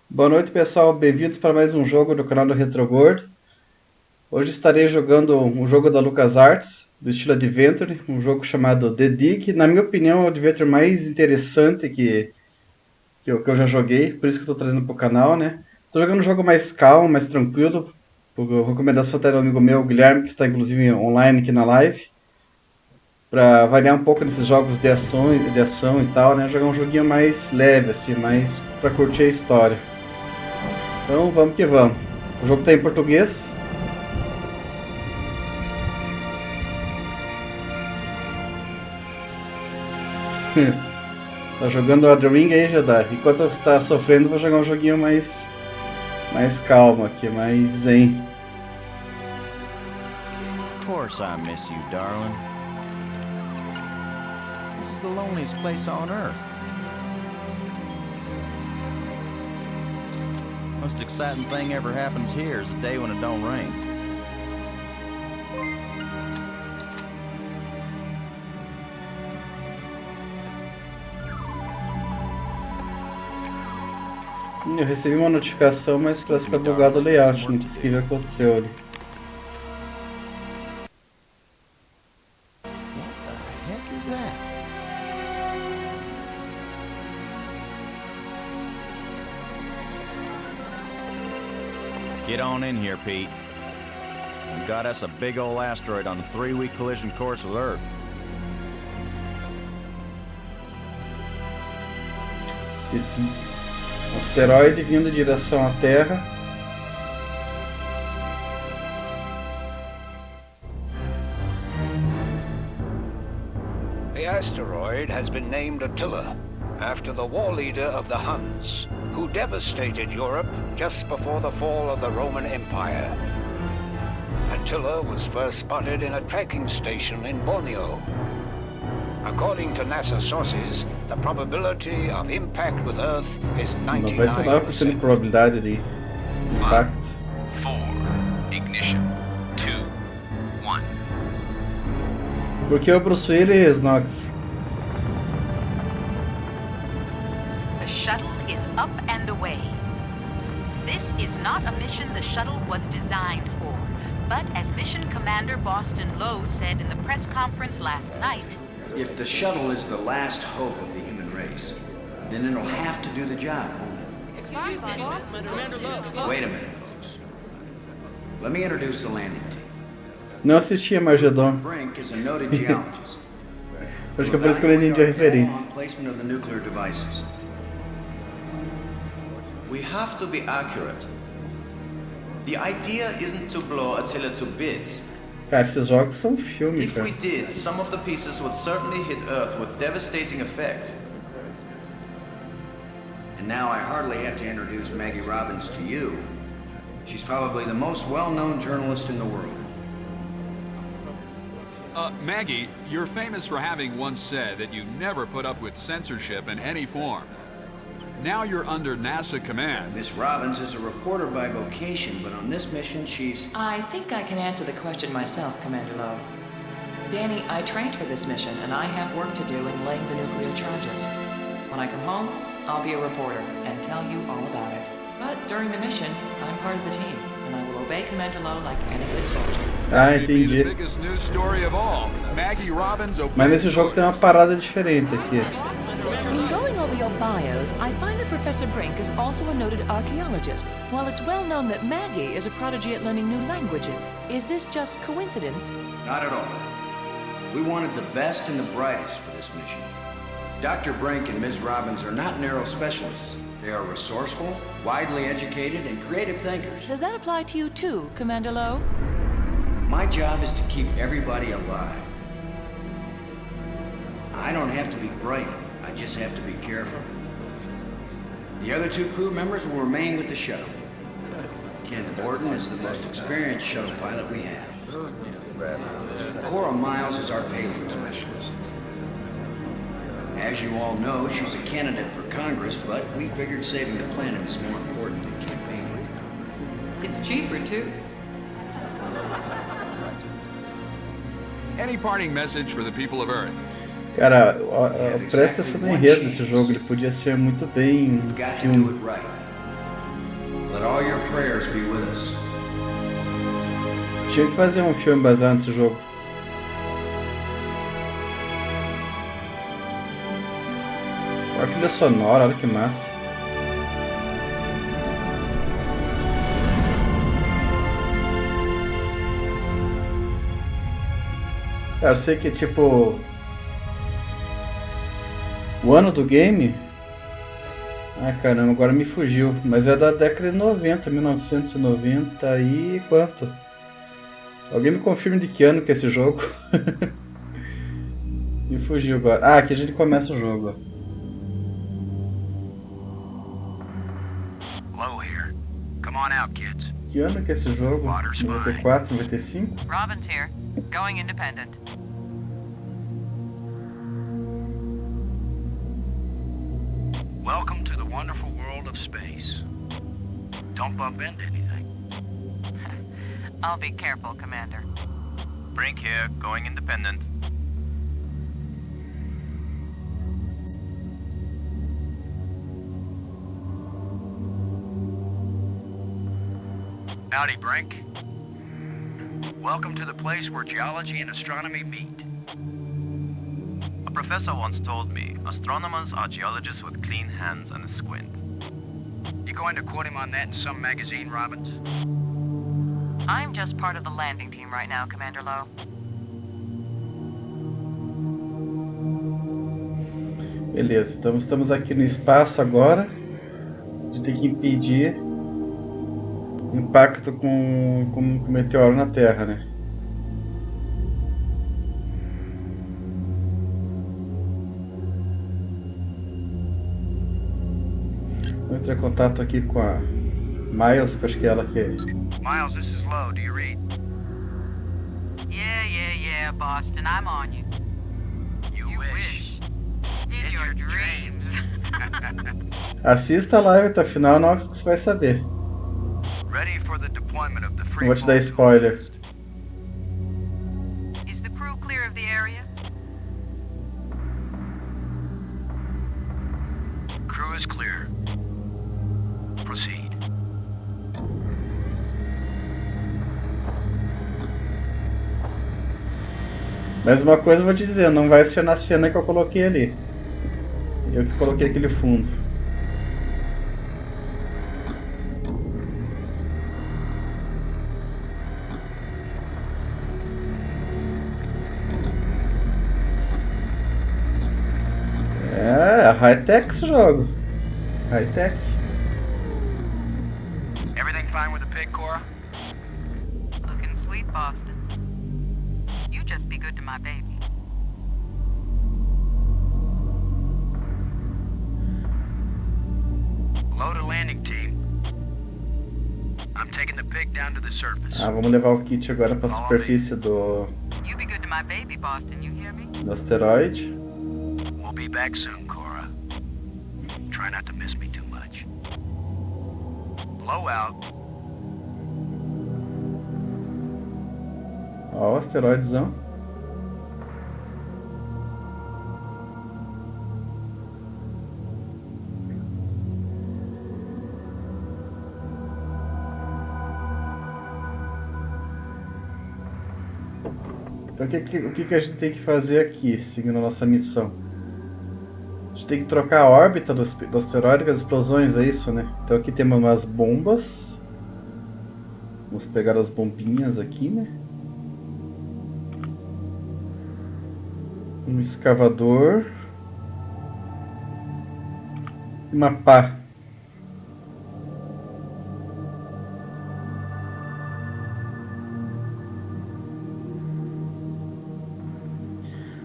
Boa noite, pessoal. Bem-vindos para mais um jogo do canal do Retrogordo. Hoje estarei jogando um jogo da LucasArts, do estilo Adventure, um jogo chamado The Dig. Na minha opinião, é o Adventure mais interessante que eu já joguei, por isso que eu estou trazendo para o canal, né? Estou jogando um jogo mais calmo, mais tranquilo, por recomendação até do amigo meu, Guilherme, que está inclusive online aqui na live, para variar um pouco nesses jogos de ação e tal, né? Jogar um joguinho mais leve, assim, mais para curtir a história. Então vamos que vamos. O jogo está em português. Tá jogando o Ring aí, Jedi. Enquanto você está sofrendo, vou jogar um joguinho mais calmo aqui, mais zen. Of course I miss you, darling. This is the loneliest place on Earth. Most exciting thing ever happens here is the day when it don't rain. Eu recebi uma notificação, mas parece que tá bugado o layout, não consegui ver o que aconteceu ali. What the heck is that? Get on in here, Pete. We got us a big old asteroid on a 3-week collision course with Earth. Um asteroide vindo em direção à Terra. The asteroid has been named Attila, after the war leader of the Huns, who devastated Europe just before the fall of the Roman Empire. Attila was first spotted in a tracking station in Borneo. According to NASA sources, the probability of impact with Earth is 99% de 99%. probabilidade de impacto. 4, ignition, 2, 1. Por que o Bruce Willis, Nox? The shuttle is up and away. This is not a mission the shuttle was designed for, but as Mission Commander Boston Lowe said in the press conference last night, if the shuttle is the last hope of the human race, then it'll have to do the job, won't it? Wait a minute, folks. Let me introduce the landing team. Não assisti a Magedon. Brink is a noted geologist. Acho que é por isso que eu não entendi a referência. Placement of the nuclear devices. We have to be accurate. The idea isn't to blow Attila to bits. Cara, esses jogos são filme, If we cara. did, some of the pieces would certainly hit Earth with devastating effect. And now I hardly have to introduce Maggie Robbins to you. She's probably the most well-known journalist in the world. Maggie, you're famous for having once said that you never put up with censorship in any form. Now you're under NASA command. Miss Robbins is a reporter by vocation, but on this mission she's... I think I can answer the question myself, Commander Lowe. Danny, I trained for this mission, and I have work to do in laying the nuclear charges. When I come home, I'll be a reporter and tell you all about it. But during the mission, I'm part of the team, and I will obey Commander Lowe like any good soldier. Ah, It'd be the entendi. biggest news story of all. Maggie Robbins Mas nesse jogo tem uma parada diferente aqui. In going over your bios, I find that Professor Brink is also a noted archaeologist, while it's well known that Maggie is a prodigy at learning new languages. Is this just coincidence? Not at all. We wanted the best and the brightest for this mission. Dr. Brink and Ms. Robbins are not narrow specialists. They are resourceful, widely educated, and creative thinkers. Does that apply to you too, Commander Lowe? My job is to keep everybody alive. I don't have to be brilliant. I just have to be careful. The other two crew members will remain with the shuttle. Ken Borden is the most experienced shuttle pilot we have. Cora Miles is our payload specialist. As you all know, she's a candidate for Congress, but we figured saving the planet is more important than campaigning. It's cheaper, too. Any parting message for the people of Earth? Cara, presta atenção no enredo desse jogo, ele podia ser muito bem You've got to filme. do it right. Let all your prayers be with us. Tinha que fazer um filme baseado nesse jogo. Olha a trilha sonora, olha que massa. Eu sei que tipo o ano do game. Ah caramba, agora me fugiu. Mas é da década de 90, 1990 e quanto? Alguém me confirme de que ano que é esse jogo? Me fugiu agora. Ah, aqui a gente começa o jogo. Low here. Come on out, kids. Que ano que é esse jogo? 94, 95? Robin's here. Going independent. Welcome to the wonderful world of space. Don't bump into anything. I'll be careful, Commander. Brink here, going independent. Howdy, Brink. Welcome to the place where geology and astronomy meet. A professor once told me, astronomers are geologists with clean hands and a squint. You going to quote him on that in some magazine, Robbins? I'm just part of the landing team right now, Commander Lowe. Beleza, então estamos aqui no espaço agora. A gente tem que impedir impacto com o meteoro na Terra, né? Vou entrar em contato aqui com a Miles, que eu acho que é ela que é. Miles, this is Lowe. Do you read? Yeah, Boston, I'm on you. You wish. In your dreams. Assista a live até o final, não é que você vai saber. Ready for the deployment of the Não free vou te dar spoiler. Is the crew clear of the area? Crew is clear. Proceed. Mas uma coisa eu vou te dizer, não vai ser na cena que eu coloquei ali. Eu que coloquei aquele fundo. É high-tech esse jogo. High-tech. Everything fine with the pig, Cora? Looking sweet, Boston. You just be good to my baby. Load a landing team. I'm taking the pig down to the surface. Ah, vamos levar o kit agora para a superfície do You be good to my baby, Boston, you hear me? asteroide. We'll be back soon, Cora. Try not to miss me too much. Blow out. Ó, o asteroidezão. Então o que a gente tem que fazer aqui, seguindo a nossa missão? A gente tem que trocar a órbita do asteroide com as explosões, é isso, né? Então aqui temos umas bombas. Vamos pegar as bombinhas aqui, né? Um escavador. Uma pá.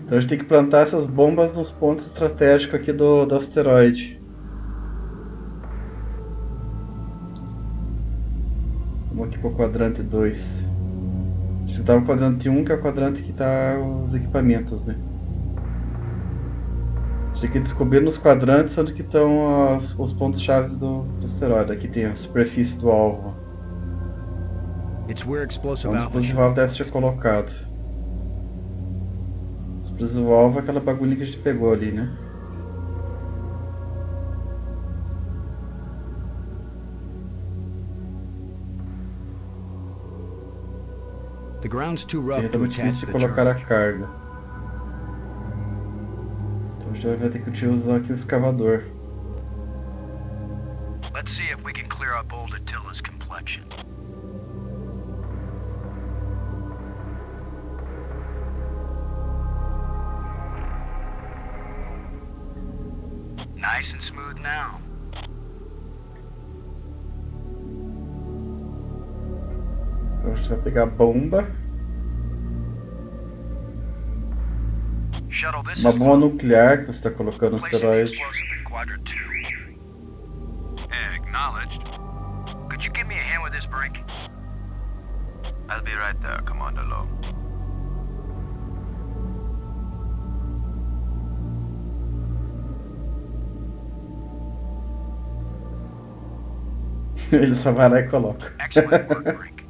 Então a gente tem que plantar essas bombas nos pontos estratégicos aqui do asteroide. Vamos aqui para o quadrante 2. A gente tá no quadrante 1, que é o quadrante que está os equipamentos, né? A gente tem que descobrir nos quadrantes onde que estão os pontos-chave do asteroide. Aqui tem a superfície do alvo. It's where explosive Onde o alpha explosivo alvo deve ser colocado. O explosivo alvo é aquela bagulhinha que a gente pegou ali, né? The ground's too É rough to realmente attach difícil the colocar a charge. carga. Então já vai ter que utilizar aqui o escavador. Let's see if we can clear up old Attila's complexion. Nice and smooth now. Então a gente vai pegar a bomba. Shuttle, this Uma is bomba nuclear que você está colocando no placing the asteroide. explosive in quadrant 2. Acknowledged. Could you give me a hand with this, Brink? I'll be right there, Commander Lowe. Ele só vai lá e coloca. Excellent work, Brink.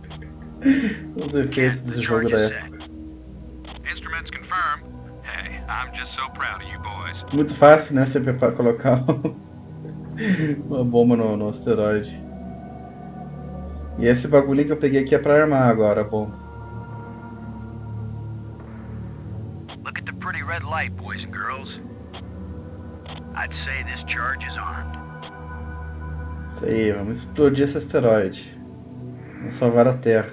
Os efeitos Ken, the desse jogo charge da is época. set. Instruments confirmed. Hey, I'm just so proud of you boys. Muito fácil, né? Sempre para colocar uma bomba no asteroide. E esse bagulho que eu peguei aqui é para armar agora a bomba. Look at the pretty red light, boys and girls. I'd say this charge is armed. Isso aí, vamos explodir esse asteroide. Vamos salvar a Terra.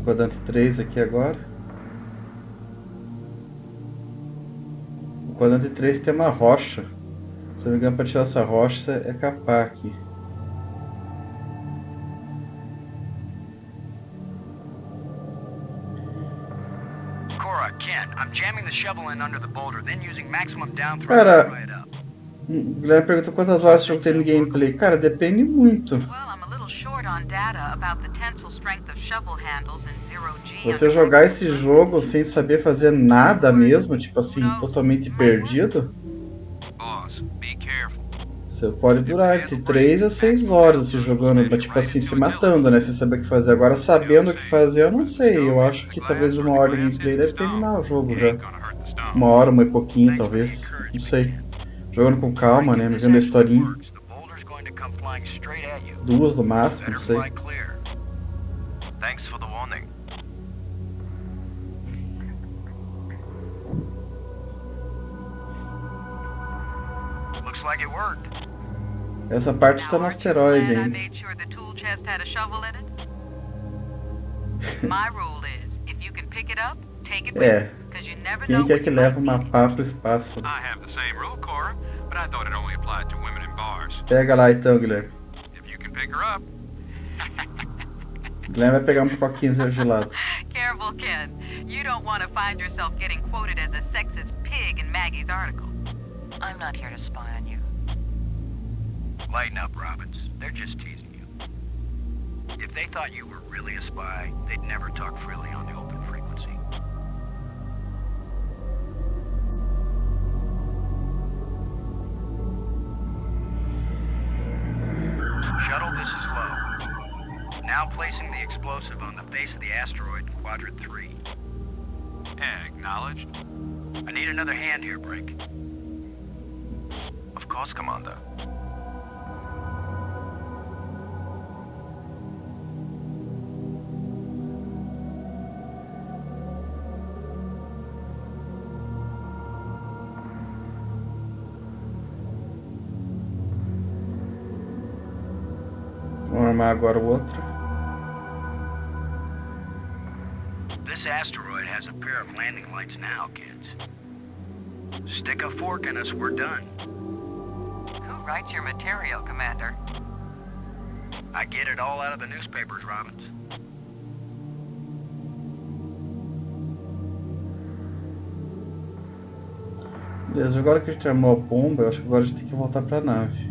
Quadrante 3 aqui agora. O quadrante 3 tem uma rocha. Se não me engano, para tirar essa rocha é capar aqui. Cora, Ken, I'm jamming the shovel in under the boulder, then using maximum down thrust Cara, to pry it up. o Guilherme perguntou quantas horas esse jogo tem no gameplay. Cara, depende muito. Short on data about the tensile strength of shovel handles and 0G. Você jogar esse jogo sem saber fazer nada mesmo, tipo assim, totalmente perdido, Boss, be careful. você pode durar entre 3 a 6 horas se jogando, tipo assim, se matando, né? Sem saber o que fazer. Agora, sabendo o que fazer, eu não sei. Eu acho que talvez uma hora de gameplay deve terminar o jogo já. Uma hora, uma e pouquinho, talvez. Não sei. Jogando com calma, né? Vendo a historinha. 2 no máximo, não sei. Thanks for the warning. Looks like it worked. Essa parte está no asteroide I ainda. made sure the tool chest had a shovel in it. My rule is, if you can pick it up, take it with É. you, because you never Quem know quer when que you leva might uma need it. pá pro espaço? I have the same rule, Cora, but I thought it only applied to women in bars. Pega lá então, Guilherme. If you can pick her up. Guilherme vai pegar um coquinho gelado. Careful, Ken. You don't want to find yourself getting quoted as a sexist pig in Maggie's article. I'm not here to spy on you. Lighten up, Robbins. They're just teasing you. If they thought you were really a spy, they'd never talk freely on the open frequency. Shuttle, this is Lowe. Now placing the explosive on the base of the asteroid in quadrant 3. Acknowledged. I need another hand here, Brink. Of course, Commander. Vamos armar agora o outro. This asteroid has a pair of landing lights now, kids. Stick a fork in us, we're done. Who writes your material, Commander? I get it all out of the newspapers, Robbins. Beleza, agora que a gente armou a bomba, eu acho que agora a gente tem que voltar pra nave.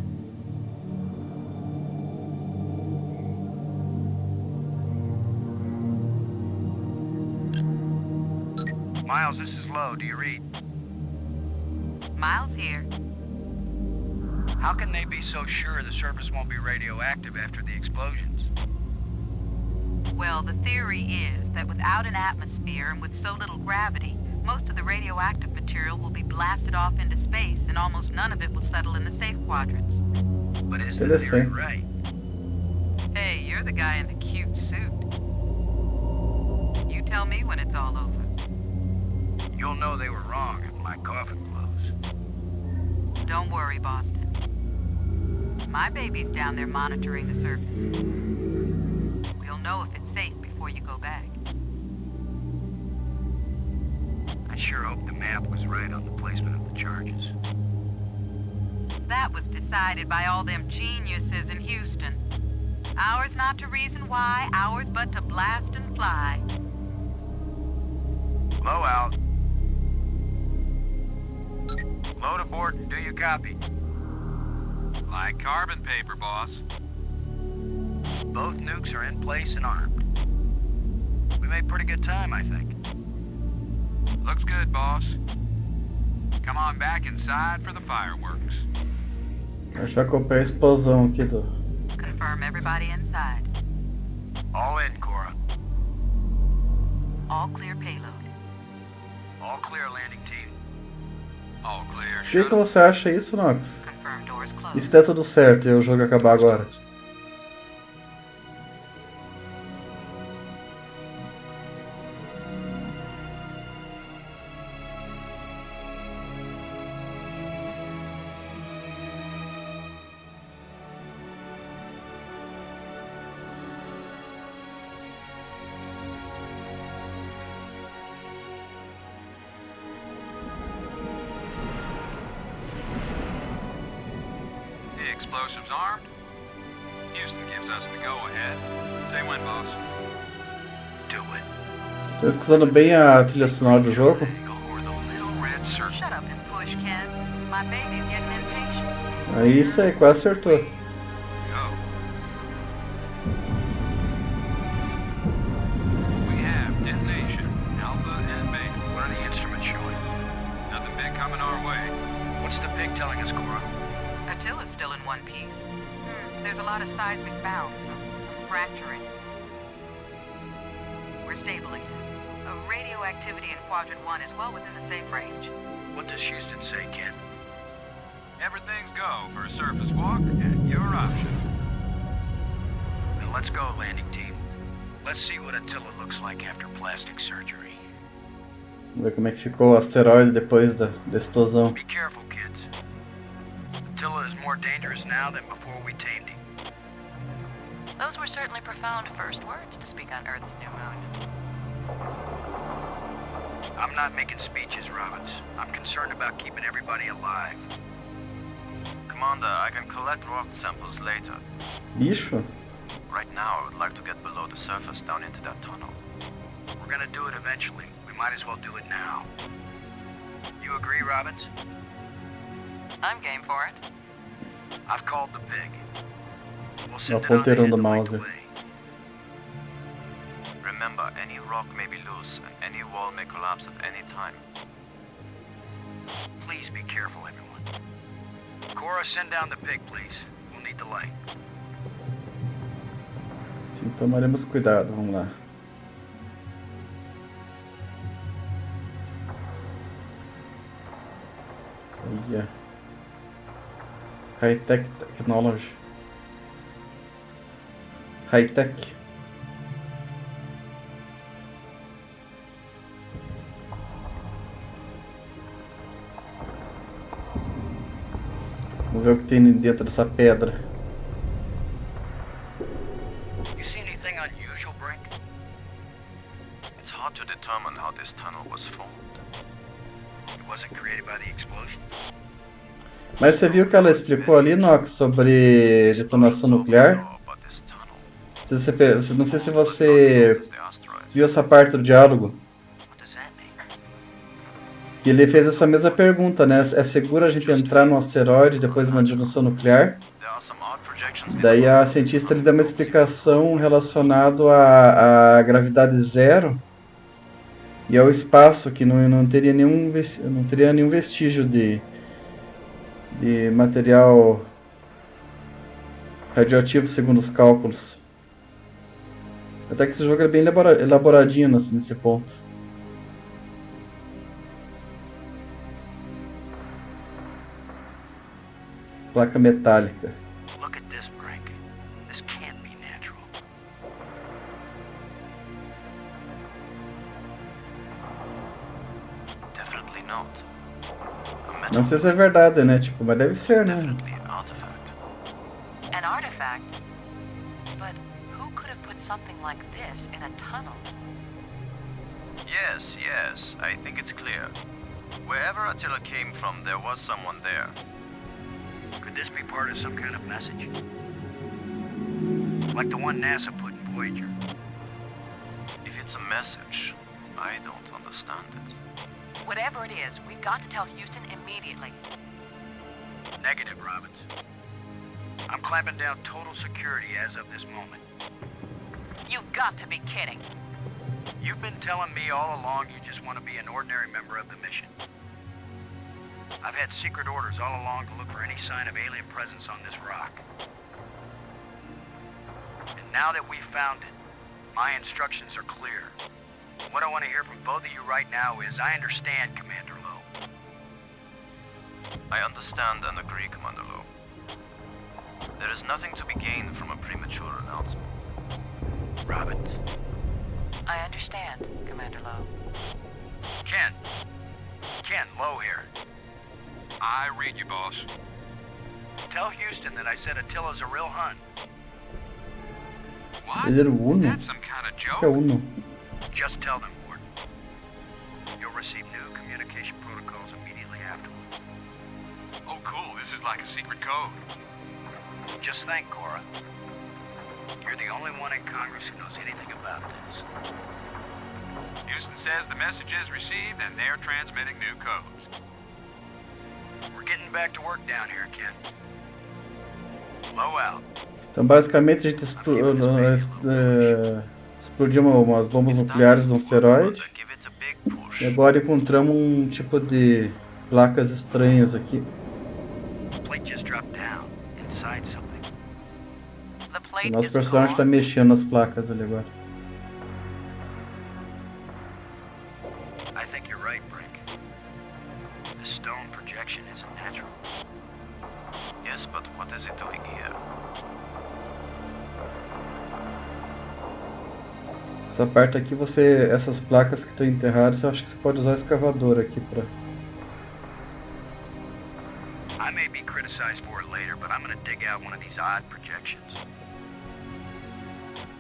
Miles, this is Lowe. Do you read? Miles here. How can they be so sure the surface won't be radioactive after the explosions? Well, the theory is that without an atmosphere and with so little gravity, most of the radioactive material material will be blasted off into space, and almost none of it will settle in the safe quadrants. But is the theory right? Hey, you're the guy in the cute suit. You tell me when it's all over. You'll know they were wrong if my coffin blows. Don't worry, Boston. My baby's down there monitoring the surface. We'll know if it's safe before you go back. I sure hope the map was right on the placement of the charges. That was decided by all them geniuses in Houston. Ours not to reason why, ours but to blast and fly. Blow out. Load aboard and do you copy? Like carbon paper, boss. Both nukes are in place and armed. We made pretty good time, I think. Looks good, boss. Come on back inside for the fireworks. Eu já acompanhei a explosão aqui do... Confirm everybody inside. All in, Cora. All clear payload. All clear, landing team. All clear, O que você acha isso, Nox? Confirm doors closed. E se der tudo certo e o jogo acabar agora? Explosives armed. Houston gives us the go-ahead. Say when, boss. Do it. Tô escutando bem a trilha sonora do jogo. Shut up and push, Ken. My baby's getting impatient. Aí isso aí, quase acertou. We have detonation, Alpha and Beta. What are the instruments showing? Nothing big coming our way. What's the pig telling us, Cora? Attila's still in one piece. There's a lot of seismic bounce, some fracturing. We're stable again. Radioactivity in Quadrant 1 is well within the safe range. What does Houston say, Ken? Everything's go for a surface walk at your option. Then let's go, landing team. Let's see what Attila looks like after plastic surgery. Vamos ver como é que ficou o asteroide depois da explosão. Be careful, kids. Attila is more dangerous now than before we tamed him. Those were certainly profound first words to speak on Earth's new moon. I'm not making speeches, Robbins. I'm concerned about keeping everybody alive. Commander, I can collect rock samples later. Bicho? Right now, I would like to get below the surface down into that tunnel. We're gonna do it eventually. We might as well do it now. You agree, Robbins? I'm game for it. I've called the pig. We'll O send it on ponteirão ahead do to light mouse. the way. Remember, any rock may be loose, and any wall may collapse at any time. Please be careful, everyone. Cora, send down the pig, please. We'll need the light. Sim, tomaremos cuidado, vamos lá. Olha. High-tech technology. High-tech. Vamos ver o que tem dentro dessa pedra. You see anything unusual, Brink? It's hard to determine how this tunnel was formed. It wasn't created by the explosion. Mas você viu que ela explicou ali, Nox, sobre detonação nuclear? Não sei se você viu essa parte do diálogo. Que ele fez essa mesma pergunta, né? É seguro a gente entrar num asteroide depois de uma detonação nuclear? Daí a cientista ele dá uma explicação relacionada à gravidade zero e ao espaço, que não teria nenhum vestígio de material radioativo segundo os cálculos. Até que esse jogo é bem elaboradinho nesse ponto. placa metálica. Look at this, Brink. This can't be natural. Definitely not. A Não sei se é verdade, né? Tipo, mas deve ser, né? definitely an artifact. An artifact? But who could have put something like this in a tunnel? Yes, yes, I think it's clear. Wherever Attila came from, there was someone there. Could this be part of some kind of message? Like the one NASA put in Voyager? If it's a message, I don't understand it. Whatever it is, we've got to tell Houston immediately. Negative, Robbins. I'm clamping down total security as of this moment. You've got to be kidding. You've been telling me all along you just want to be an ordinary member of the mission. I've had secret orders all along to look for any sign of alien presence on this rock. And now that we've found it, my instructions are clear. What I want to hear from both of you right now is, I understand, Commander Lowe. I understand and agree, Commander Lowe. There is nothing to be gained from a premature announcement. Robbins. I understand, Commander Lowe. Ken. Ken, Lowe here. I read you, boss. Tell Houston that I said Attila's a real Hun. What? Ele era o Uno? That's some kind of Que é joke? Uno? Just tell them, Gordon. You'll receive new communication protocols immediately afterward. Oh, cool. This is like a secret code. Just think, Cora. You're the only one in Congress who knows anything about this. Houston says the message is received and they're transmitting new codes. We're getting back to work down here, Ken. Low out. Então, basicamente, a gente explodiu umas bombas nucleares no asteroide. Give it a big push. E agora encontramos um tipo de placas estranhas aqui. The plate just dropped down inside something. The O plate nosso is personagem está gone. mexendo nas placas ali agora. I think you're right, Brink. The stone projection isn't natural. Yes, but what is it doing here? Essa parte aqui, essas placas que estão enterradas, eu acho que você pode usar a escavadora aqui para. I may be criticized for it later, but I'm gonna dig out one of these odd projections.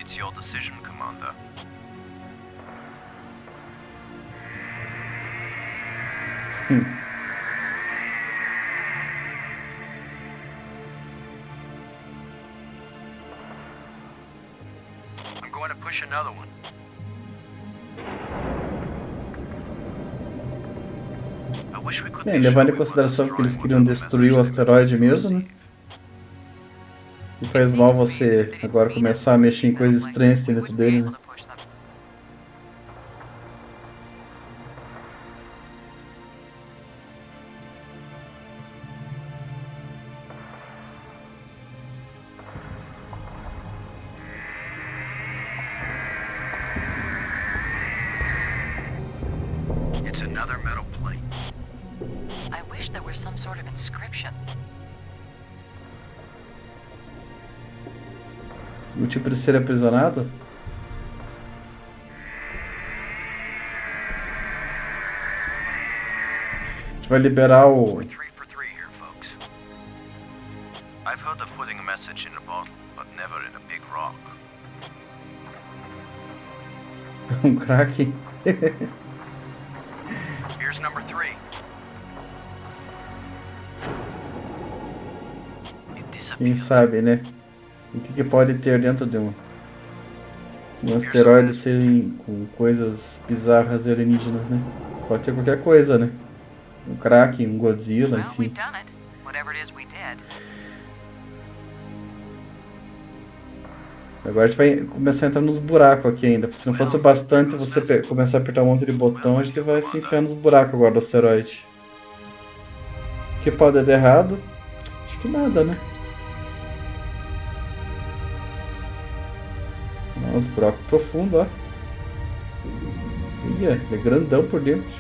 It's your decision, Commander. I'm going to push another one. I wish we could Bem, be levando sure em we consideração weren't que eles destroying queriam whatever destruir o message asteroide they were mesmo, né? receiving. E faz mal você agora começar a mexer em coisas estranhas que tem dentro dele, né? It's another metal plate. I wish there was some sort of inscription. O tipo de ser aprisionado? A gente vai liberar o. We're 3 for 3 here, folks. I've heard of putting a message in a bottle, but never in a big rock. um crack. Here's number 3. It Quem disappeared. sabe, né? O que pode ter dentro de um asteroide serem com coisas bizarras e alienígenas, né? Pode ter qualquer coisa, né? Um Kraken, um Godzilla, Well, enfim. we've done it. Whatever it is we did. Agora a gente vai começar a entrar nos buracos aqui ainda. Se não fosse bastante você começar a apertar um monte de botão, a gente vai se enfiar nos buracos agora do asteroide. O que pode dar errado? Acho que nada, né? Uns buracos profundos, ó. Ih, ele é grandão por dentro.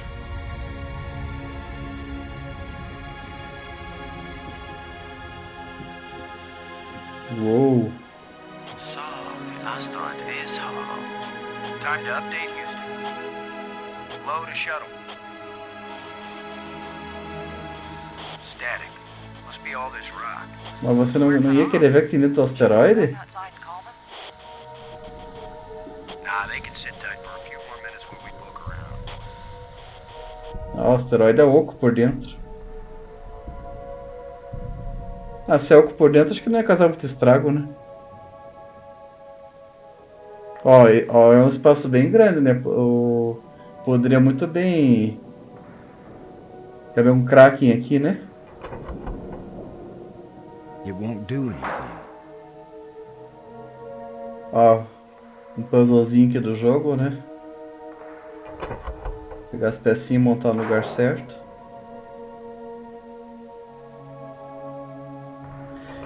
Uou. So, the asteroid is hollow. Time to update Houston. Load a shuttle. Static. Must be all this rock. Mas você não ia querer ver aqui dentro do asteroide? Nah, they can sit tight for a few more minutes while we poke around. Ah, o asteroide é oco por dentro. Ah, se é oco por dentro, acho que não ia causar muito estrago, né? Ó, é um espaço bem grande, né? Poderia muito bem caber um Kraken aqui, né? It won't do anything. Ó, um puzzlezinho aqui do jogo, né? Pegar as pecinhas e montar no lugar certo.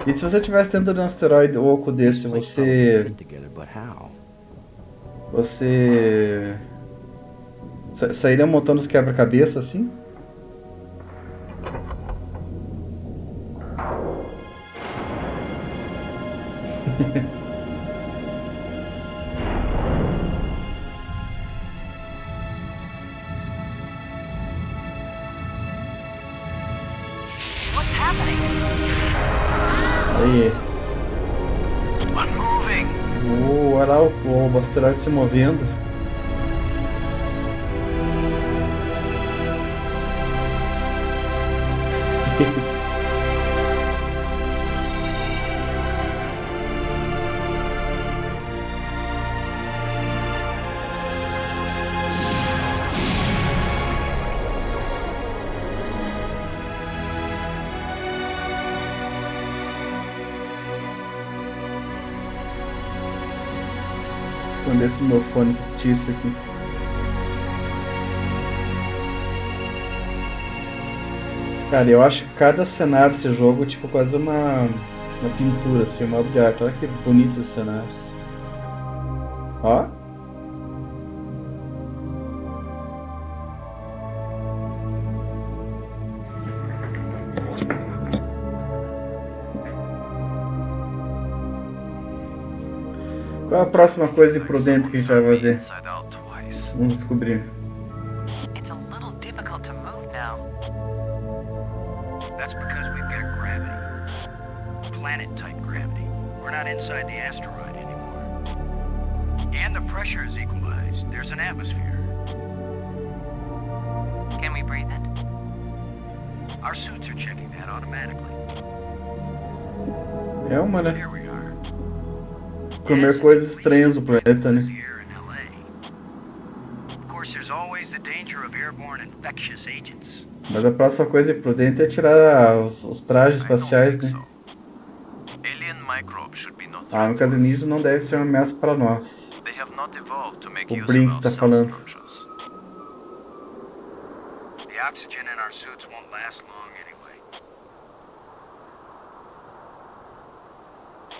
E se você estivesse dentro de um asteroide oco desse, você sairia montando os quebra-cabeça assim? What's happening? Aí. I'm moving. Olha lá o asteroide se movendo. Esconder esse meu fone fictício aqui. Cara, eu acho que cada cenário desse jogo é tipo quase uma pintura, assim, uma obra de arte. Olha que bonitos esses cenários. Ó. Qual é a próxima coisa imprudente que a gente vai fazer? Vamos descobrir. It's a little difficult to move now. That's because we've got gravity. Planet-type gravity. We're not inside the asteroid anymore. And the pressure is equalized. There's an atmosphere. Can we breathe it? Our suits are checking that automatically. É uma, né? Here we are. Comer coisas estranhas do planeta, né? Of course, there's always the danger of airborne infectious agents. Mas a próxima coisa imprudente é tirar os trajes espaciais, né? Alien microbes should be not A única alienígena não deve ser uma ameaça para nós. They have not evolved to make O use Brink of tá our falando. self-structures. The oxygen in our suits won't last long anyway.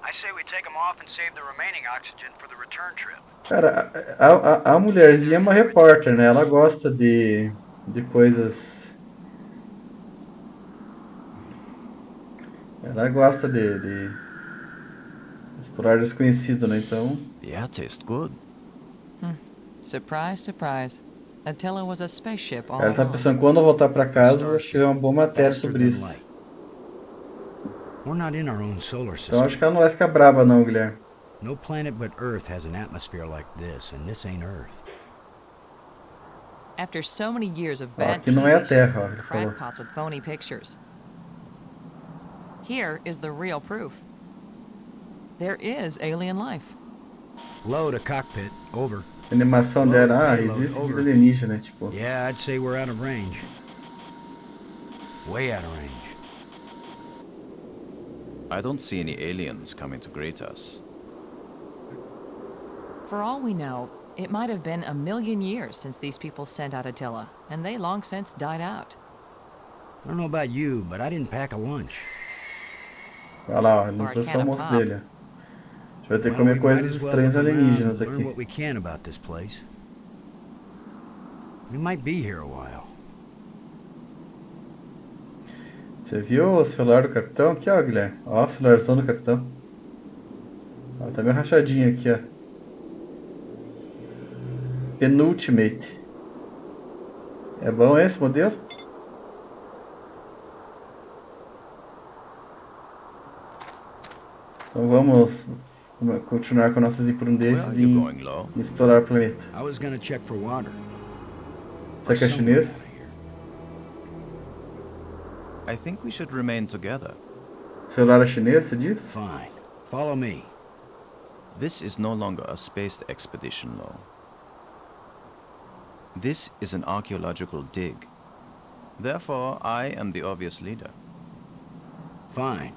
I say we take them off and save the remaining oxygen for the return trip. Cara, a mulherzinha é uma repórter, né? Ela gosta de coisas... Ela gosta de explorar desconhecido, né? Então... Yeah, tastes good. Surprise, surprise. Attila was a spaceship all Ela tá along. pensando, quando eu voltar pra casa, eu vou escrever uma boa matéria sobre isso. We're not in our own solar Então system. acho que ela não vai ficar braba não, Guilherme. No planet but Earth has an atmosphere like this, and this ain't Earth. After so many years of bad aqui não é a TV Terra, shows ó, and ele falou. crackpots with phony pictures. Here is the real proof. There is alien life. Load a cockpit. Over. A animação dela, existe vida alienígena, tipo... Yeah, I'd say we're out of range. Way out of range. I don't see any aliens coming to greet us. For all we know, it might have been 1 million years since these people sent out Attila, and they long since died out. I don't know about you, but I didn't pack a lunch. Olha lá, ó, ele não trouxe o almoço dele. A gente vai ter que comer coisas estranhas alienígenas aqui. Learn what we can about this place. We might be here a while. Você viu o celular do capitão? Aqui, ó, Guilherme. Ó, o celularzão do capitão. tá meio rachadinho aqui, ó. Penultimate. É bom esse modelo? Então vamos continuar com nossas imprudências e explorar o planeta. I was gonna check for water. Será que é chinês? I think we should remain together. Celular é chinês, você diz? Fine. Follow me. This is no longer a space expedition, Lo. This is an archaeological dig. Therefore, I am the obvious leader. Fine.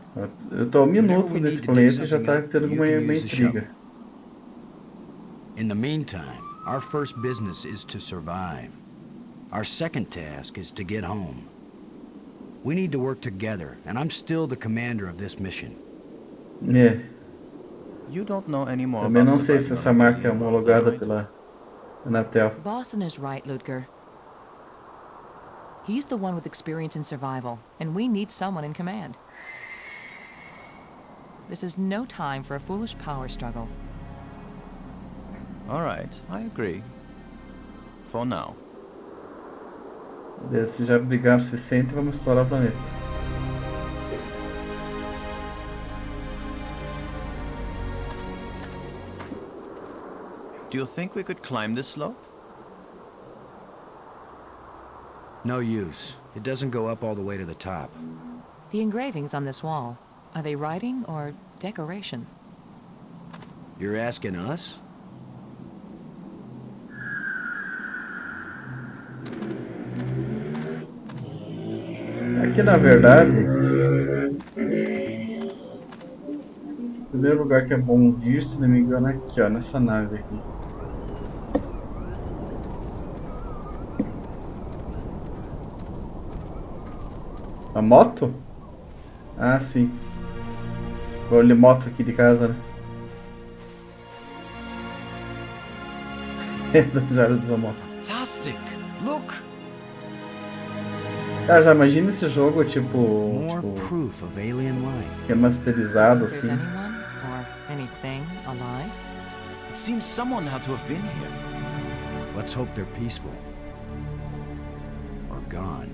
Eu tô há 1 minuto nesse planeta e já tá tendo uma intriga. In the meantime, our first business is to survive. Our second task is to get home. We need to work together, and I'm still the commander of this mission. É. You don't know any more Também about não sei se essa marca é homologada pela Anatel. Boston is right, Ludger. He's the one with experience in survival, and we need someone in command. This is no time for a foolish power struggle. All right, I agree. For now. Beleza, se já brigaram o suficiente, vamos explorar o planeta. Do you think we could climb this slope? No use. It doesn't go up all the way to the top. The engravings on this wall, are they writing or decoration? You're asking us? Aqui na verdade, o primeiro lugar que é bom ir, se não me engano, é aqui, ó, nessa nave aqui. A moto? Ah, sim. Vou de moto aqui de casa, né? Dois horas da moto. Fantastic! Look! Cara, já imagina esse jogo, tipo proof of alien life. remasterizado, There's assim. anyone or anything alive? It seems someone had to have been here. Let's hope they're peaceful. Or gone.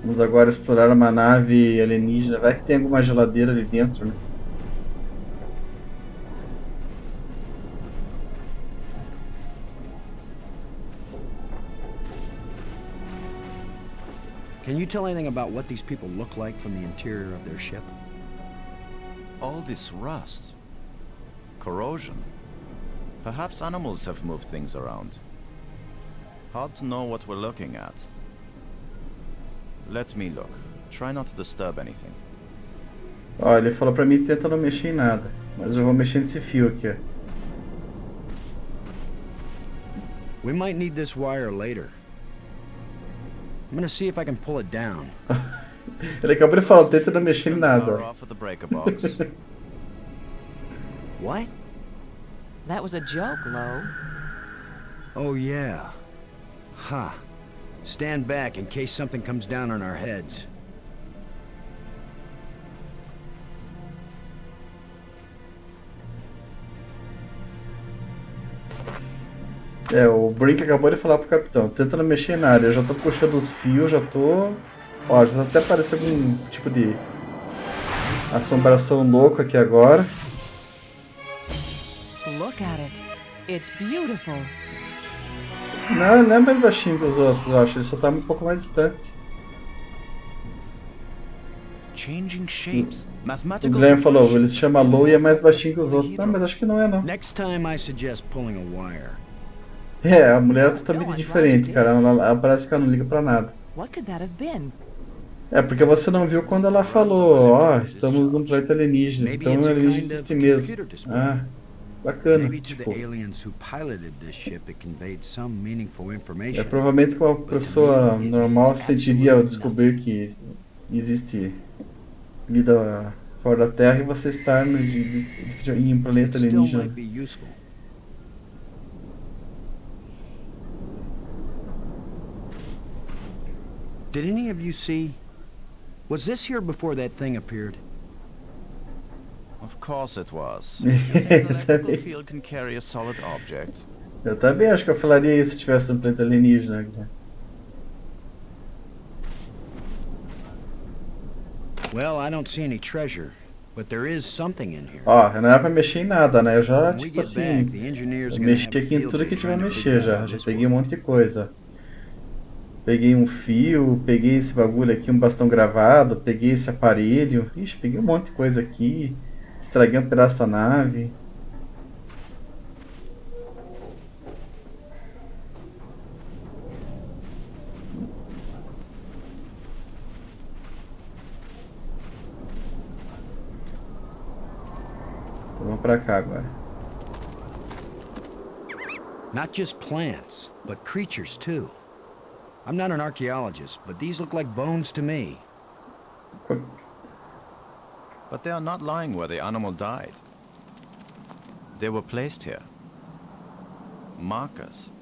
Vamos agora explorar uma nave alienígena. Vai que tem alguma geladeira ali dentro, né? Can you tell anything about what these people look like from the interior of their ship? All this rust. Corrosion. Perhaps animals have moved things around. Hard to know what we're looking at. Let me look. Try not to disturb anything. Ó, ele falou pra mim tenta não mexer em nada. Mas eu vou mexer nesse fio aqui, ó. We might need this wire later. I'm gonna see if I can pull it down. Ele acabou de falar, tenta não mexer em nada. Power off of the breaker box. What? That was a joke, Lo. Oh yeah. Huh. Stand back in case something comes down on our heads. É, o Brink acabou de falar pro capitão, tenta não mexer em nada. Eu já tô puxando os fios, já tô... Ó, já até parece algum tipo de assombração louca aqui agora. Look at it. It's beautiful. Não, ele não é mais baixinho que os outros, eu acho. Ele só tá um pouco mais distante. Changing shapes. O Mathematical Guilherme falou, progression. ele se chama Lou e é mais baixinho que os outros. Não, mas acho que não é, não. Next time I suggest pulling a wire. É, a mulher é totalmente diferente, cara. Ela parece que ela não liga pra nada. What could that have been? É, porque você não viu quando ela falou, ó, estamos num planeta alienígena, então o alienígena existe mesmo. Ah, bacana, Maybe to tipo... the aliens who piloted this ship it conveyed some meaningful information. É provavelmente que uma pessoa normal sentiria ao descobrir que existe vida fora da Terra e você estar em um planeta It still alienígena. might be useful. Did any of you see? Was this here before that thing appeared? Of course it was. You think an electrical field can carry a solid object? Eu também acho que eu falaria isso se tivesse um planeta alienígena. Well, I don't see any treasure, but there is something in here. Ó, não era pra mexer em nada, né? Eu já, When we tipo get back, assim, the engineers eu are gonna mexi have a aqui em field tudo day que tinha trying pra to mexer figure out já. how Já this peguei um works. monte de coisa. Peguei um fio, peguei esse bagulho aqui, um bastão gravado, peguei esse aparelho. Ixi, peguei um monte de coisa aqui. Estraguei um pedaço da nave. Então, vamos pra cá agora. Not just plants, but creatures too. I'm not an archaeologist, but these look like bones to me. But they are not lying where the animal died. They were placed here. Markers.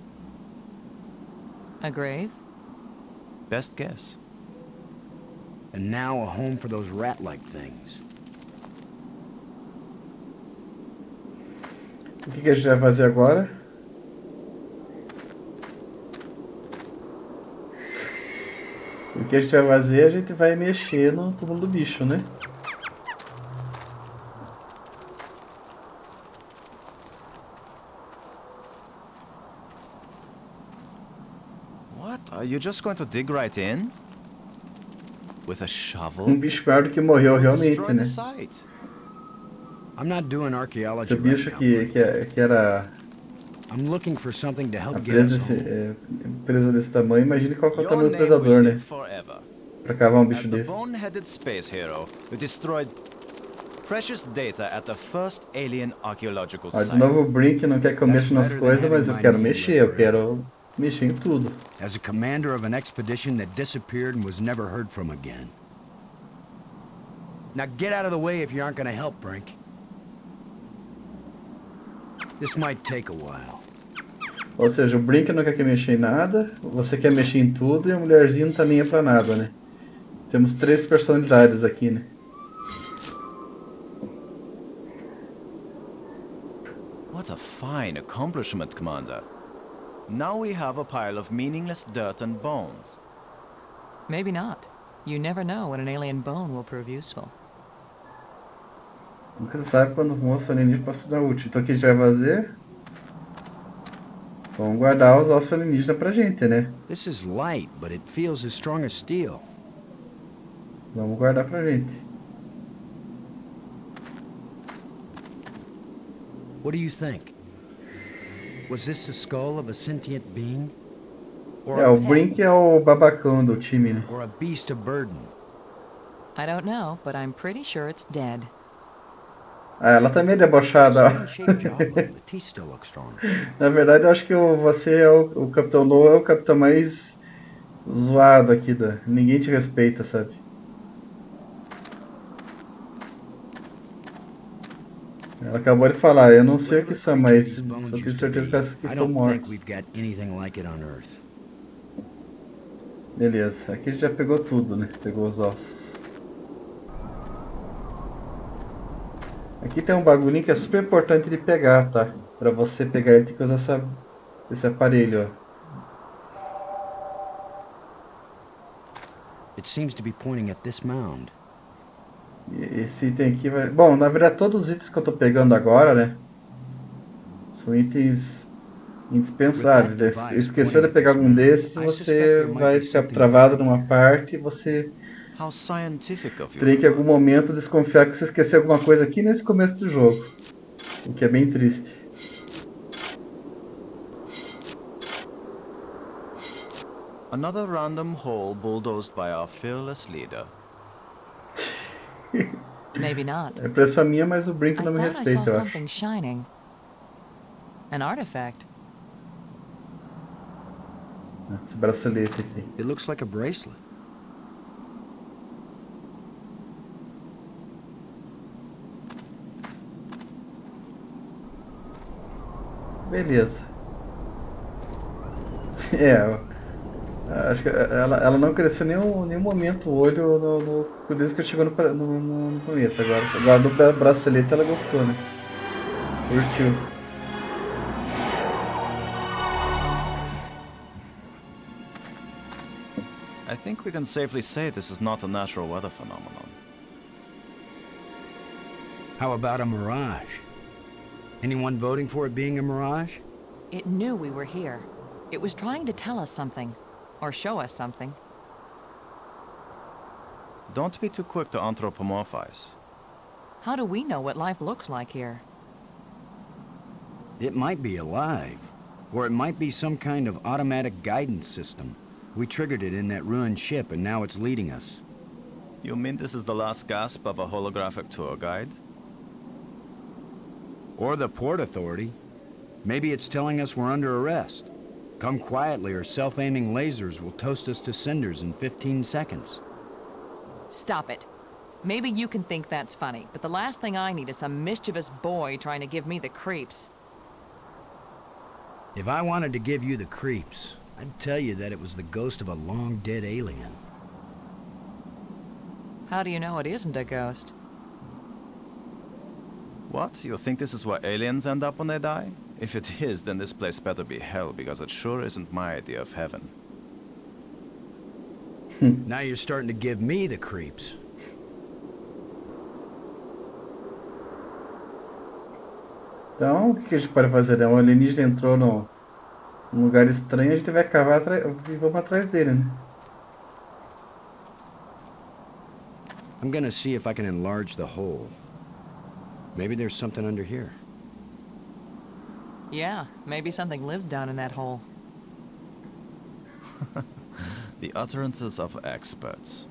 A grave? Best guess. And now a home for those rat-like things. O que a gente vai fazer agora? O que a gente vai fazer, a gente vai mexer no túmulo do bicho, né? What? Are you just going to dig right in? With a shovel? Um bicho maior do que morreu realmente, Destroy né? the site. I'm not doing archaeology Esse right bicho now. que era I'm looking for something to a help get us presa, home. presa desse tamanho, imagine qual que é o Your tamanho do name predador, will né? live forever. Pra cavar um bicho As the desse. bone-headed space hero who destroyed precious data at the first alien archaeological Ó, de site. novo o Brink não quer que eu That's mexa nas better than coisas, mas having eu my quero name mexer, live eu forever. quero mexer em tudo. As a commander of an expedition that disappeared and was never heard from again. Now get out of the way if you aren't gonna help, Brink. This might take a while. Ou seja, o Brink não quer que eu mexa em nada, você quer mexer em tudo e a mulherzinha não tá nem aí pra nada, né? Temos 3 personalidades aqui, né? What a fine accomplishment, Commander. Now we have a pile of meaningless dirt and bones. Maybe not. You never know when an alien bone will prove useful. Nunca se sabe quando um osso alienígena pode se dar útil. Então o que a gente vai fazer? Vamos guardar os ossos alienígenas pra gente, né? This is light, but it feels as strong as steel. Vamos guardar pra gente. What do you think? Was this the skull of a sentient being? Or É, a o pet? Brink é o babacão do time, né? Or a beast of burden? I don't know, but I'm pretty sure it's dead. Ah, ela também é debochada, ó. Strange-shaped jawbone. The teeth still look strong. Na verdade, eu acho que você é o Capitão Low, é o capitão mais zoado aqui da. Ninguém te respeita, sabe? Ela acabou de falar, eu não sei o que são, mas só tenho certeza que I estão don't think mortos. we've got anything like it on Earth. Beleza, aqui a gente já pegou tudo, né? Pegou os ossos. Aqui tem um bagulhinho que é super importante de pegar, tá? Pra você pegar ele tem que usar esse aparelho, ó. It seems to be pointing at this mound. E esse item aqui vai... Bom, na verdade todos os itens que eu tô pegando agora, né? São itens indispensáveis, né? Esqueceu de pegar algum desses, você vai ficar travado numa parte e você How scientific of you. teria que em algum momento desconfiar que você esqueceu alguma coisa aqui nesse começo do jogo. O que é bem triste. Another random hole bulldozed by our fearless leader. Maybe not. É impressão minha, mas o Brink I não me thought I respeita, saw eu acho. something shining. An artifact. Esse bracelete aqui. It looks like a bracelet. Beleza. É, Acho que ela não cresceu nenhum momento o olho desde que chegou no planeta. Agora no bracelete ela gostou, né? Curtiu. I think we can safely say this is not a natural weather phenomenon. How about a mirage? Anyone voting for it being a mirage? It knew we were here. It was trying to tell us something. Or show us something. Don't be too quick to anthropomorphize. How do we know what life looks like here? It might be alive. Or it might be some kind of automatic guidance system. We triggered it in that ruined ship and now it's leading us. You mean this is the last gasp of a holographic tour guide? Or the Port Authority. Maybe it's telling us we're under arrest. Come quietly or self-aiming lasers will toast us to cinders in 15 seconds. Stop it. Maybe you can think that's funny, but the last thing I need is some mischievous boy trying to give me the creeps. If I wanted to give you the creeps, I'd tell you that it was the ghost of a long-dead alien. How do you know it isn't a ghost? What? You think this is where aliens end up when they die? If it is, then this place better be hell, because it sure isn't my idea of heaven. Now you're starting to give me the creeps. Então, o que a gente pode fazer? Um alienígena entrou num lugar estranho, a gente vai cavar e vamos atrás dele, né? I'm gonna see if I can enlarge the hole. Maybe there's something under here. Yeah, maybe something lives down in that hole. The utterances of experts.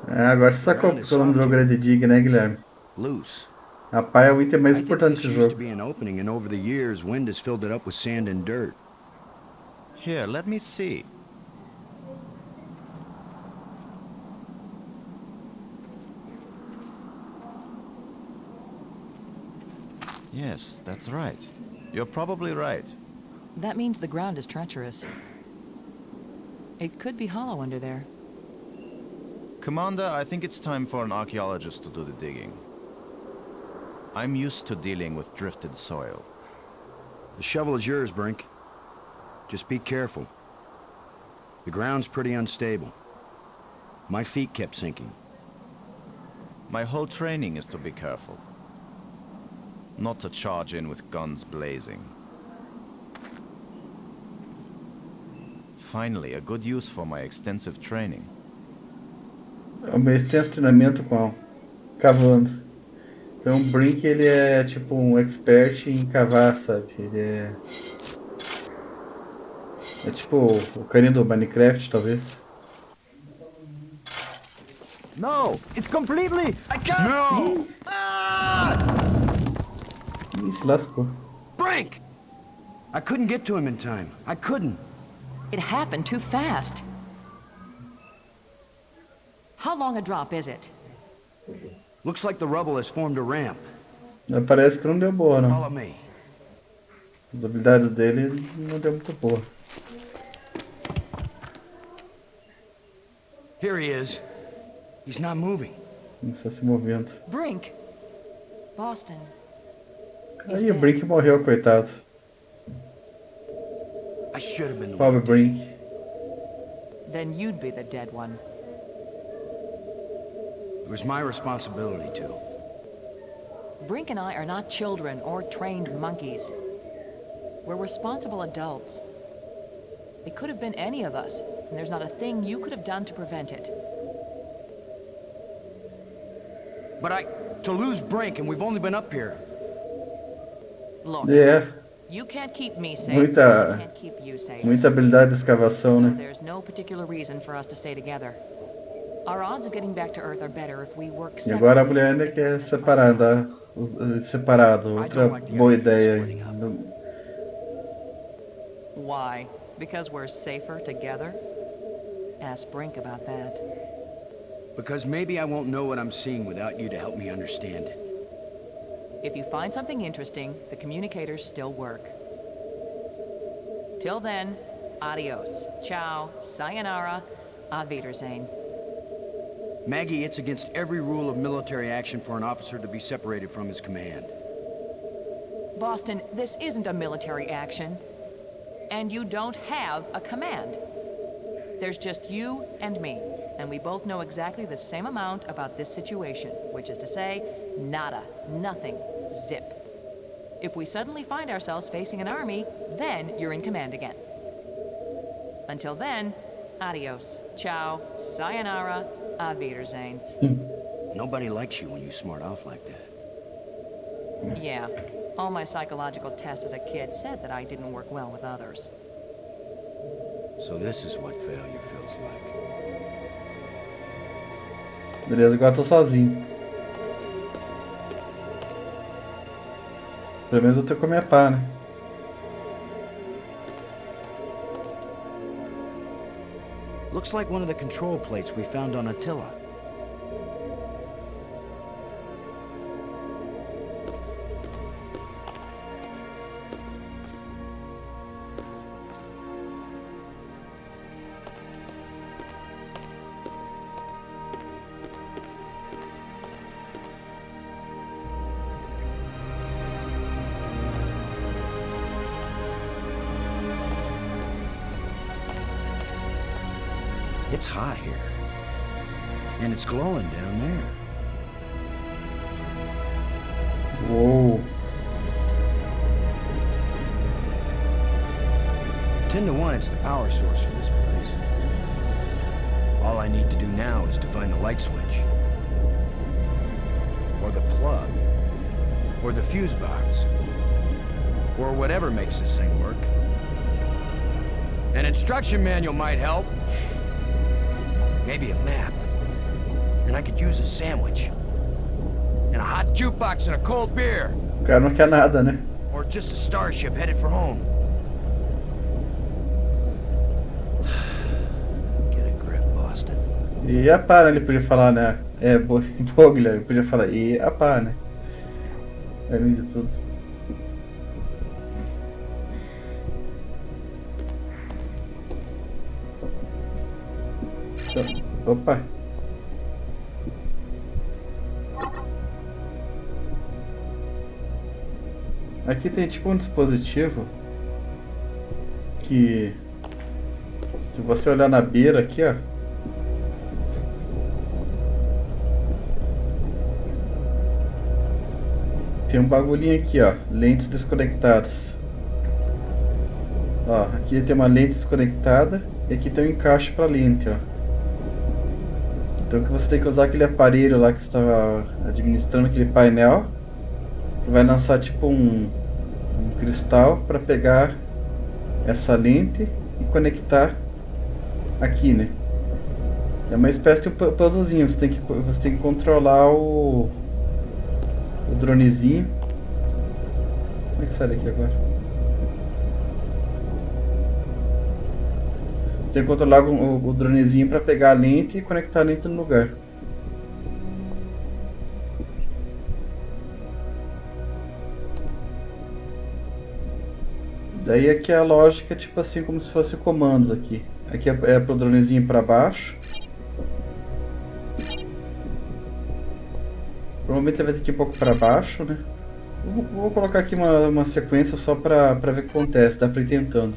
Agora você sacou porque o nome do jogo era The Dig, né, Guilherme? Loose. A pá é o item mais I think importante this do used to jogo. be an opening, and over the years, wind has filled it up with sand and dirt. Here, let me see. Yes, that's right. You're probably right. That means the ground is treacherous. It could be hollow under there. Commander, I think it's time for an archaeologist to do the digging. I'm used to dealing with drifted soil. The shovel is yours, Brink. Just be careful. The ground's pretty unstable. My feet kept sinking. My whole training is to be careful. Not to charge in with guns blazing. Finally, a good use for my extensive training. O meu extenso treinamento com cavando. Então o Brink ele é tipo um expert em cavar, sabe? Ele é tipo o carinha do Minecraft, talvez. No, it's completely... I can't! No! Ih, se lascou. Brink! I couldn't get to him in time. I couldn't. It happened too fast. How long a drop is it? Looks like the rubble has formed a ramp. Parece que não deu boa, não. Follow me. As habilidades dele não deu muito boa. Here he is. He's not moving. Não está se movendo. Brink! Boston. Aí o Brink morreu, coitado. I should have been the Pobre one. Brink. Then you'd be the dead one. It was my responsibility to. Brink and I are not children or trained monkeys. We're responsible adults. It could have been any of us, and there's not a thing you could have done to prevent it. To lose Brink, and we've only been up here. Look, É, you can't keep me safe. Muita- I can't keep you safe. muita habilidade de escavação, So né? there's no particular reason for us to stay together. Our odds of getting back to Earth are better if we work E agora a separately. mulher ainda quer separado. Outra boa ideia aí. Why? Because we're safer together? Ask Brink about that. Because maybe I won't know what I'm seeing without you to help me understand it. If you find something interesting, the communicators still work. Till then, adios, ciao, sayonara, auf Wiedersehen. Maggie, it's against every rule of military action for an officer to be separated from his command. Boston, this isn't a military action. And you don't have a command. There's just you and me, and we both know exactly the same amount about this situation, which is to say, nada, nothing, zip. If we suddenly find ourselves facing an army, then you're in command again. Until then, adios, ciao, sayonara, auf Wiedersehen. Nobody likes you when you smart off like that. Yeah, all my psychological tests as a kid said that I didn't work well with others. So this is what failure feels like. Beleza, agora eu tô sozinho. Pelo menos eu tenho que comer pá, né? Looks like one of the control plates we found on Attila. It's hot here. And it's glowing down there. Uou. 10 to 1, it's the power source for this place. All I need to do now is to find the light switch. Or the plug. Or the fuse box. Or whatever makes this thing work. An instruction manual might help. Maybe a map. And I could use a sandwich. And a hot jukebox and a cold beer. O cara não quer nada, né? Or just a starship headed for home. Get a grip, Boston. E a pá, né? Ele podia falar, né? É, boa, Guilherme, ele podia falar e a pá, né? Além de tudo. Opa! Aqui tem tipo um dispositivo que, se você olhar na beira aqui, ó, tem um bagulhinho aqui, ó, lentes desconectadas. Ó, aqui tem uma lente desconectada e aqui tem um encaixe para lente, ó. Então que você tem que usar aquele aparelho lá que você estava administrando, aquele painel, que vai lançar tipo um cristal para pegar essa lente e conectar aqui, né? É uma espécie de puzzlezinho, você tem que controlar o dronezinho. Como é que sai daqui agora? Você tem que controlar o dronezinho para pegar a lente e conectar a lente no lugar. Daí aqui a lógica é tipo assim, como se fosse comandos aqui. Aqui é pro dronezinho para baixo. Provavelmente ele vai ter que ir um pouco para baixo, né? Vou colocar aqui uma sequência só para ver o que acontece, dá para ir tentando.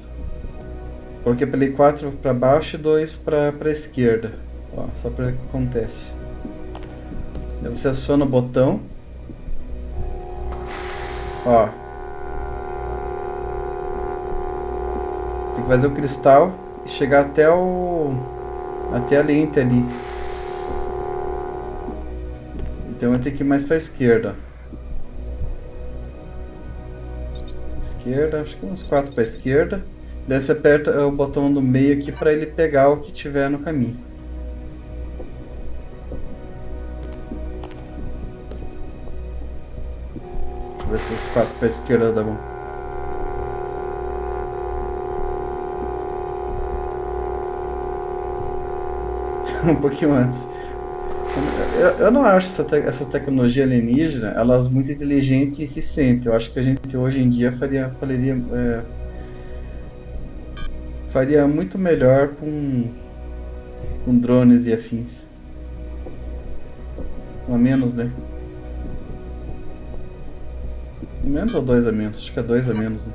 Coloquei para ele 4 para baixo e 2 para a esquerda. Ó, só para ver o que acontece. Daí você aciona o botão. Ó. Você tem que fazer o cristal e chegar até a lente ali. Então vai ter que ir mais para a esquerda. Esquerda, acho que uns 4 para a esquerda. Daí você aperta o botão do meio aqui para ele pegar o que tiver no caminho. Deixa eu ver se os 4 para a esquerda dá bom. Um pouquinho antes. Eu não acho essa tecnologia alienígena elas muito inteligente e eficiente. Eu acho que a gente hoje em dia faria muito melhor com drones e afins. Um a menos, né? Um menos ou dois a menos? Acho que é dois a menos, né?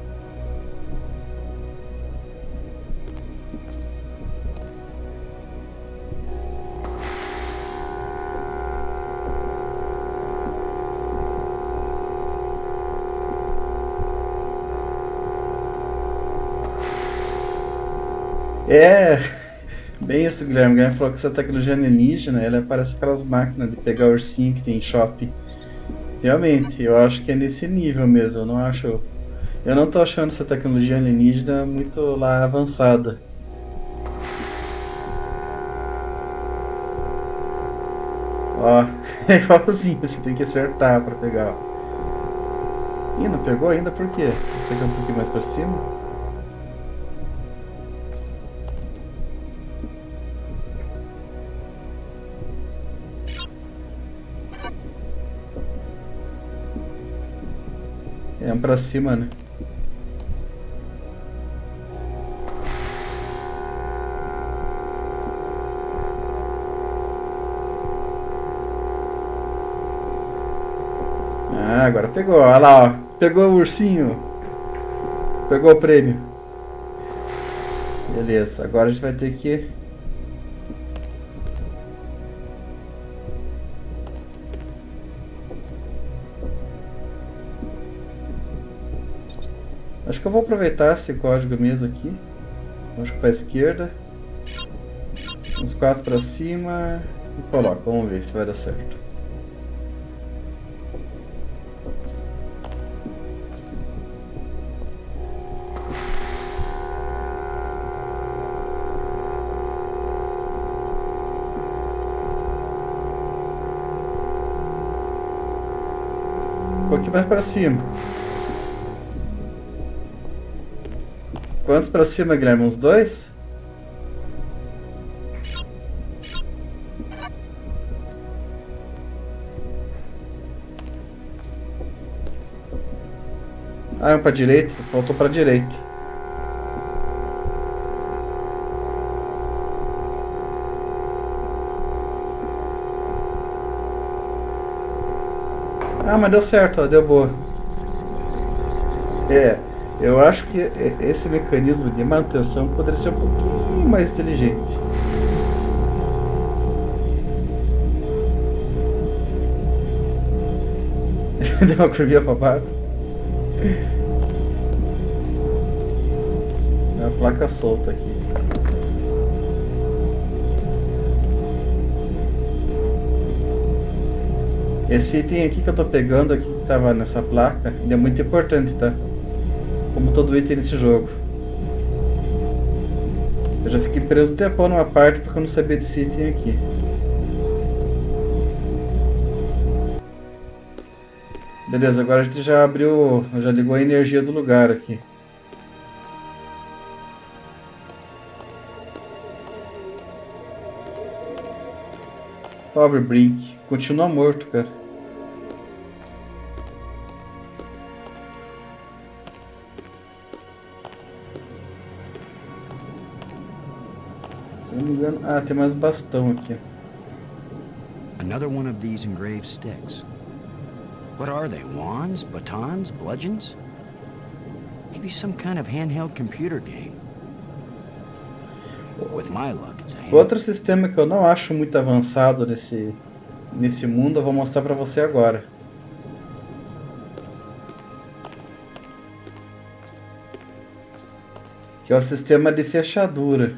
É, bem isso, Guilherme. O Guilherme falou que essa tecnologia alienígena, ela parece aquelas máquinas de pegar ursinho que tem em shopping. Realmente, eu acho que é nesse nível mesmo. Eu não tô achando essa tecnologia alienígena muito lá avançada. Ó, é igualzinho, você tem que acertar pra pegar. Ih, não pegou ainda por quê? Você quer um pouquinho mais pra cima? É um pra cima, né? Ah, agora pegou. Olha lá, ó. Pegou o ursinho. Pegou o prêmio. Beleza, agora a gente vai ter que... Acho que eu vou aproveitar esse código mesmo aqui. Acho que para a esquerda. Uns 4 para cima. E coloca, vamos ver se vai dar certo. Um pouquinho mais para cima. Quantos para cima, Guilherme? Uns 2? Ah, um para direita. Faltou para direita. Ah, mas deu certo, ó, deu boa. É, eu acho que esse mecanismo de manutenção poderia ser um pouquinho mais inteligente. Deu uma curvinha pra baixo. É uma placa solta aqui. Esse item aqui que eu tô pegando aqui, que tava nessa placa, ele é muito importante, tá? Como todo item nesse jogo. Eu já fiquei preso um tempão numa parte porque eu não sabia desse item aqui. Beleza, agora a gente já abriu, já ligou a energia do lugar aqui. Pobre Brink, continua morto, cara. Se não me engano, ah, tem mais bastão aqui. Another one of these engraved sticks. What are they? Wands? Batons? Bludgeons? Maybe some kind of handheld computer game. With my luck, it's a hand. Outro sistema que eu não acho muito avançado nesse mundo, eu vou mostrar pra você agora. Que é o sistema de fechadura.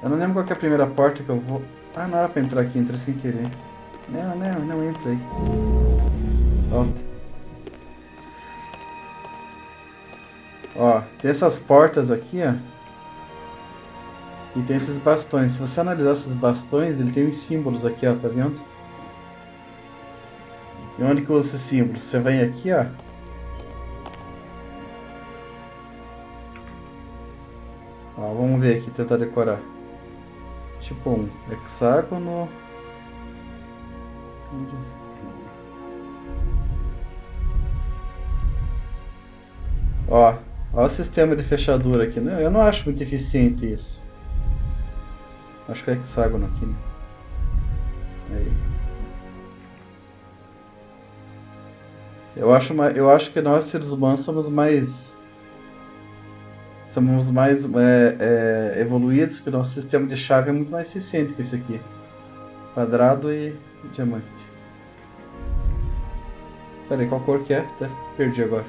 Eu não lembro qual que é a primeira porta que eu vou... Ah, não era pra entrar aqui, entra sem querer. Não entra aí. Volta. Ó, tem essas portas aqui, ó. E tem esses bastões. Se você analisar esses bastões, ele tem uns símbolos aqui, ó, tá vendo? E onde que usa esse símbolo? Você vem aqui, ó. Ó, vamos ver aqui, tentar decorar. Tipo um hexágono, Ó o sistema de fechadura aqui, né? Eu não acho muito eficiente isso. Acho que é hexágono aqui, né? Aí. Eu acho que nós, seres humanos, somos mais evoluídos, que o nosso sistema de chave é muito mais eficiente que isso aqui. Quadrado e diamante. Pera aí, qual cor que é? Até perdi agora.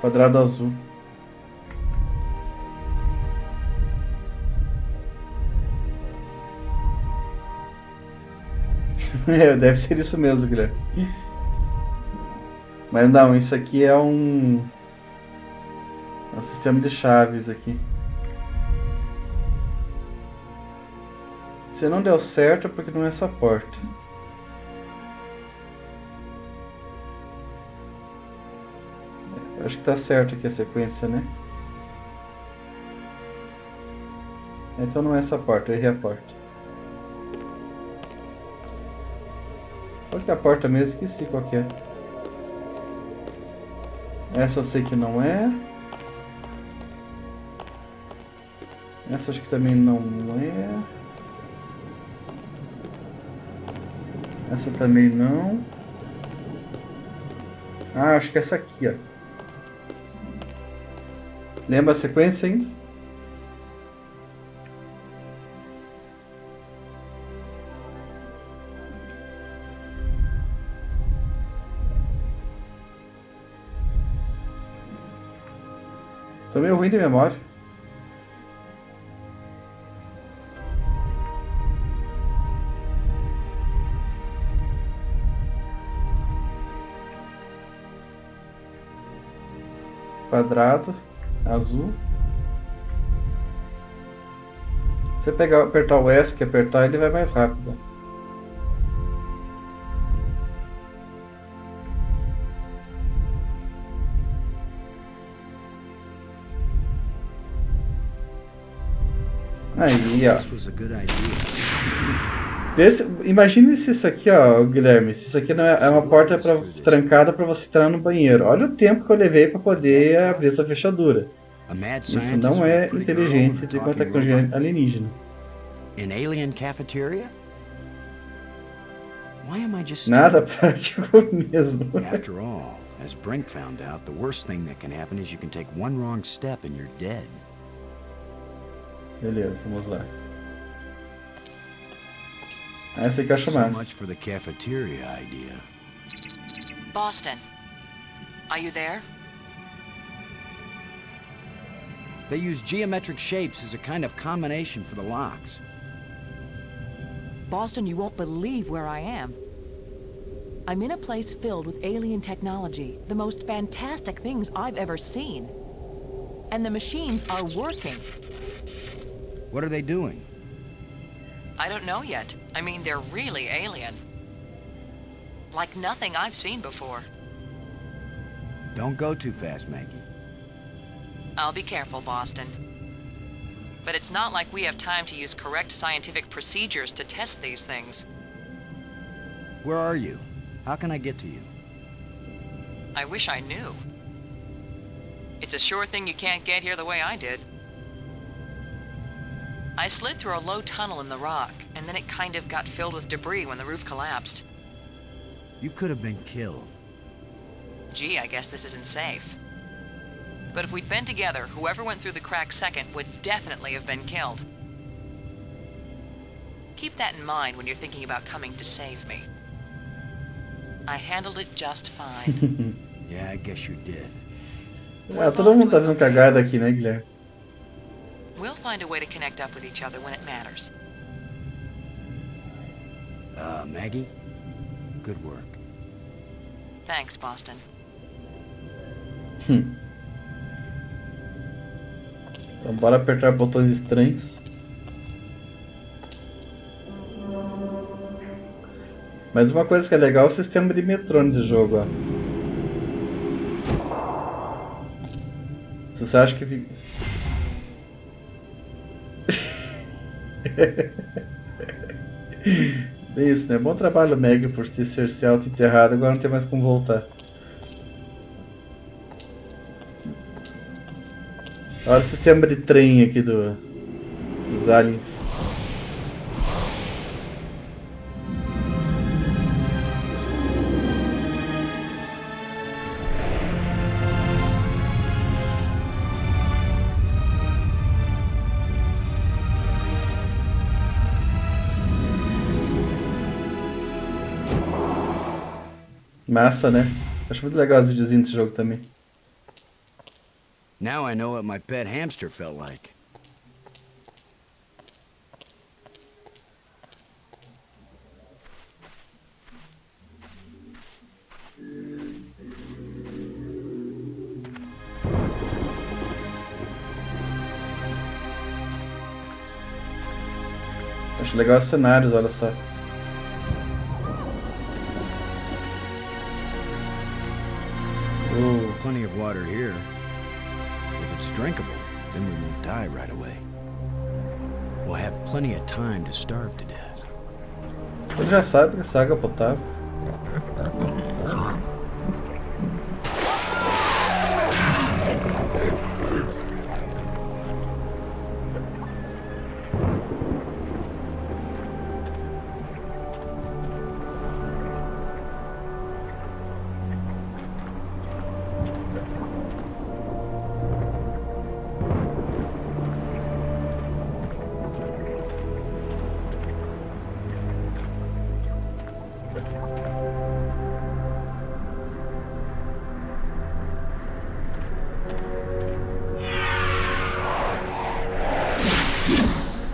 Quadrado azul. Deve ser isso mesmo, Guilherme. Mas não, isso aqui é um sistema de chaves aqui. Se não deu certo é porque não é essa porta. Acho que tá certo aqui a sequência, né? Então não é essa porta, eu errei a porta. Qual que é a porta mesmo? Esqueci qual que é. Essa eu sei que não é. Essa acho que também não é. Essa também não. Ah, acho que é essa aqui, ó. Lembra a sequência ainda? Tô meio ruim de memória. Quadrado, azul. Se você apertar o S, que apertar, ele vai mais rápido. Aí, ó. Imagine se isso aqui, ó, Guilherme, se isso aqui não é uma porta trancada para você entrar no banheiro. Olha o tempo que eu levei para poder abrir essa fechadura. Isso não é inteligente de quanto tecnologia alienígena. Nada prático mesmo. After all, as Brink found out, the worst thing that can happen is you can take one wrong step and you're dead. Beleza, vamos lá. Essa aqui eu acho massa. So much for the cafeteria idea. Boston, are you there? They use geometric shapes as a kind of combination for the locks. Boston, you won't believe where I am. I'm in a place filled with alien technology, the most fantastic things I've ever seen. And the machines are working. What are they doing? I don't know yet. I mean, they're really alien. Like nothing I've seen before. Don't go too fast, Maggie. I'll be careful, Boston. But it's not like we have time to use correct scientific procedures to test these things. Where are you? How can I get to you? I wish I knew. It's a sure thing you can't get here the way I did. I slid through a low tunnel in the rock, and then it kind of got filled with debris when the roof collapsed. You could have been killed. Gee, I guess this isn't safe. But if we'd been together, whoever went through the crack second would definitely have been killed. Keep that in mind when you're thinking about coming to save me. I handled it just fine. Yeah, I guess you did. Todo mundo tá fazendo cagada aqui, né, Guilherme? We'll find a way to connect up with each other when it matters. Maggie, good work. Thanks, Boston. Então bora apertar botões estranhos. Mas uma coisa que é legal é o sistema de metrô nesse jogo, ó. Se você acha que... Bem isso, né? Bom trabalho, Maggie, por ter se auto-enterrado. Agora não tem mais como voltar. Olha o sistema de trem aqui dos aliens. Massa, né? Acho muito legal os videozinhos desse jogo também. Now I know what my pet hamster felt like. Acho legal os cenários, olha só. Plenty of water here. If it's drinkable, then we won't die right away. We'll have plenty of time to starve to death. Você já sabe que essa água é potável.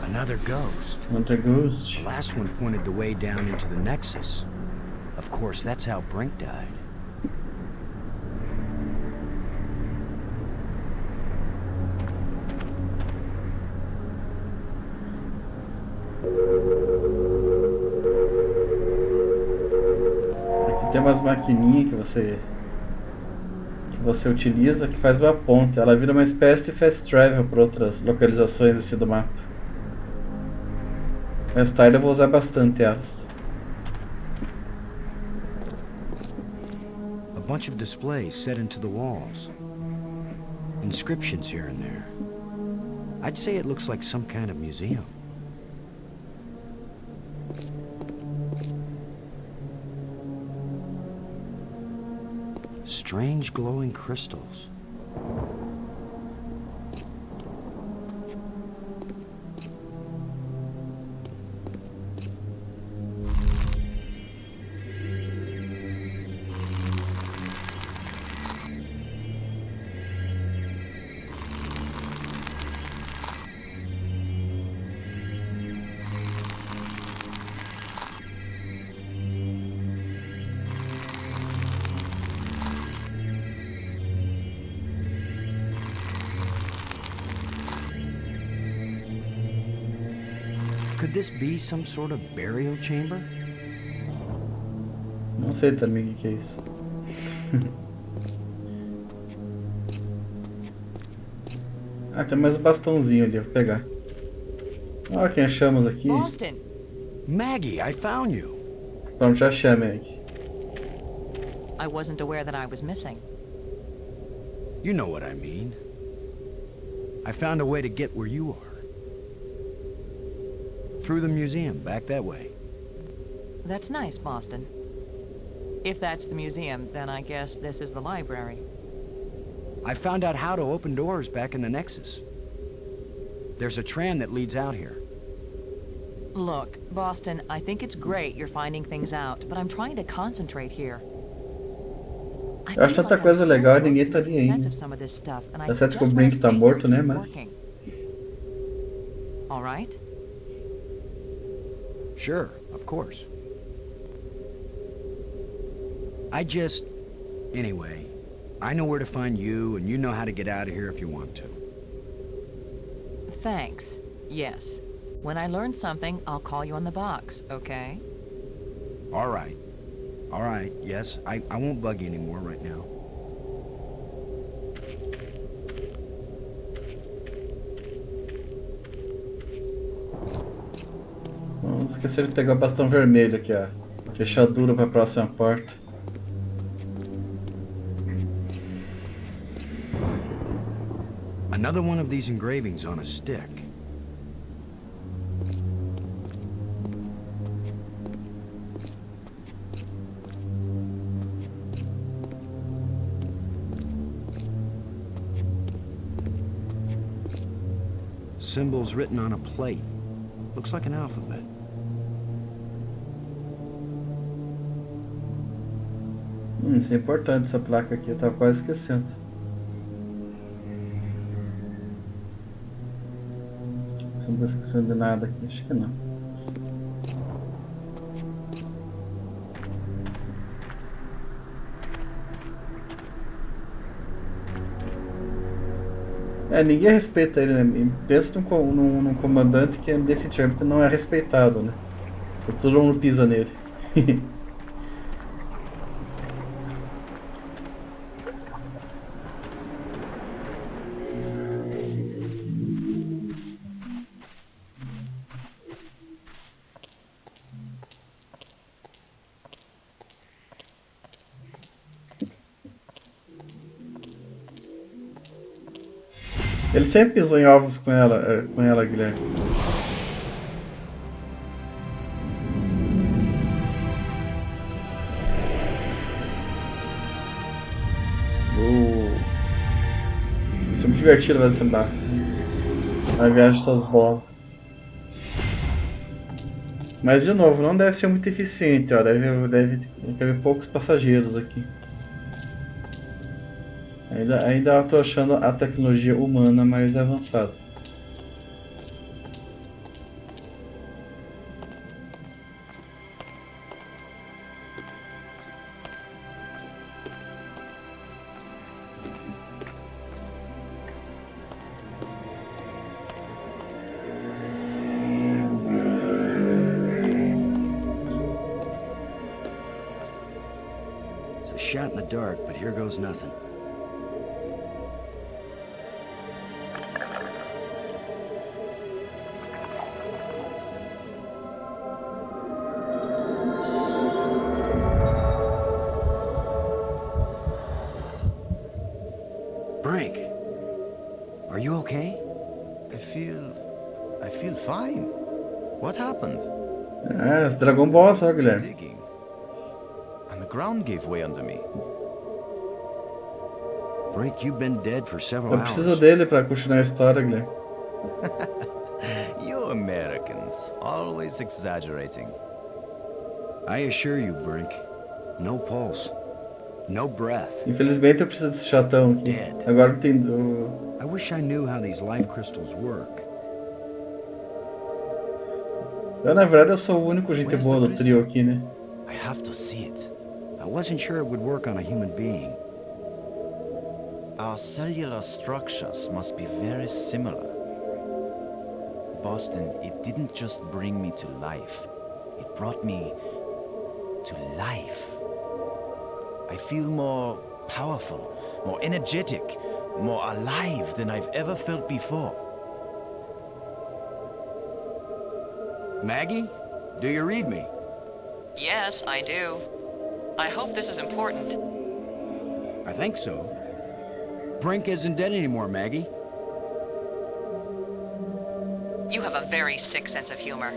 Another ghost. Another ghost. The last one pointed the way down into the nexus. Of course, that's how Brink died. Aqui tem umas maquininhas que você utiliza que faz uma ponte. Ela vira uma espécie de fast travel para outras localizações assim do mapa. Mais tarde eu vou usar bastante elas. A bunch of displays set into the walls. Inscriptions here and there. I'd say it looks like some kind of museum. Strange glowing crystals. Could this be some sort of burial chamber? Não sei também o que é isso. Ah, tem mais um bastãozinho ali, vou pegar. Olha quem achamos aqui. Boston! Maggie, I found you. Pronto, já achei a Maggie. I wasn't aware that I was missing. You know what I mean. I found a way to get where you are. Through the museum, back that way. That's nice, Boston. If that's the museum, then I guess this is the library. I found out how to open doors back in the Nexus. There's a tram that leads out here. Look, Boston, I think it's great you're finding things out, but I'm trying to concentrate here. Eu acho tanta coisa legal e ninguém tá ali ainda. Tá certo que o Brink tá morto, né, mas... All right? Sure, of course. Anyway, I know where to find you, and you know how to get out of here if you want to. Thanks. Yes. When I learn something, I'll call you on the box, okay? All right. All right, yes, I won't bug you anymore right now. Vamos Esqueci de pegar o bastão vermelho aqui, ó. Fechadura para a próxima porta. Another one of these engravings on a stick. Symbols written on a plate. Looks like an alphabet. Isso é importante, essa placa aqui, eu tava quase esquecendo. Não tô esquecendo de nada aqui, acho que não. Ninguém respeita ele, né? Pensa num comandante que definitivamente não é respeitado, né? Todo mundo pisa nele. Ele sempre pisou em ovos com ela, Guilherme. Isso é muito divertido, vai se dar. A viagem dessas bolas. Mas de novo, não deve ser muito eficiente, ó. Deve ter poucos passageiros aqui. Ainda eu tô achando a tecnologia humana mais avançada. It's a shot in the dark, but here goes nothing. Are you okay? I feel fine. What happened? Esse Dragon Ball só, Guilherme. Digging. And the ground gave way under me. Brink, you've been dead for several Eu hours. preciso dele pra continuar a história, Guilherme. You Americans, always exaggerating. I assure you, Brink, no pulse. No breath. Infelizmente eu preciso desse chatão aqui. Dead. Agora tem do... I wish I knew how these life crystals work. Na verdade eu sou o único gente boa do trio aqui, né? I have to see it. I wasn't sure it would work on a human being. Our cellular structures must be very similar. Boston, it didn't just bring me to life. It brought me to life. I feel more powerful, more energetic, more alive than I've ever felt before. Maggie, do you read me? Yes, I do. I hope this is important. I think so. Brink isn't dead anymore, Maggie. You have a very sick sense of humor.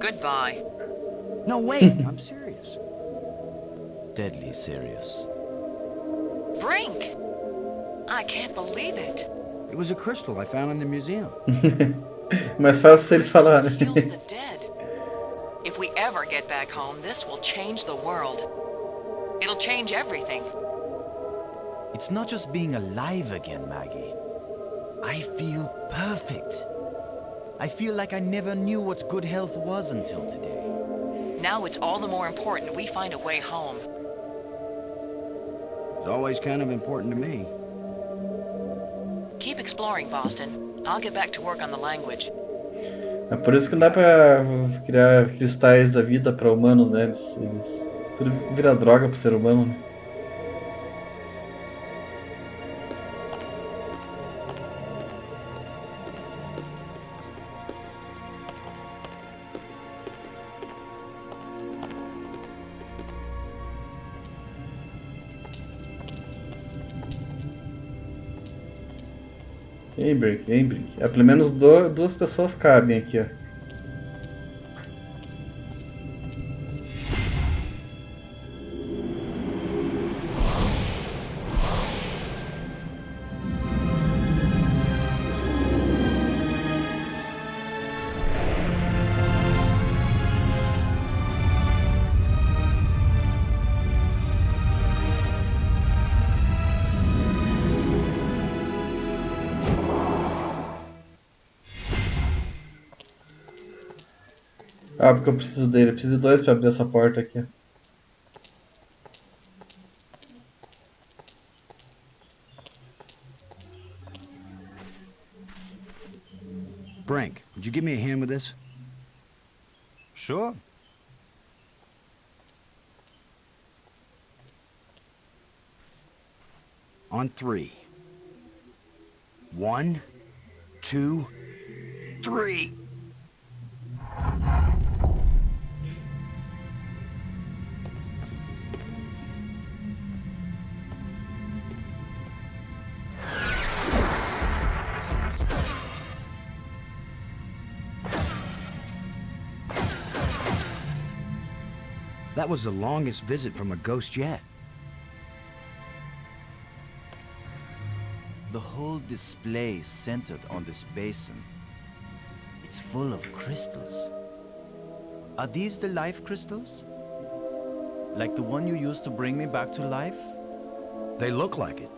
Goodbye. No, wait, I'm serious. Deadly serious. Brink! I can't believe it. It was a crystal I found in the museum. Mais fácil se ele falar, né? Heals the dead. If we ever get back home, this will change the world. It'll change everything. It's not just being alive again, Maggie. I feel perfect. I feel like I never knew what good health was until today. Now it's all the more important we find a way home. It's always kind of important to me. Keep exploring, Boston. I'll get back to work on the language. É por isso que não dá pra criar cristais da vida pra humanos, né? Tudo vira droga pro ser humano, né? Bem Brink. É, pelo menos duas pessoas cabem aqui, ó. Ah, porque eu preciso dele. Eu preciso de dois pra abrir essa porta aqui. Brink, would you give me a hand with this? Sure. On 3. 1, 2, 3. That was the longest visit from a ghost yet. The whole display is centered on this basin. It's full of crystals. Are these the life crystals? Like the one you used to bring me back to life? They look like it.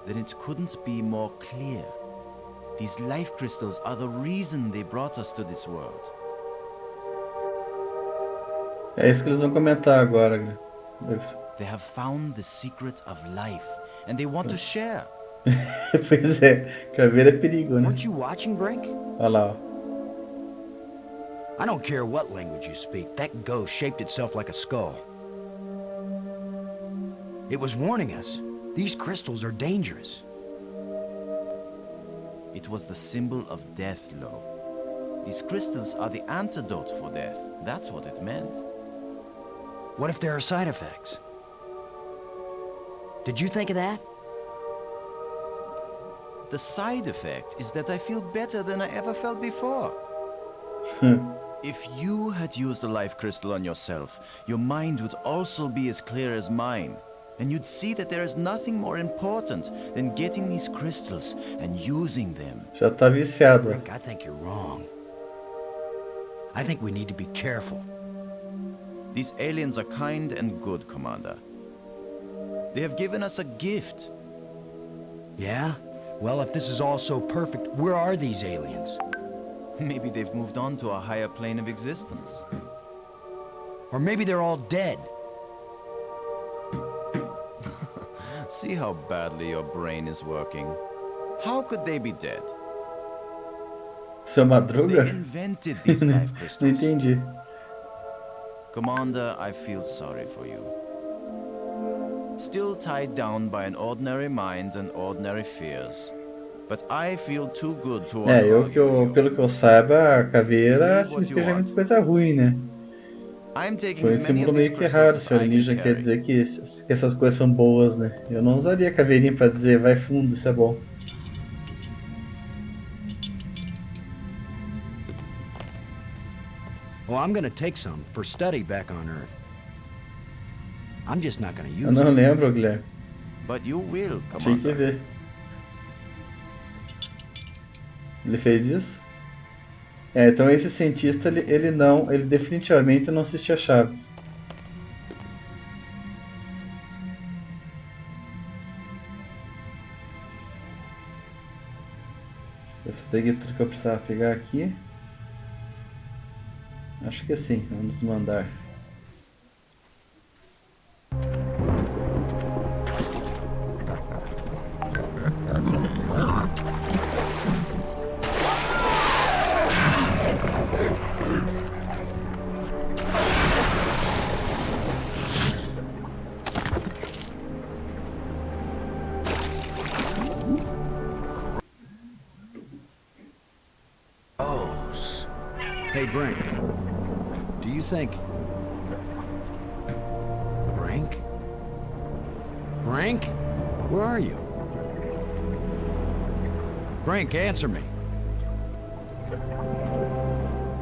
Then it couldn't be more clear. These life crystals are the reason they brought us to this world. É isso que eles vão comentar agora, né? They have found the secret of life, and they want to share. Pois é, caveira é perigo, né? Weren't you watching, Brink? Olha lá, ó. I don't care what language you speak, that ghost shaped itself like a skull. It was warning us. These crystals are dangerous. It was the symbol of death, Lo. These crystals are the antidote for death. That's what it meant. What if there are side effects? Did you think of that? The side effect is that I feel better than I ever felt before. If you had used a life crystal on yourself, your mind would also be as clear as mine. And you'd see that there is nothing more important than getting these crystals and using them. Já tá viciado. Brink, I think you're wrong. I think we need to be careful. These aliens are kind and good, Commander. They have given us a gift. Yeah? Well, if this is all so perfect, where are these aliens? Maybe they've moved on to a higher plane of existence. Or maybe they're all dead. See how badly your brain is working. How could they be dead? Seu Madruga? They invented these life crystals. Não entendi. Commander, I feel sorry for you. Still tied down by an ordinary mind and ordinary fears. But I feel too good to want to argue with you. Pelo que eu saiba, a caveira significa muita coisa ruim, né? I'm taking Foi um as many símbolo of these meio que errado, crystals se as o I can alienígena quer carry. dizer que essas coisas são boas, né? Eu não usaria a caveirinha pra dizer vai fundo, isso é bom. Well, I'm gonna take some for study back on Earth. I'm just not gonna Eu use não them. lembro, Guilherme. But you will, Tinha que Commander. ver. Ele fez isso? É, então esse cientista, ele definitivamente não assistia Chaves. Eu só peguei tudo que eu precisava pegar aqui. Acho que sim, vamos mandar. Hey, Brink. Do you think... Brink? Brink? Where are you? Brink, answer me.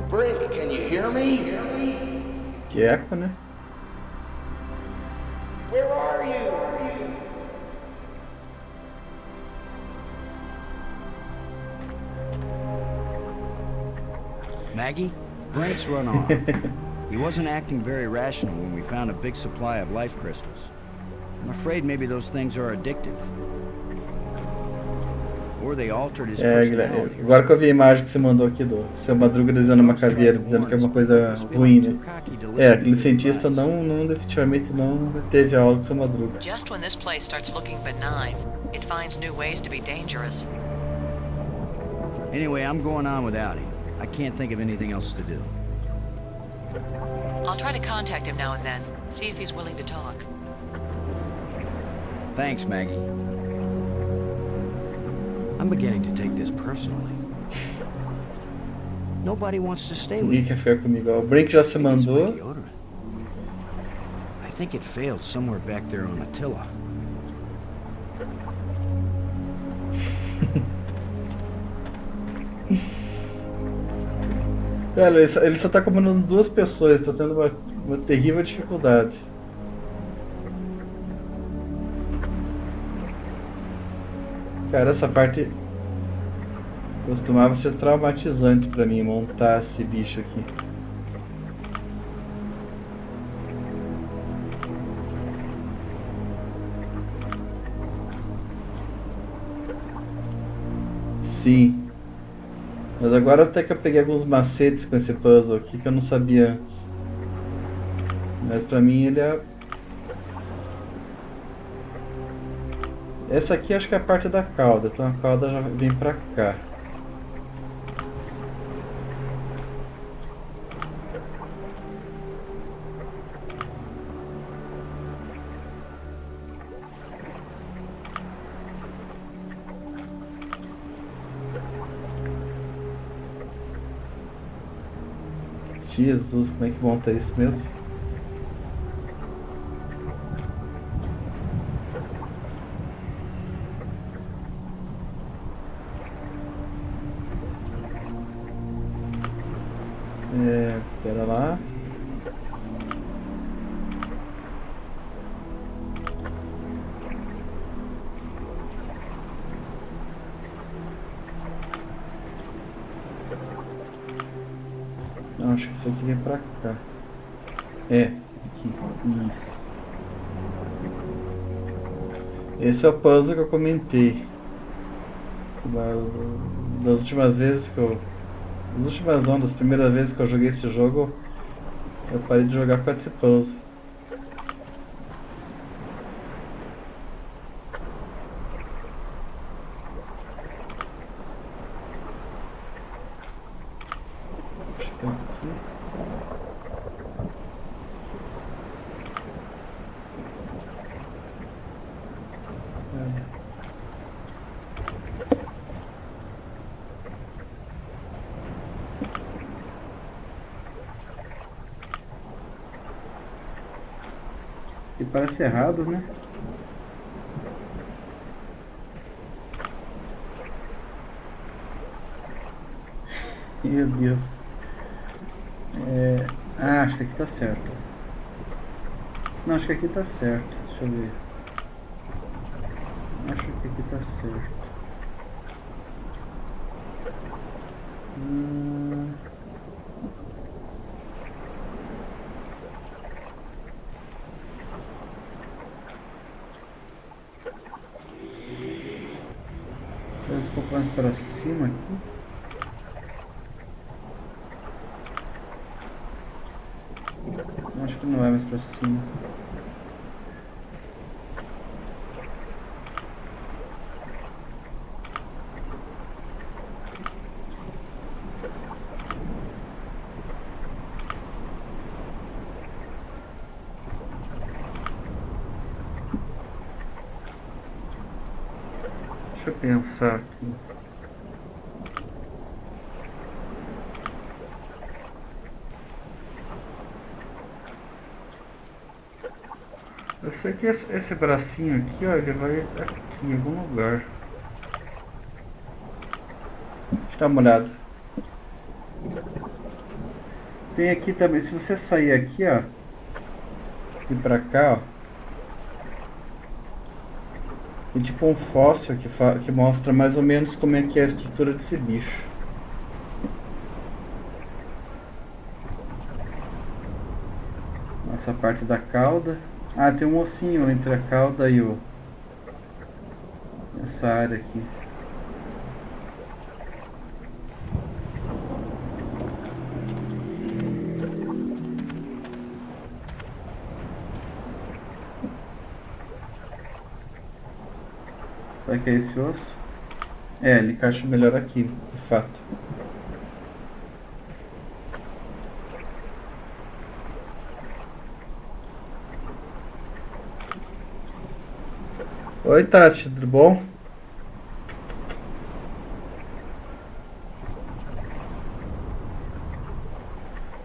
Brink, can you hear me? Que eco, né? Where are you? Maggie, Brink's run off. He wasn't acting very rational when we found a big supply of life crystals. I'm afraid maybe those things are addictive. Or they altered his personality. Agora que eu vi a imagem que você mandou aqui do seu Madruga desenhando uma caveira, dizendo que é uma coisa ruim, né? Aquele cientista definitivamente não teve aula com seu Madruga. Just when this place starts looking benign, it finds new ways to be dangerous. Anyway, I'm going on without him. I can't think of anything else to do. I'll try to contact him now and then, see if he's willing to talk. Thanks, Maggie. I'm beginning to take this personally. Nobody wants to stay with Ninguém quer ficar comigo. O Brink já se mandou. I think it failed somewhere back there on Attila. Cara, ele só tá comandando 2 pessoas, tá tendo uma terrível dificuldade. Cara, essa parte costumava ser traumatizante pra mim, montar esse bicho aqui. Sim. Mas agora até que eu peguei alguns macetes com esse puzzle aqui que eu não sabia antes. Mas pra mim ele é... Essa aqui acho que é a parte da cauda, então a cauda já vem pra cá. Jesus, como é que monta isso mesmo? Pera lá. Não, acho que isso aqui vem pra cá. Aqui. Isso. Esse é o puzzle que eu comentei. Das últimas vezes que eu... Das últimas não, das primeiras vezes que eu joguei esse jogo, eu parei de jogar com esse puzzle. Acho que é aqui. E parece errado, né? Meu Deus. Acho que aqui tá certo. Não, acho que aqui tá certo. Deixa eu ver. Acho que aqui tá certo. Talvez um pouco mais para cima aqui. Acho que não vai mais para cima. Deixa eu pensar aqui. Eu sei que esse bracinho aqui, ó, ele vai aqui em algum lugar. Dá uma olhada. Tem aqui também, se você sair aqui, ó, e pra cá, ó, tem tipo um fóssil que mostra mais ou menos como é que é a estrutura desse bicho. Essa parte da cauda. Ah, tem um ossinho entre a cauda e essa área aqui. Será que é esse osso? É, ele encaixa melhor aqui, de fato. Oi, Tati, tudo bom?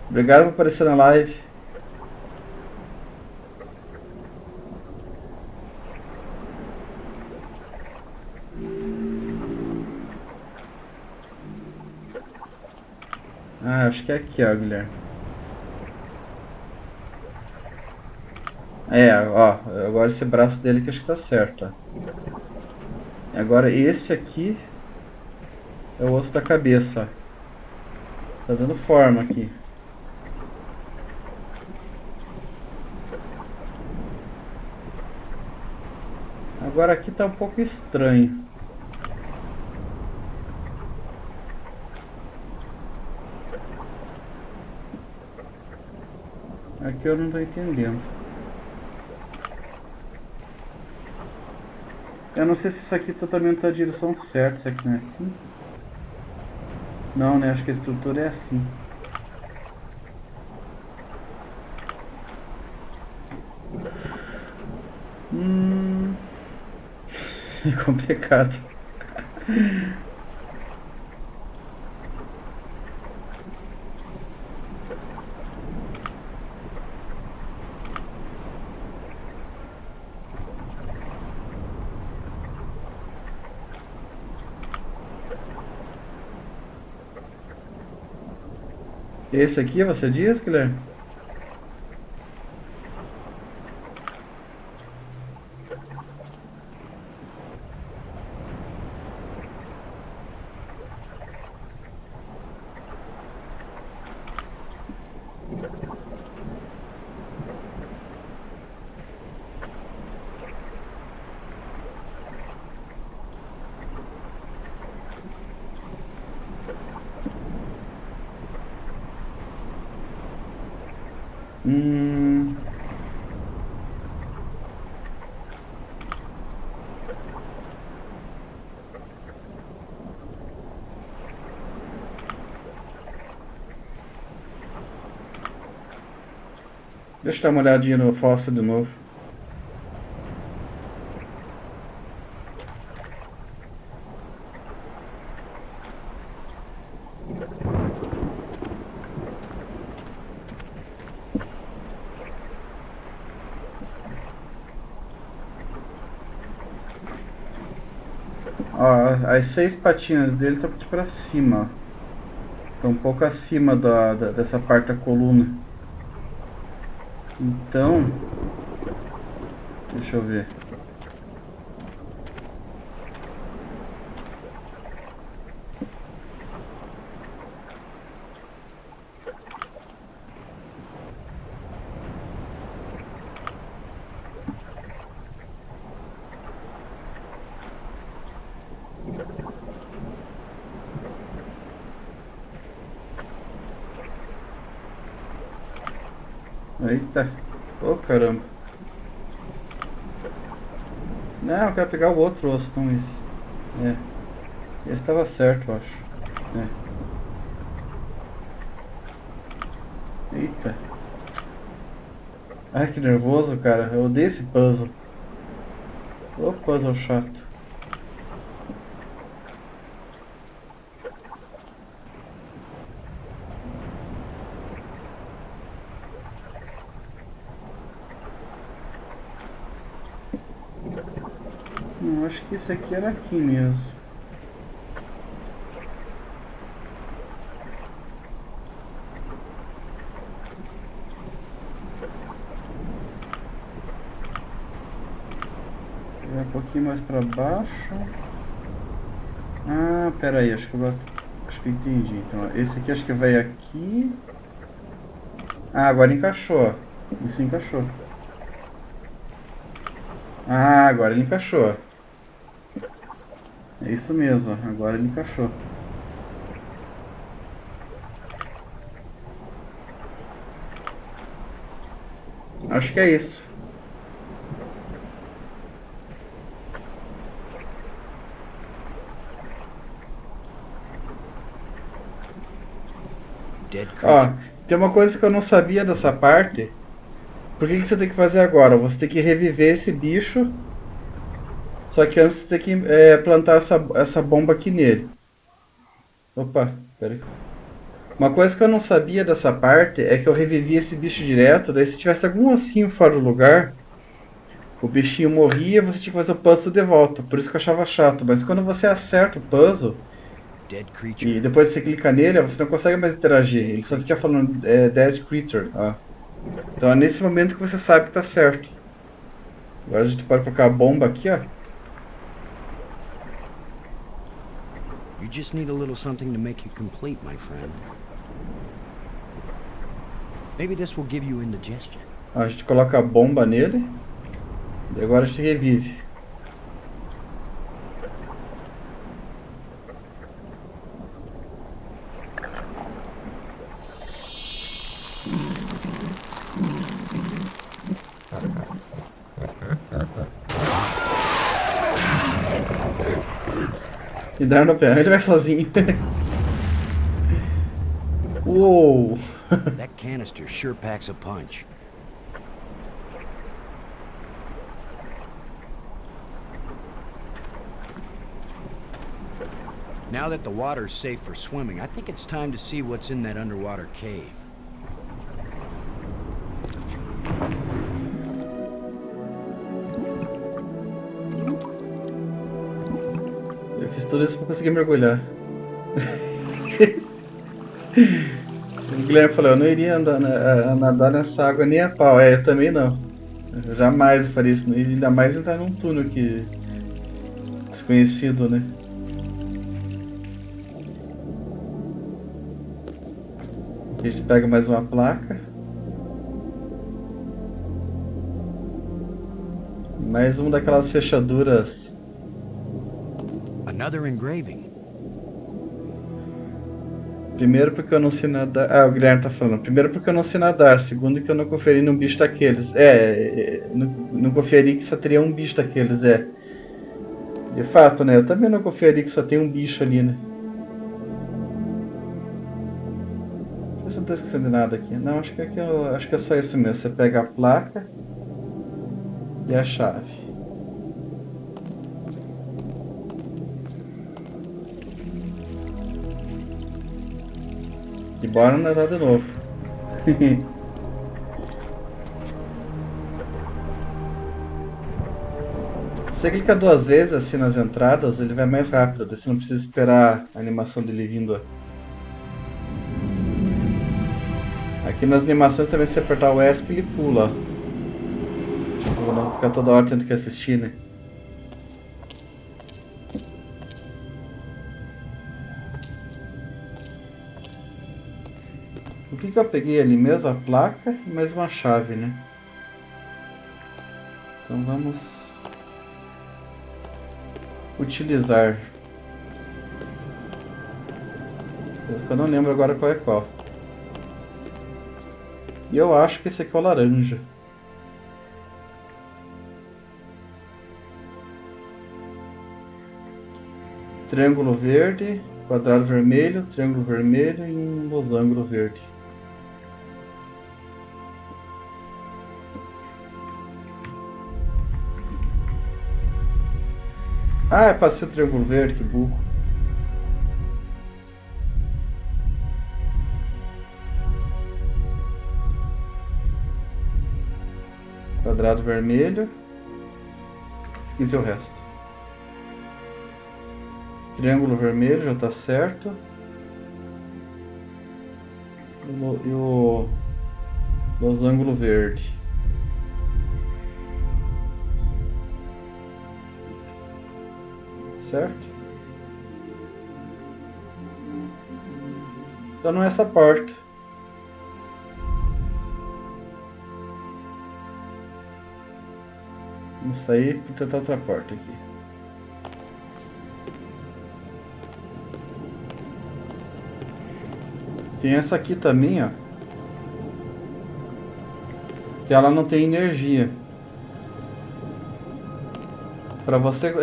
Obrigado por aparecer na live. Ah, acho que é aqui, ó, Guilherme. É, ó, agora esse braço dele que acho que tá certo, ó. Agora esse aqui é o osso da cabeça, ó. Tá dando forma aqui. Agora aqui tá um pouco estranho. Aqui eu não tô entendendo. Eu não sei se isso aqui também tá na direção certa. Isso aqui não é assim? Não, né? Acho que a estrutura é assim. É complicado. Esse aqui você diz, Guilherme? Deixa eu dar uma olhadinha no fóssil de novo. Ó, as 6 patinhas dele estão aqui pra cima. Estão um pouco acima dessa parte da coluna. Então, deixa eu ver. Eita, ô caramba. Não, eu quero pegar o outro osso, não esse. É, esse estava certo, eu acho. É. Eita. Ai, que nervoso, cara. Eu odeio esse puzzle. Ô puzzle chato. Acho que isso aqui era aqui mesmo. Vai um pouquinho mais pra baixo. Ah, pera aí, acho que eu entendi. Então, esse aqui acho que vai aqui. Ah, agora encaixou, ó. Isso encaixou. Ah, agora ele encaixou. É isso mesmo, ó. Agora ele encaixou. Acho que é isso. Ó, tem uma coisa que eu não sabia dessa parte. Por que você tem que fazer agora? Você tem que reviver esse bicho. Só que antes você tem que plantar essa bomba aqui nele. Opa, pera aí. Uma coisa que eu não sabia dessa parte é que eu revivi esse bicho direto. Daí se tivesse algum ossinho fora do lugar, o bichinho morria e você tinha que fazer o puzzle de volta. Por isso que eu achava chato. Mas quando você acerta o puzzle e depois você clica nele, você não consegue mais interagir. Ele só fica falando Dead Creature. Ó. Então é nesse momento que você sabe que tá certo. Agora a gente pode colocar a bomba aqui, ó. You just need a little something to make you complete, my friend. Maybe this will give you indigestion. A gente coloca a bomba nele. E agora a gente revive. E dar no pé, ele vai sozinho. Uou! That canister sure packs a punch. Now that the water's safe for swimming, I think it's time to see what's in that underwater cave. Eu fiz tudo isso pra conseguir mergulhar. O Guilherme falou, eu não iria nadar nessa água nem a pau. Eu também não. Eu jamais faria isso. Ainda mais entrar num túnel que... desconhecido, né? Aqui a gente pega mais uma placa. Mais uma daquelas fechaduras. Another engraving. Primeiro porque eu não sei nadar. Ah, o Guilherme tá falando. Primeiro porque eu não sei nadar. Segundo que eu não conferi num bicho daqueles. Não conferi que só teria um bicho daqueles, De fato, né? Eu também não conferi que só tem um bicho ali, né? Eu não tô esquecendo de nada aqui. Não, acho que é só isso mesmo. Você pega a placa e a chave. E bora nadar de novo. Se você clica duas vezes assim nas entradas, ele vai mais rápido. Você não precisa esperar a animação dele vindo. Aqui nas animações também, se você apertar o ESC, ele pula. Tipo, não ficar toda hora tendo que assistir, né? O que eu peguei ali mesmo? A placa e mais uma chave, né? Então vamos utilizar. Eu não lembro agora qual é qual. E eu acho que esse aqui é o laranja. Triângulo verde, quadrado vermelho, triângulo vermelho e um losango verde. Ah, passei o triângulo verde, que burro. Quadrado vermelho. Esqueci o resto. Triângulo vermelho já está certo. E o losango verde. certo? Então não é essa porta. Vamos sair para tentar outra porta aqui. Tem essa aqui também, ó. Que ela não tem energia. Para você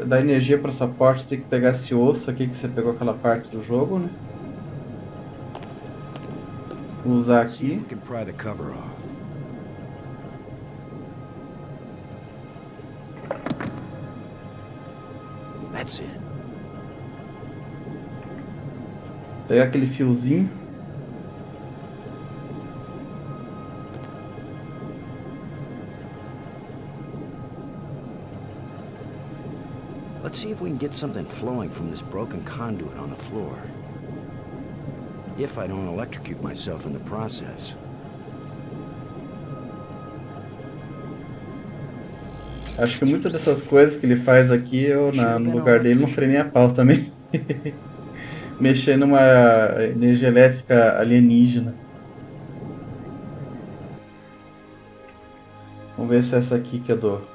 dar energia para essa porta, você tem que pegar esse osso aqui que você pegou aquela parte do jogo, né? Vou usar aqui. That's it. Pegar aquele fiozinho. Let's see if we can get something flowing from this broken conduit on the floor. If I don't electrocute myself in the process. Acho que muitas dessas coisas que ele faz aqui, eu no lugar dele não freio nem a pau também. Mexer numa energia elétrica alienígena. Vamos ver se é essa aqui que eu dou.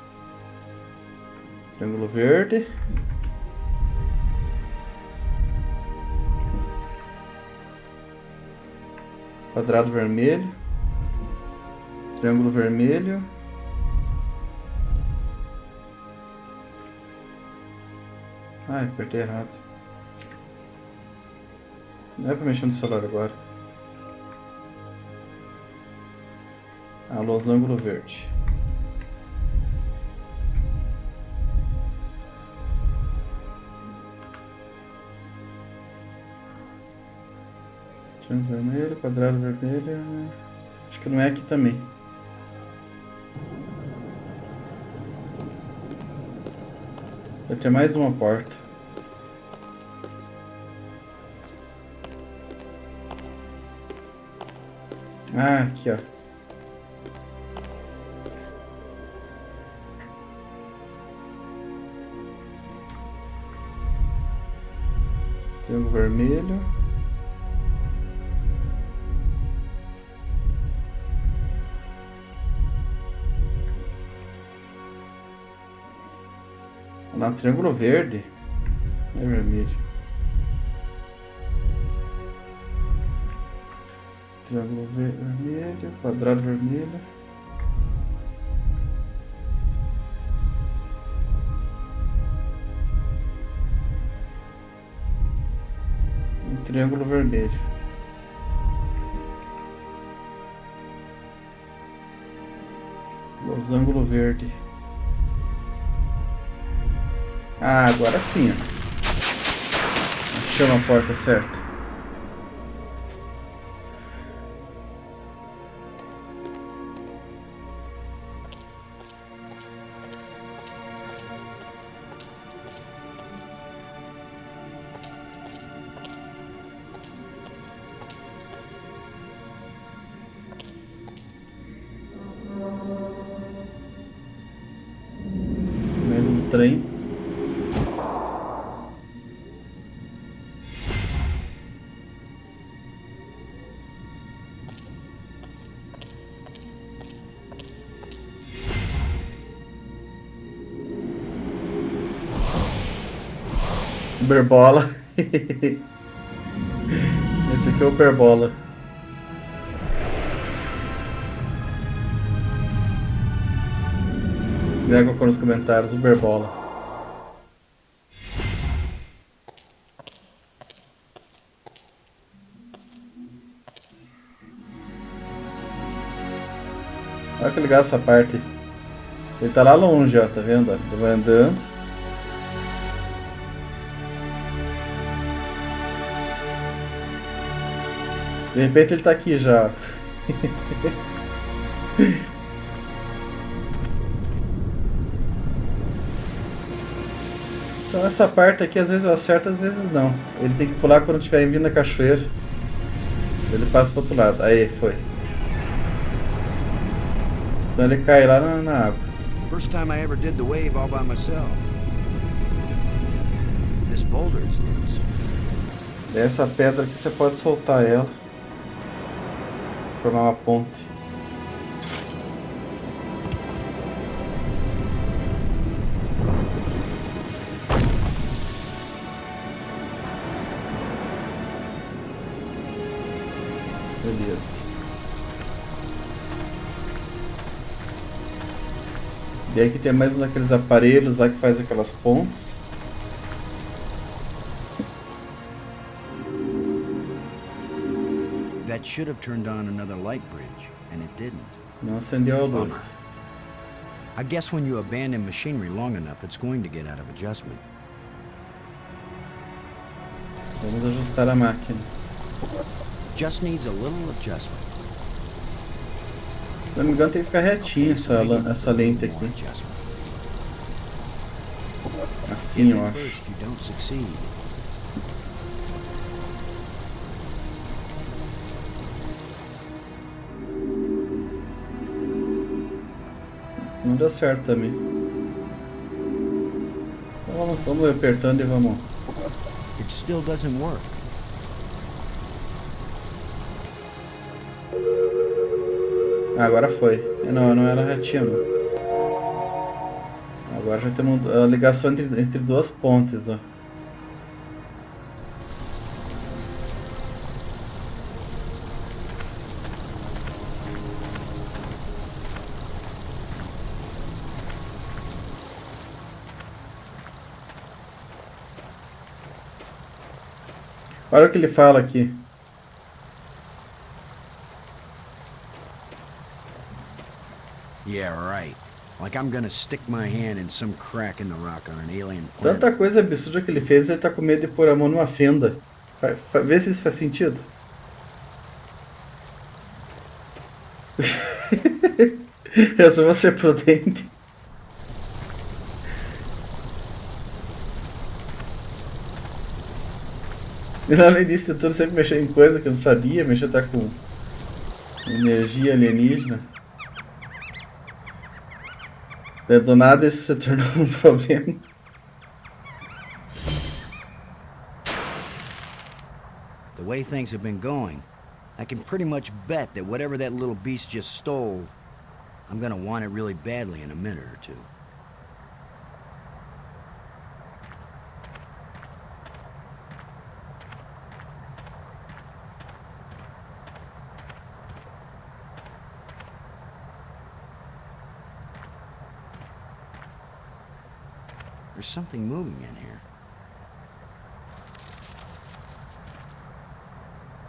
Triângulo verde. Quadrado vermelho. Triângulo vermelho. Ai, apertei errado. Não é pra mexer no celular agora. Ah, losango verde. Triângulo vermelho, quadrado vermelho. Acho que não é aqui também. Vai ter mais uma porta. Ah, aqui ó. Triângulo vermelho. Lá, triângulo verde. É vermelho. Triângulo vermelho, quadrado vermelho. Um triângulo vermelho. Losango verde. Ah, agora sim, ó. Achei uma porta certa. Mais um trem. Uberbola. Esse aqui é o Uberbola. Grega com nos comentários, Uberbola. Olha que legal essa parte. Ele tá lá longe, ó, tá vendo? Ele vai andando. De repente ele tá aqui já. Então essa parte aqui às vezes eu acerto, às vezes não. Ele tem que pular quando estiver vindo a cachoeira. Ele passa pro outro lado. Aí, foi. Então ele cai lá na água. First time I ever did the wave all by myself. This boulder is loose. Essa pedra aqui você pode soltar ela. Formar uma ponte. Beleza. E aqui tem mais um daqueles aparelhos lá que faz aquelas pontes. That should have turned on another light bridge, and it didn't. Não acendeu a luz. Bummer. I guess when you abandon machinery long enough, it's going to get out of adjustment. Vamos ajustar a máquina. Just needs a little adjustment. Se não me engano, tem que ficar retinha essa lente aqui. Assim, eu acho. First you don't succeed. Não deu certo também. Então vamos apertando e vamos. It still doesn't work. Ah, agora foi. Não era retinho não. Agora já temos a ligação entre duas pontes, ó. Olha o que ele fala aqui. Yeah, right. Like I'm gonna stick my hand in some crack in the rock on an alien planet. Tanta coisa absurda que ele fez, ele tá com medo de pôr a mão numa fenda. Vê se isso faz sentido. Eu só vou ser prudente. E lá no início de tudo, sempre mexer em coisa que eu não sabia, mexer até com energia alienígena. Do nada isso se tornou um problema. The way things have been going, I can pretty much bet that whatever that little beast just stole, I'm gonna want it really badly in a minute or two. There's something moving in here.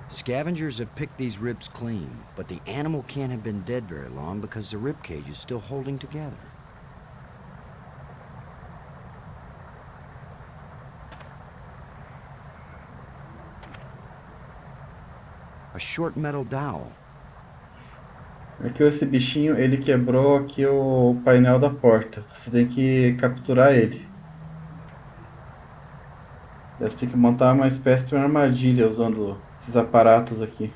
Scavengers have picked these ribs clean, but the animal can't have been dead very long because the rib cage is still holding together. A short metal dowel. Aqui esse bichinho, ele quebrou aqui o painel da porta. Você tem que capturar ele. Você tem que montar uma espécie de uma armadilha usando esses aparatos aqui.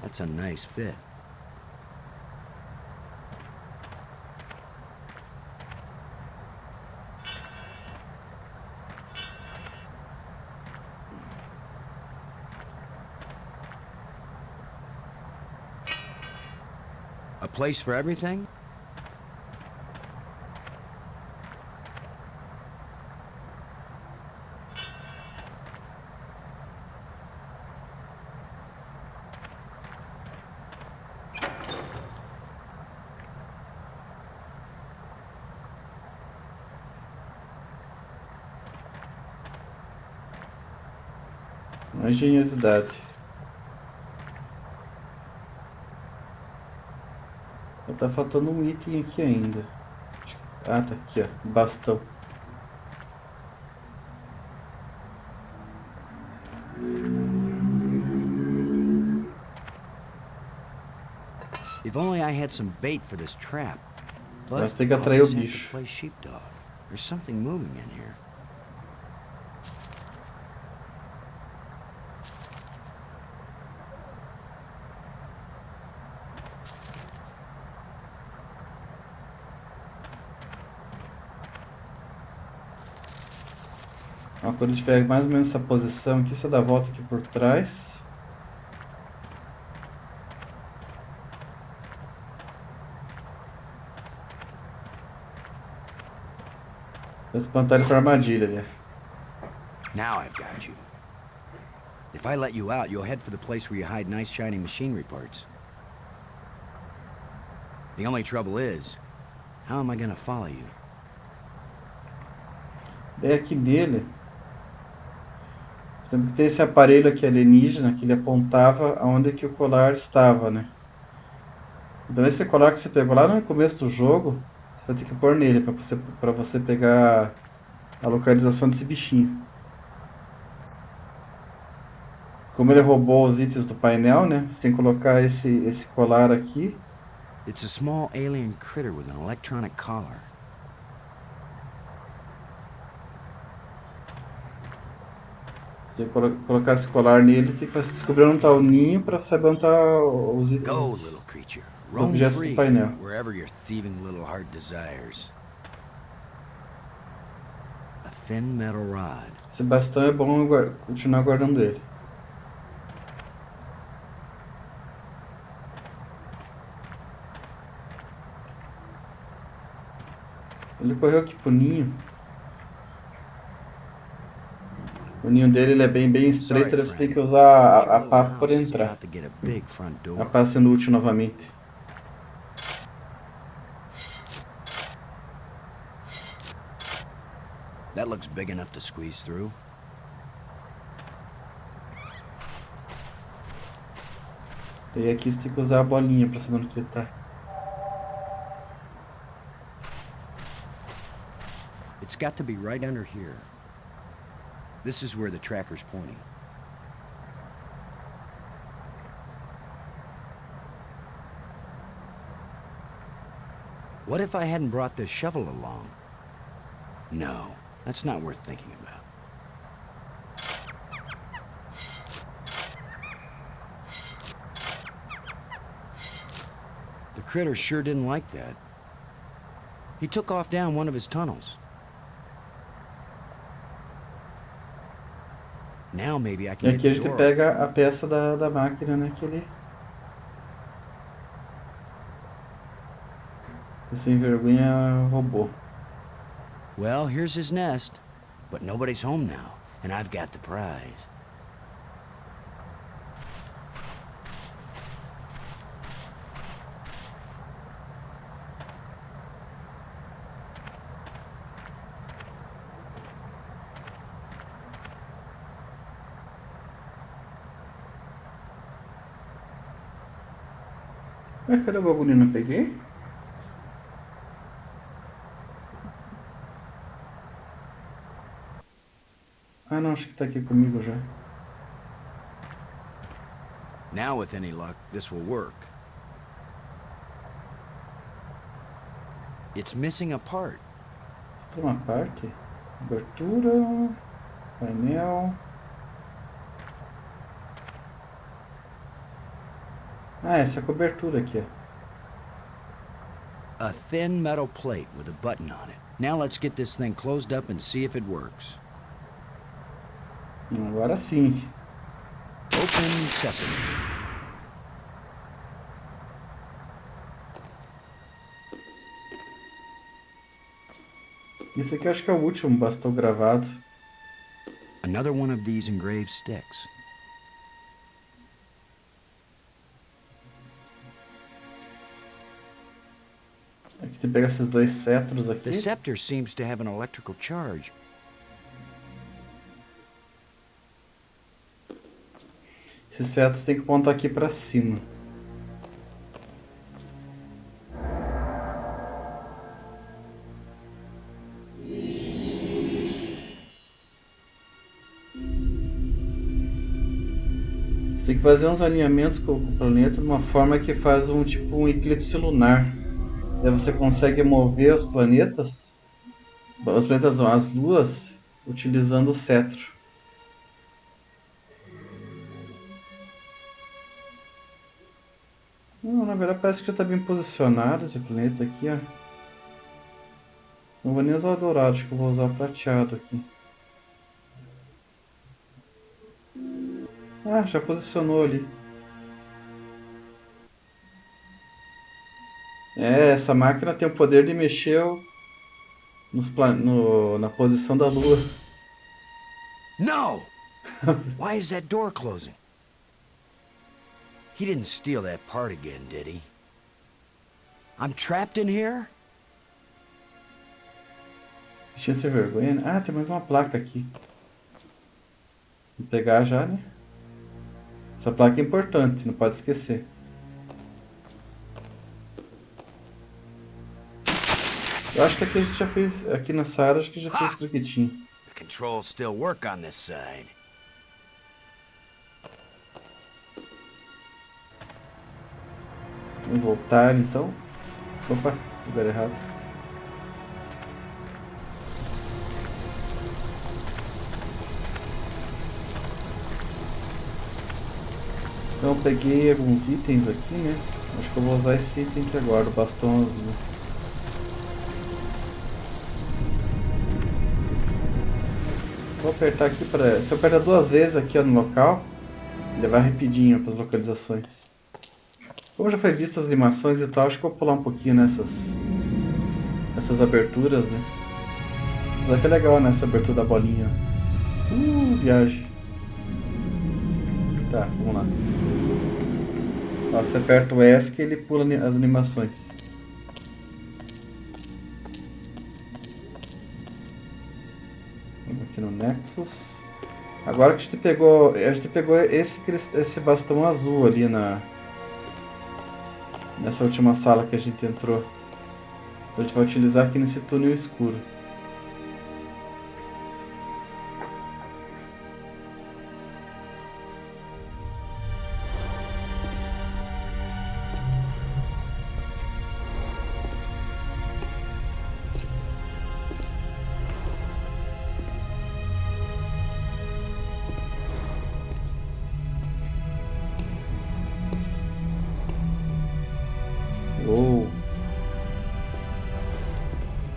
That's a nice fit. A place for everything? Uma engenhosidade. Tá faltando um item aqui ainda. Ah, tá aqui, ó. Bastão. If only I had some bait for this trap. Mas tem que atrair o bicho. Play sheepdog. There's something moving in here. Ó, quando a gente pega mais ou menos essa posição aqui, você dá a volta aqui por trás. Vai espantar ele pra armadilha ali. Now I've got you. If I let you out, you'll head for the place where you hide nice shiny machinery parts. The only trouble is, how am I gonna follow you? Bem aqui nele, tem esse aparelho aqui alienígena que ele apontava aonde que o colar estava, né? Então esse colar que você pegou lá no começo do jogo, você vai ter que pôr nele para você pegar a localização desse bichinho. Como ele roubou os itens do painel, né? Você tem que colocar esse colar aqui. It's a small alien critter with an electronic collar. Você tem que colocar esse colar nele, tem que descobrir onde está o ninho para saber onde tá os itens, os objetos do painel. Wherever your thieving little heart desires. A thin metal rod. Esse bastão é bom continuar guardando ele. Ele correu aqui pro ninho. O ninho dele ele é bem estreito, você tem que usar a pá para entrar. A pá sendo útil novamente. That looks big enough to squeeze through. E aqui você tem que usar a bolinha para saber onde ele tá. It's got to be right under here. This is where the tracker's pointing. What if I hadn't brought this shovel along? No, that's not worth thinking about. The critter sure didn't like that. He took off down one of his tunnels. Now maybe I can E aqui a gente pega a peça da máquina, né, que ele... Sem vergonha roubou. Well, here's his nest, but nobody's home now, and I've got the prize. Cadê o bagulho? Não peguei? Ah, não, acho que tá aqui comigo já. Now, with any luck, this will work. It's missing a part. Tem uma parte. Abertura. Painel. Ah, essa é a cobertura aqui, ó. A thin metal plate with a button on it. Now let's get this thing closed up and see if it works. Agora sim. Open sesame. Isso aqui eu acho que é o último bastão gravado. Another one of these engraved sticks. Aqui tem que pegar esses dois cetros aqui. The scepter seems to have an electrical charge. Esses cetros tem que apontar aqui pra cima. Você tem que fazer uns alinhamentos com o planeta de uma forma que faz um tipo um eclipse lunar. Daí você consegue mover os planetas não, as luas, utilizando o cetro. Não, na verdade parece que já está bem posicionado esse planeta aqui, ó. Não vou nem usar o dourado, acho que eu vou usar o prateado aqui. Ah, já posicionou ali. É, essa máquina tem o poder de mexer na posição da Lua. No! Why is that door closing? He didn't steal that part again, did he? I'm trapped in here? Deixa sem vergonha, né? Ah, tem mais uma placa aqui. Vou pegar já, né? Essa placa é importante, não pode esquecer. Eu acho que aqui a gente já fez, aqui na Sala, acho que já fez tudo que tinha. The controls still work on this side. Vamos voltar então. Opa, lugar errado. Então eu peguei alguns itens aqui, né? Acho que eu vou usar esse item aqui agora, o bastão azul. Vou apertar aqui para... Se eu apertar 2 vezes aqui ó, no local, ele vai rapidinho para as localizações. Como já foi visto as animações e tal, acho que eu vou pular um pouquinho nessas aberturas, né? Mas é que é legal nessa abertura da bolinha. Viagem. Tá, vamos lá. Ó, você aperta o ESC e ele pula as animações. Vamos aqui no nexus. Agora que a gente pegou esse bastão azul ali nessa última sala que a gente entrou. Então a gente vai utilizar aqui nesse túnel escuro.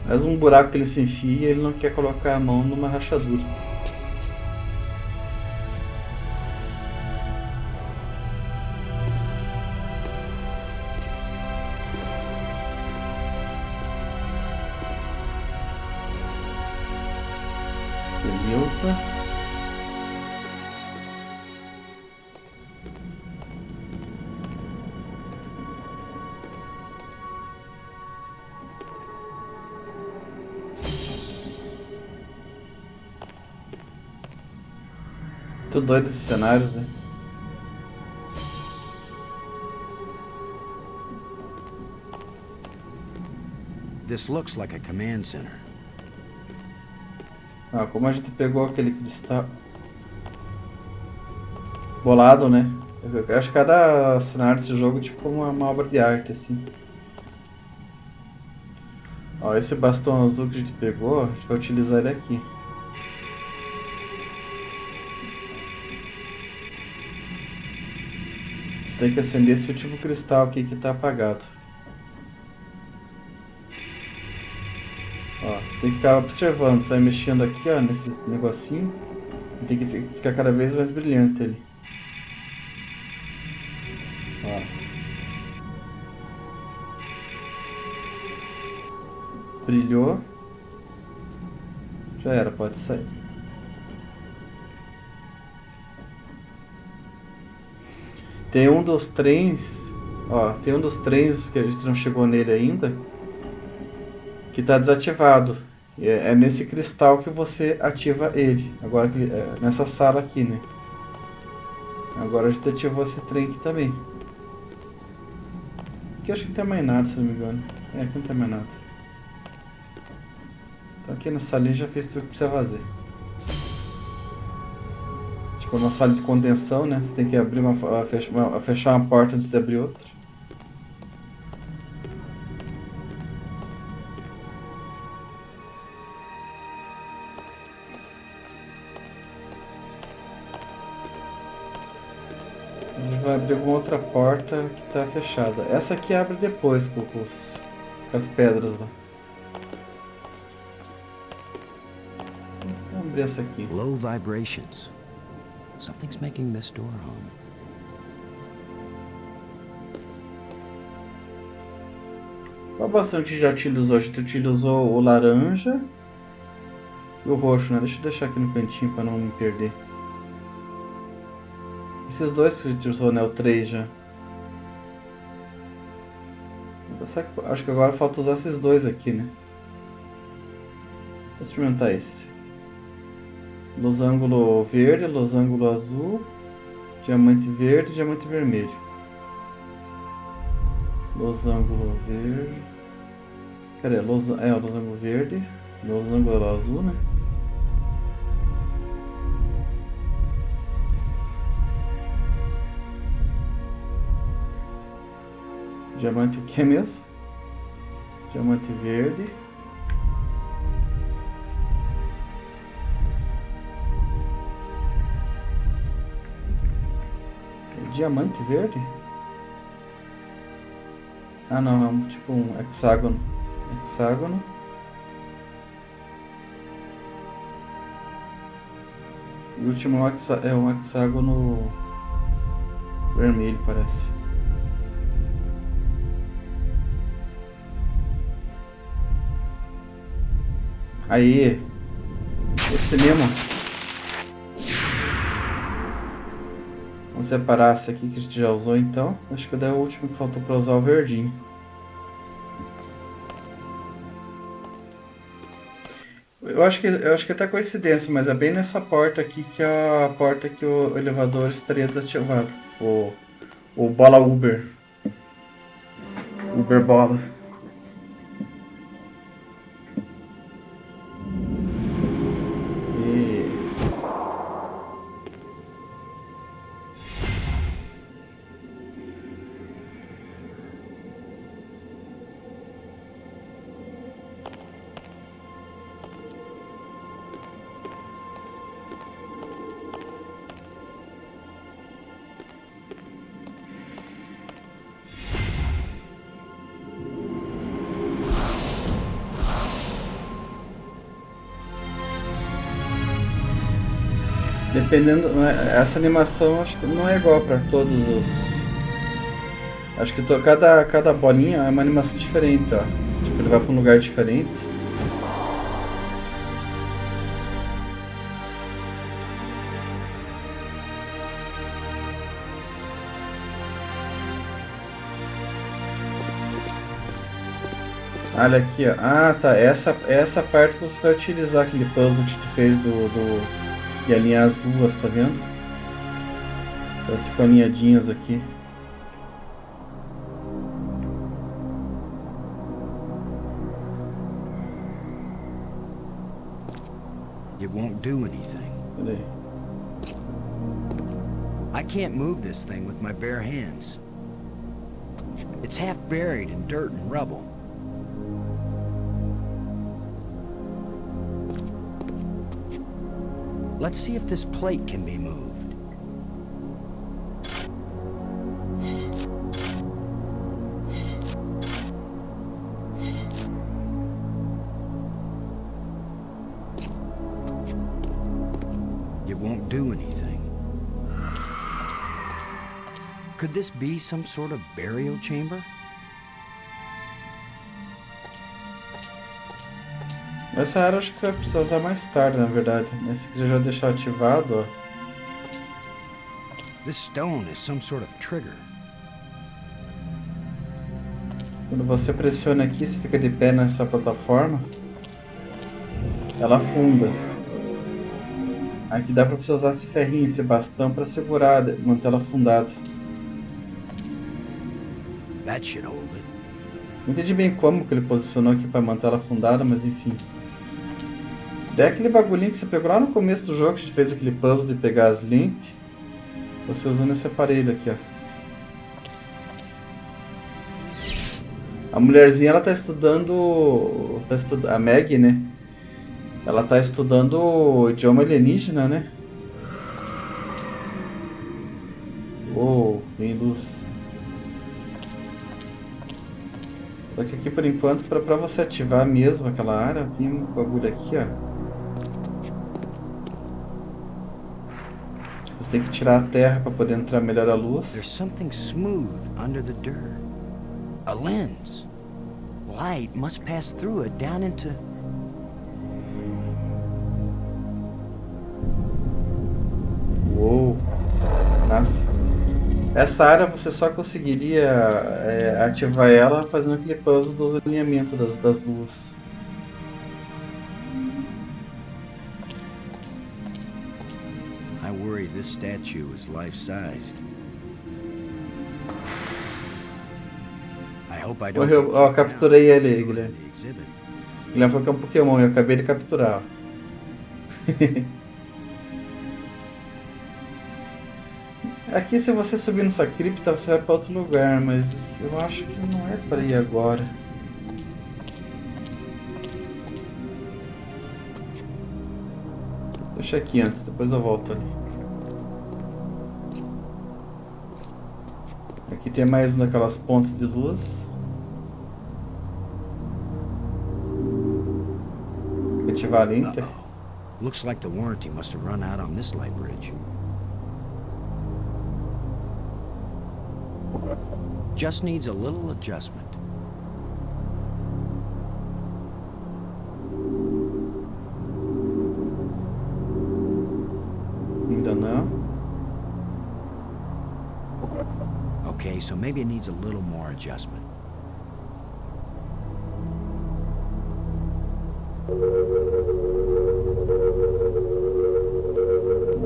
Mais um buraco que ele se enfia e ele não quer colocar a mão numa rachadura. Beleza. Muito doido esses cenários, né? This looks like a command center. Ah, como a gente pegou aquele cristal bolado, né? Eu acho que cada cenário desse jogo é tipo uma obra de arte, assim. Ó, esse bastão azul que a gente pegou, a gente vai utilizar ele aqui. Você tem que acender esse último cristal aqui que está apagado. Ó, você tem que ficar observando, você vai mexendo aqui, ó, nesses negocinhos. E tem que ficar cada vez mais brilhante ali. Ó. Brilhou. Já era, pode sair. Tem um dos trens, ó, tem um dos trens que a gente não chegou nele ainda, que está desativado. É nesse cristal que você ativa ele. Agora nessa sala aqui, né? Agora a gente ativou esse trem aqui também. Aqui acho que não tem mais nada, se não me engano. É, aqui não tem mais nada. Então aqui na salinha já fiz tudo que precisa fazer. Tipo uma sala de contenção, né? Você tem que abrir fechar uma porta antes de abrir outra. A gente vai abrir alguma outra porta que está fechada. Essa aqui abre depois com as pedras lá. Vamos abrir essa aqui. Low vibrations. Something's making this door hum. Qual bastão que já utilizou? A gente utilizou o laranja e o roxo, né? Deixa eu deixar aqui no cantinho para não me perder. Esses dois que a gente usou, né? O 3 já. Acho que agora falta usar esses dois aqui, né? Vou experimentar esse. Losango verde, losango azul, diamante verde e diamante vermelho. Losango verde. Cadê? O losango verde, losango azul, né? Diamante o que mesmo? Diamante verde. Diamante verde? Ah não, é um, tipo um hexágono. Hexágono. E o último é um hexágono vermelho, parece. Aí, esse mesmo. Vamos separar esse aqui que a gente já usou então. Acho que é o último que faltou para usar o verdinho. Eu acho que é até coincidência, mas é bem nessa porta aqui que é a porta que o elevador estaria desativado. O bola Uber. Uber bola. Dependendo, essa animação acho que não é igual para todos os. Acho que cada bolinha é uma animação diferente, ó. Tipo, ele vai para um lugar diferente. Olha aqui, ó. Ah, tá. Essa parte que você vai utilizar aquele puzzle que a gente fez e alinhar as duas, tá vendo? Elas ficam alinhadinhas aqui. It won't do anything. Peraí. I can't move this thing with my bare hands. It's half buried in dirt and rubble. Let's see if this plate can be moved. It won't do anything. Could this be some sort of burial chamber? Essa área acho que você vai precisar usar mais tarde, na verdade. Mas se quiser já deixar ativado, ó. This stone is some sort of trigger. Quando você pressiona aqui, você fica de pé nessa plataforma, ela afunda. Aqui dá pra você usar esse ferrinho, esse bastão pra segurar, manter ela afundada. That should hold it. Não entendi bem como que ele posicionou aqui pra manter ela afundada, mas enfim. Daí aquele bagulhinho que você pegou lá no começo do jogo, que a gente fez aquele puzzle de pegar as lentes. Você usando esse aparelho aqui, ó. A mulherzinha, ela tá estudando... a Maggie, né? Ela tá estudando o idioma alienígena, né? Oh, vem luz. Só que aqui por enquanto, pra você ativar mesmo aquela área, tem um bagulho aqui, ó. Você tem que tirar a terra para poder entrar melhor a luz. There's something smooth under the dirt. A lens. Light must pass through it down into... Uou. Nossa. Essa área você só conseguiria ativar ela fazendo aquele puzzle dos alinhamentos das luas. I worry this statue is life-sized. I hope I don't... Morreu, ó, capturei ele, Guilherme. Guilherme falou que é um Pokémon, eu acabei de capturar. Aqui, se você subir nessa cripta, você vai para outro lugar, mas eu acho que não é para ir agora. Deixa aqui antes, depois eu volto ali. Aqui tem mais uma daquelas pontes de luz. Ativar a lente. Looks like the warranty must have run out on this light bridge. Just needs a little adjustment. Ainda não. Okay, so maybe it needs a little more adjustment.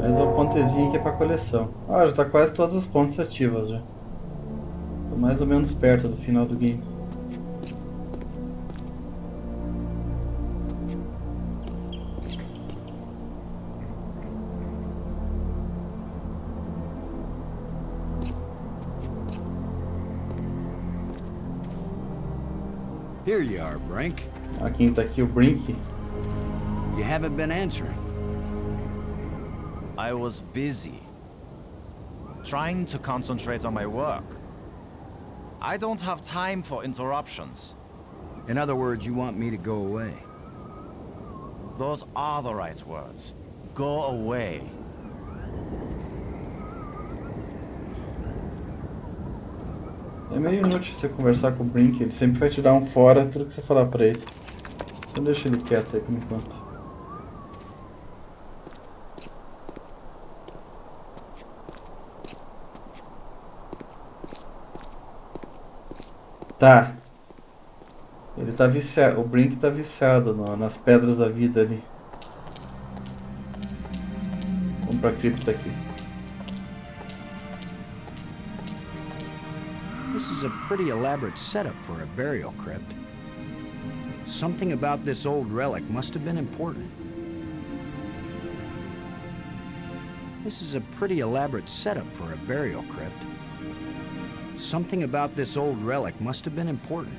Mais uma pontezinha aqui para coleção. Ah, já tá quase todas as pontes ativas já. Tô mais ou menos perto do final do game. Here you are, Brink. Aqui tá aqui o Brink. You haven't been answering. I was busy. Trying to concentrate on my work. I don't have time for interruptions. In other words, you want me to go away? Those are the right words. Go away. É meio inútil você conversar com o Brink, ele sempre vai te dar um fora tudo que você falar pra ele. Então deixa ele quieto aí por enquanto. Tá. Ele tá viciado, o Brink tá viciado nas pedras da vida ali. Vamos pra cripta aqui. This is a pretty elaborate setup for a burial crypt. Something about this old relic must have been important. This is a pretty elaborate setup for a burial crypt. Something about this old relic must have been important.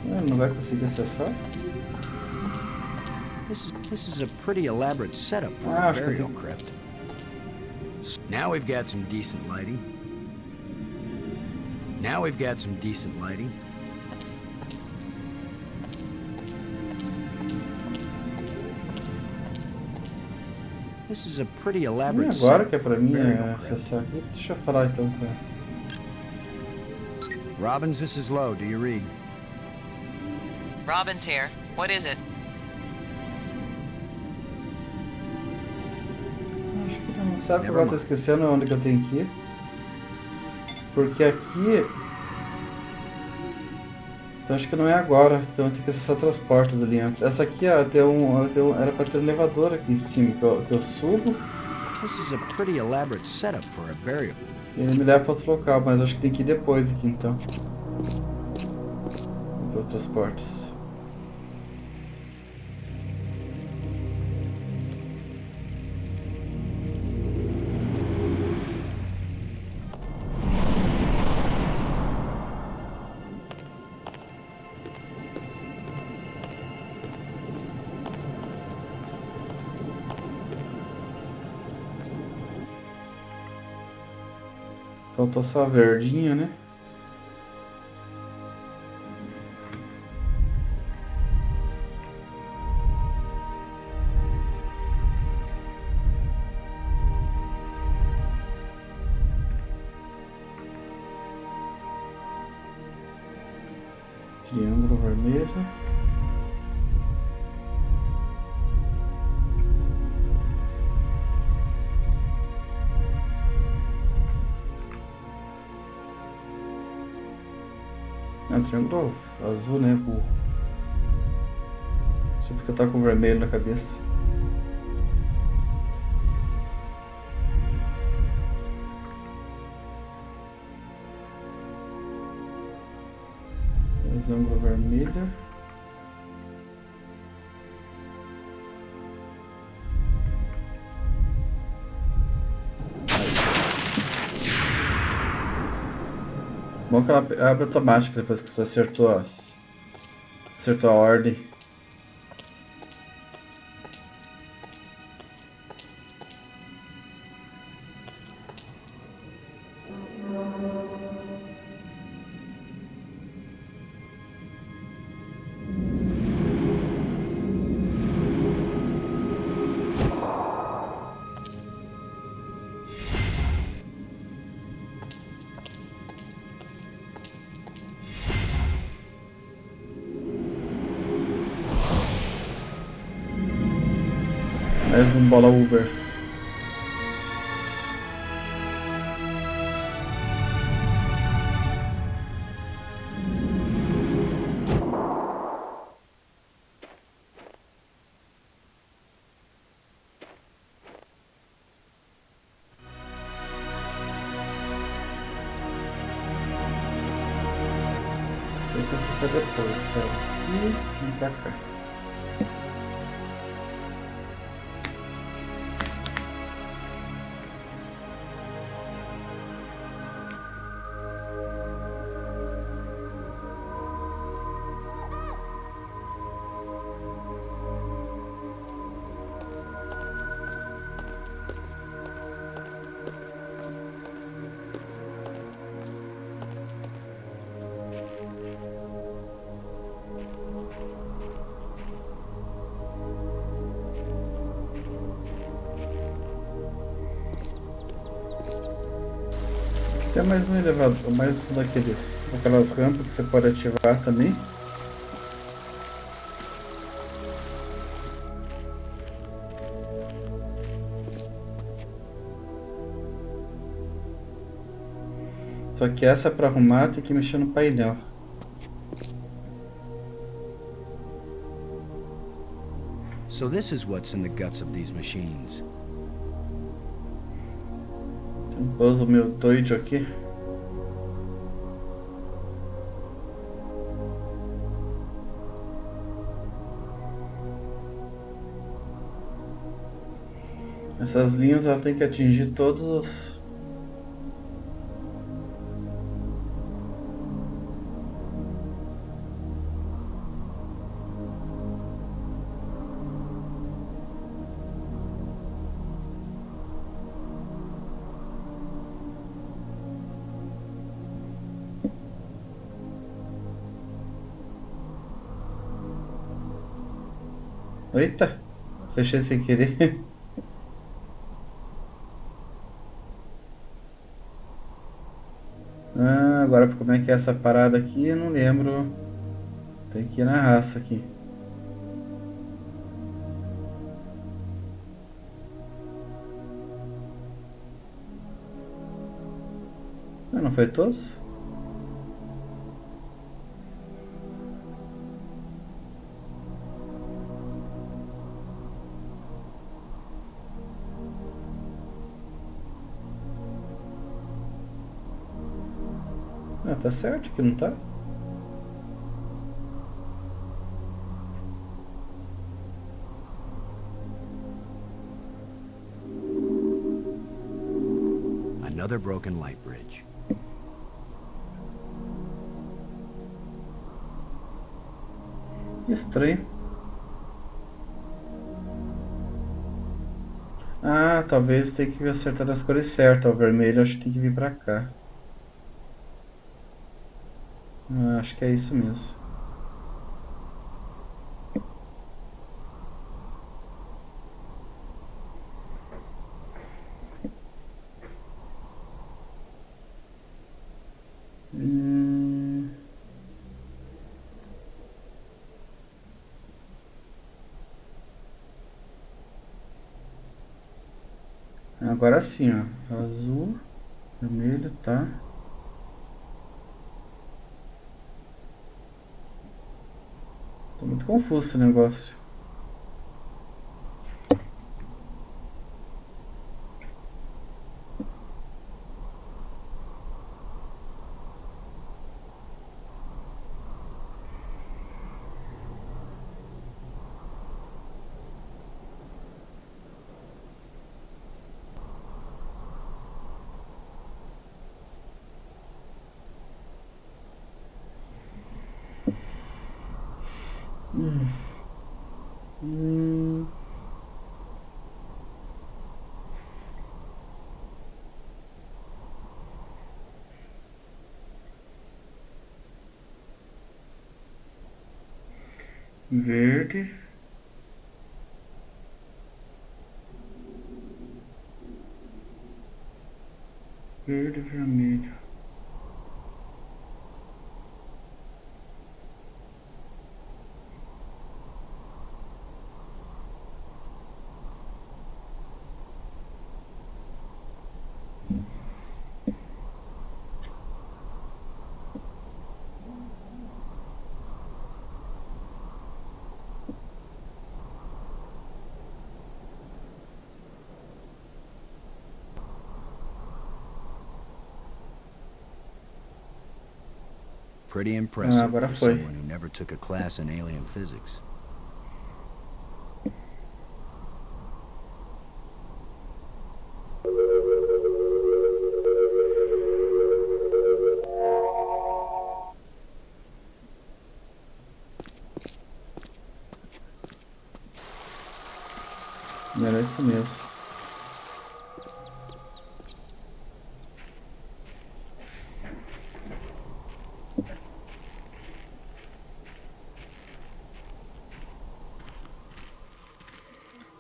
Não vai conseguir acessar? This is a pretty elaborate setup for a burial crypt. Now we've got some decent lighting. Now we've got some decent lighting. This is a pretty elaborate agora que é pra mim acessar aqui. Deixa eu falar então com ela. Robbins, this is Lowe. Do you read? Robin's here. What is it? Acho que não. Sabe que agora eu tô esquecendo onde que eu tenho que ir? Porque aqui... Então acho que não é agora. Então eu tenho que acessar outras portas ali antes. Essa aqui, ó, era pra ter um elevador aqui em cima, que eu subo. This is a pretty elaborate setup for a burial. E ele me leva pra outro local, mas acho que tem que ir depois aqui então. Para outras portas. Faltou só a verdinha, né? Triângulo vermelho. Não, triângulo azul, né, burro? Não sei porque eu tava com vermelho na cabeça. Triângulo vermelho. Bom que ela abre automática depois que você acertou a ordem. Mais um bola Uber. Tem que acessar depois, sabe? E vem pra cá. Tem mais um elevador, mais um daquelas rampas que você pode ativar também. Só que essa para arrumar tem que mexer no painel. So this is what's in the guts of these machines. Tem um puzzle meio doido aqui. Essas linhas ela tem que atingir todos os... Eita, fechei sem querer. Ah, agora como é que é essa parada aqui, eu não lembro. Tem que ir na raça aqui. Ah, não foi todos? Ah, tá certo que não tá? Another broken light bridge. Estranho. Ah, talvez tenha que acertar as cores certas. O vermelho acho que tem que vir pra cá. Ah, acho que é isso mesmo. Agora sim, ó. Azul, vermelho, tá? Tô muito confuso esse negócio. Verde. Verde e vermelho. Pretty impressive agora for foi. someone who never took a class in alien physics. Era isso mesmo.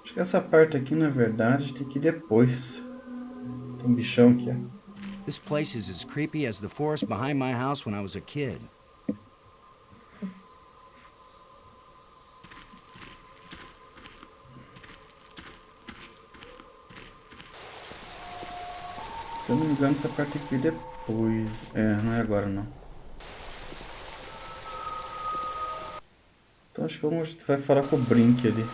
Acho que essa parte aqui, na verdade, tem que ir depois. Tem um bichão aqui, ó. This place is as creepy as the forest behind my house when I was a kid. Se eu não me engano, essa parte aqui depois. Não é agora não. Então acho que a gente vai falar com o Brink ali.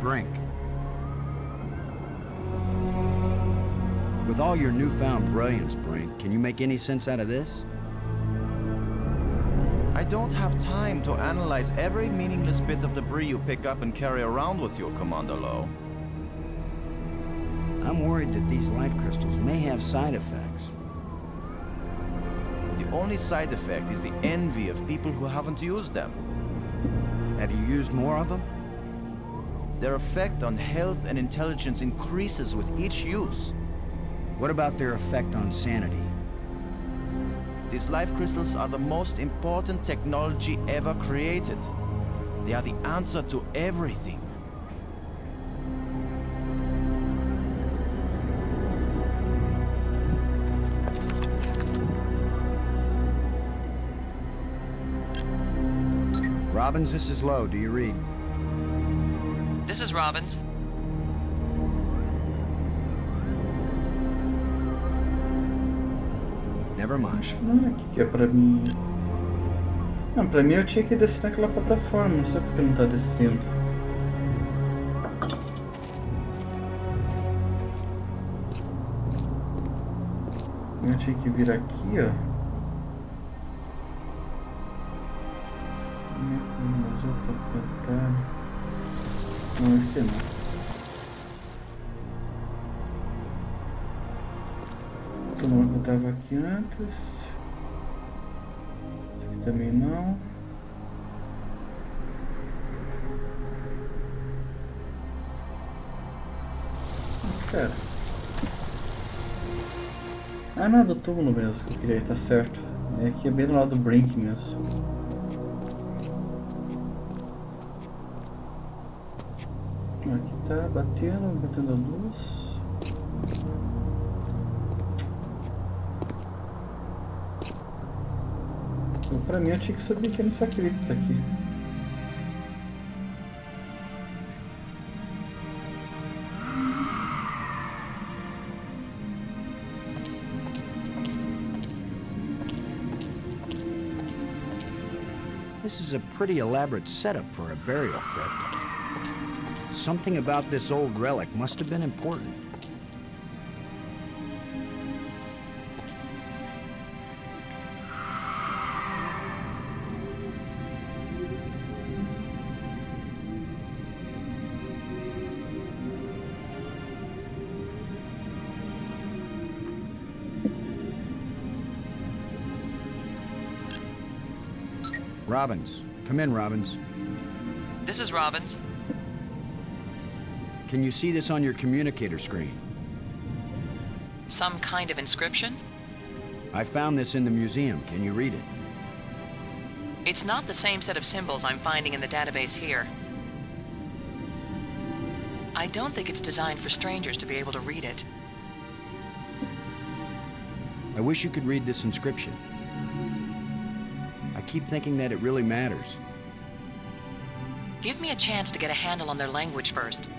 Brink. With all your newfound brilliance, Brink, can you make any sense out of this? I don't have time to analyze every meaningless bit of debris you pick up and carry around with you, Commander Lowe. I'm worried that these life crystals may have side effects. The only side effect is the envy of people who haven't used them. Have you used more of them? Their effect on health and intelligence increases with each use. What about their effect on sanity? These life crystals are the most important technology ever created. They are the answer to everything. Robbins, this is Lowe. Do you read? This is Robbins. Never mind. Acho que não é aqui que é pra mim. Não, pra mim eu tinha que descer naquela plataforma. Não sei porque não tá descendo. Eu tinha que vir aqui, ó. Museu, Planetário. Não, esse não. O túmulo que eu tava aqui antes. Esse aqui também não. Mas, cara. Ah, não, é do túmulo mesmo que eu queria, tá certo. É aqui é bem do lado do Brink mesmo. Aqui tá batendo a luz. Então, pra mim eu tinha que subir aqui nessa cripta aqui. This is a pretty elaborate setup for a burial crypt. Something about this old relic must have been important. Robbins. Come in, Robbins. This is Robbins. Can you see this on your communicator screen? Some kind of inscription? I found this in the museum. Can you read it? It's not the same set of symbols I'm finding in the database here. I don't think it's designed for strangers to be able to read it. I wish you could read this inscription. I keep thinking that it really matters. Give me a chance to get a handle on their language first.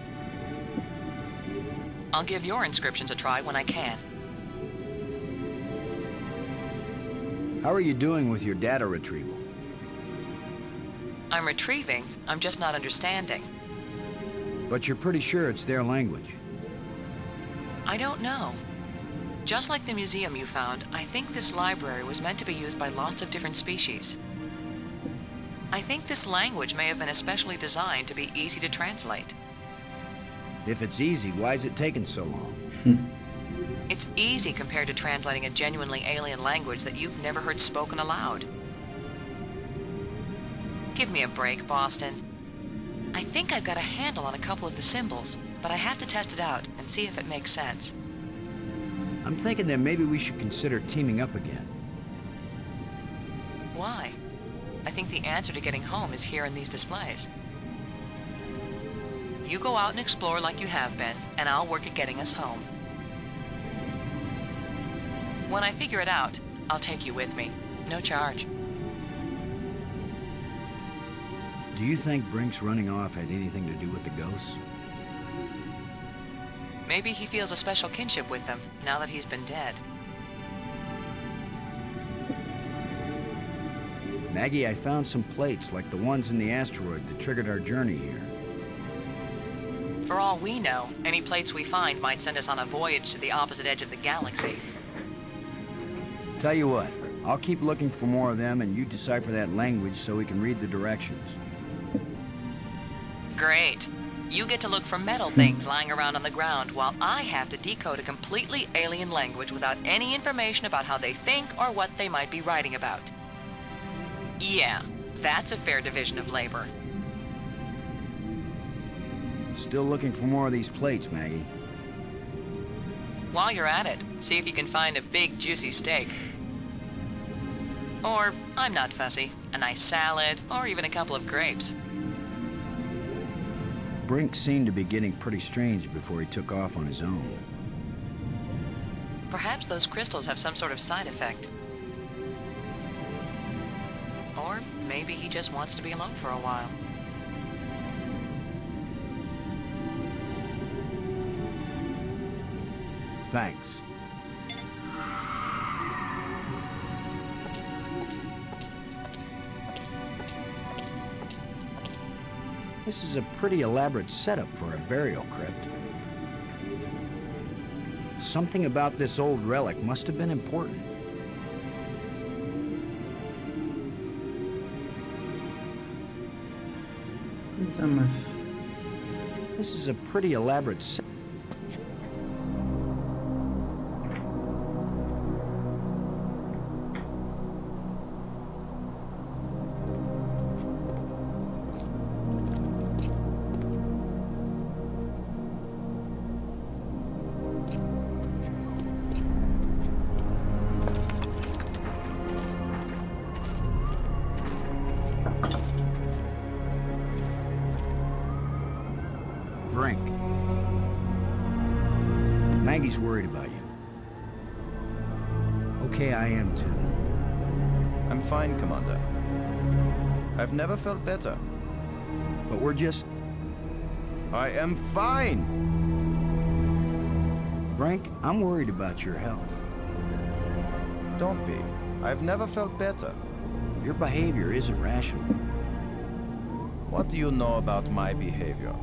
I'll give your inscriptions a try when I can. How are you doing with your data retrieval? I'm retrieving, I'm just not understanding. But you're pretty sure it's their language. I don't know. Just like the museum you found, I think this library was meant to be used by lots of different species. I think this language may have been especially designed to be easy to translate. If it's easy, why is it taking so long? It's easy compared to translating a genuinely alien language that you've never heard spoken aloud. Give me a break, Boston. I think I've got a handle on a couple of the symbols, but I have to test it out and see if it makes sense. I'm thinking that maybe we should consider teaming up again. Why? I think the answer to getting home is here in these displays. You go out and explore like you have been, and I'll work at getting us home. When I figure it out, I'll take you with me. No charge. Do you think Brink's running off had anything to do with the ghosts? Maybe he feels a special kinship with them, now that he's been dead. Maggie, I found some plates like the ones in the asteroid that triggered our journey here. For all we know, any plates we find might send us on a voyage to the opposite edge of the galaxy. Tell you what, I'll keep looking for more of them and you decipher that language so we can read the directions. Great. You get to look for metal things lying around on the ground while I have to decode a completely alien language without any information about how they think or what they might be writing about. Yeah, that's a fair division of labor. Still looking for more of these plates, Maggie. While you're at it, see if you can find a big, juicy steak. Or, I'm not fussy, a nice salad, or even a couple of grapes. Brink seemed to be getting pretty strange before he took off on his own. Perhaps those crystals have some sort of side effect. Or maybe he just wants to be alone for a while. Thanks. This is a pretty elaborate setup for a burial crypt. Something about this old relic must have been important. Pois é, mas... This is a pretty elaborate set. Maggie's worried about you. Okay, I am too. I'm fine, Commander. I've never felt better. But we're just... I am fine! Frank, I'm worried about your health. Don't be. I've never felt better. Your behavior isn't rational. What do you know about my behavior?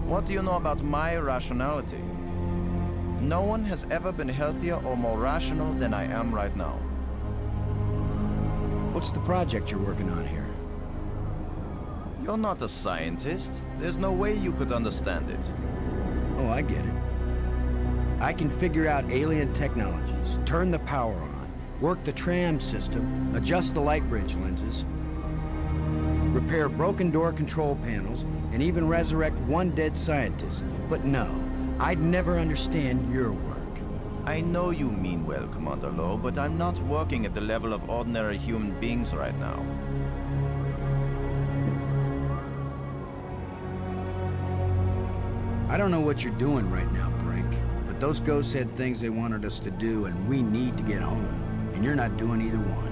What do you know about my rationality? No one has ever been healthier or more rational than I am right now. What's the project you're working on here? You're not a scientist. There's no way you could understand it. Oh, I get it. I can figure out alien technologies, turn the power on, work the tram system, adjust the light bridge lenses, repair broken door control panels, and even resurrect one dead scientist. But no, I'd never understand your work. I know you mean well, Commander Lowe, but I'm not working at the level of ordinary human beings right now. I don't know what you're doing right now, Brink, but those ghosts had things they wanted us to do, and we need to get home, and you're not doing either one.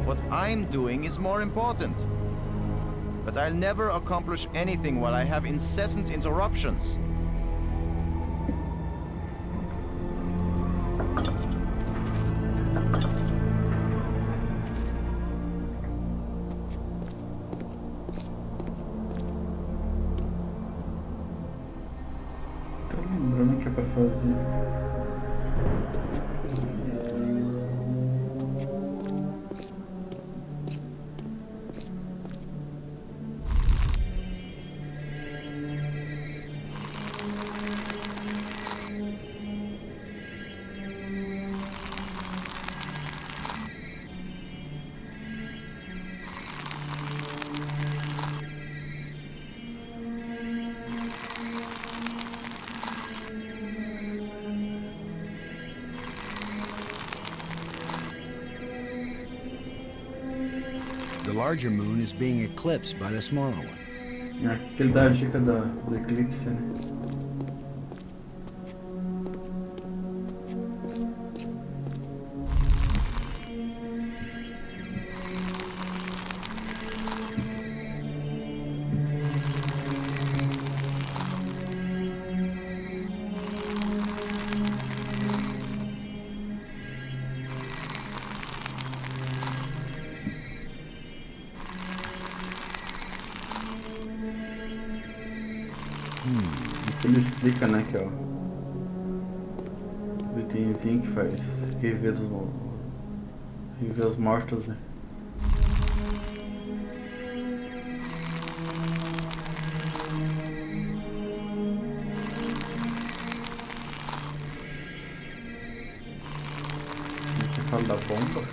What I'm doing is more important. But I'll never accomplish anything while I have incessant interruptions. Tô lembrando o que é pra fazer. The larger moon is being eclipsed by the smaller one. Aquele dá a dica do eclipse, né? Ele explica, né, que é o itemzinho que faz reviver os mortos, né? Você fala da bomba?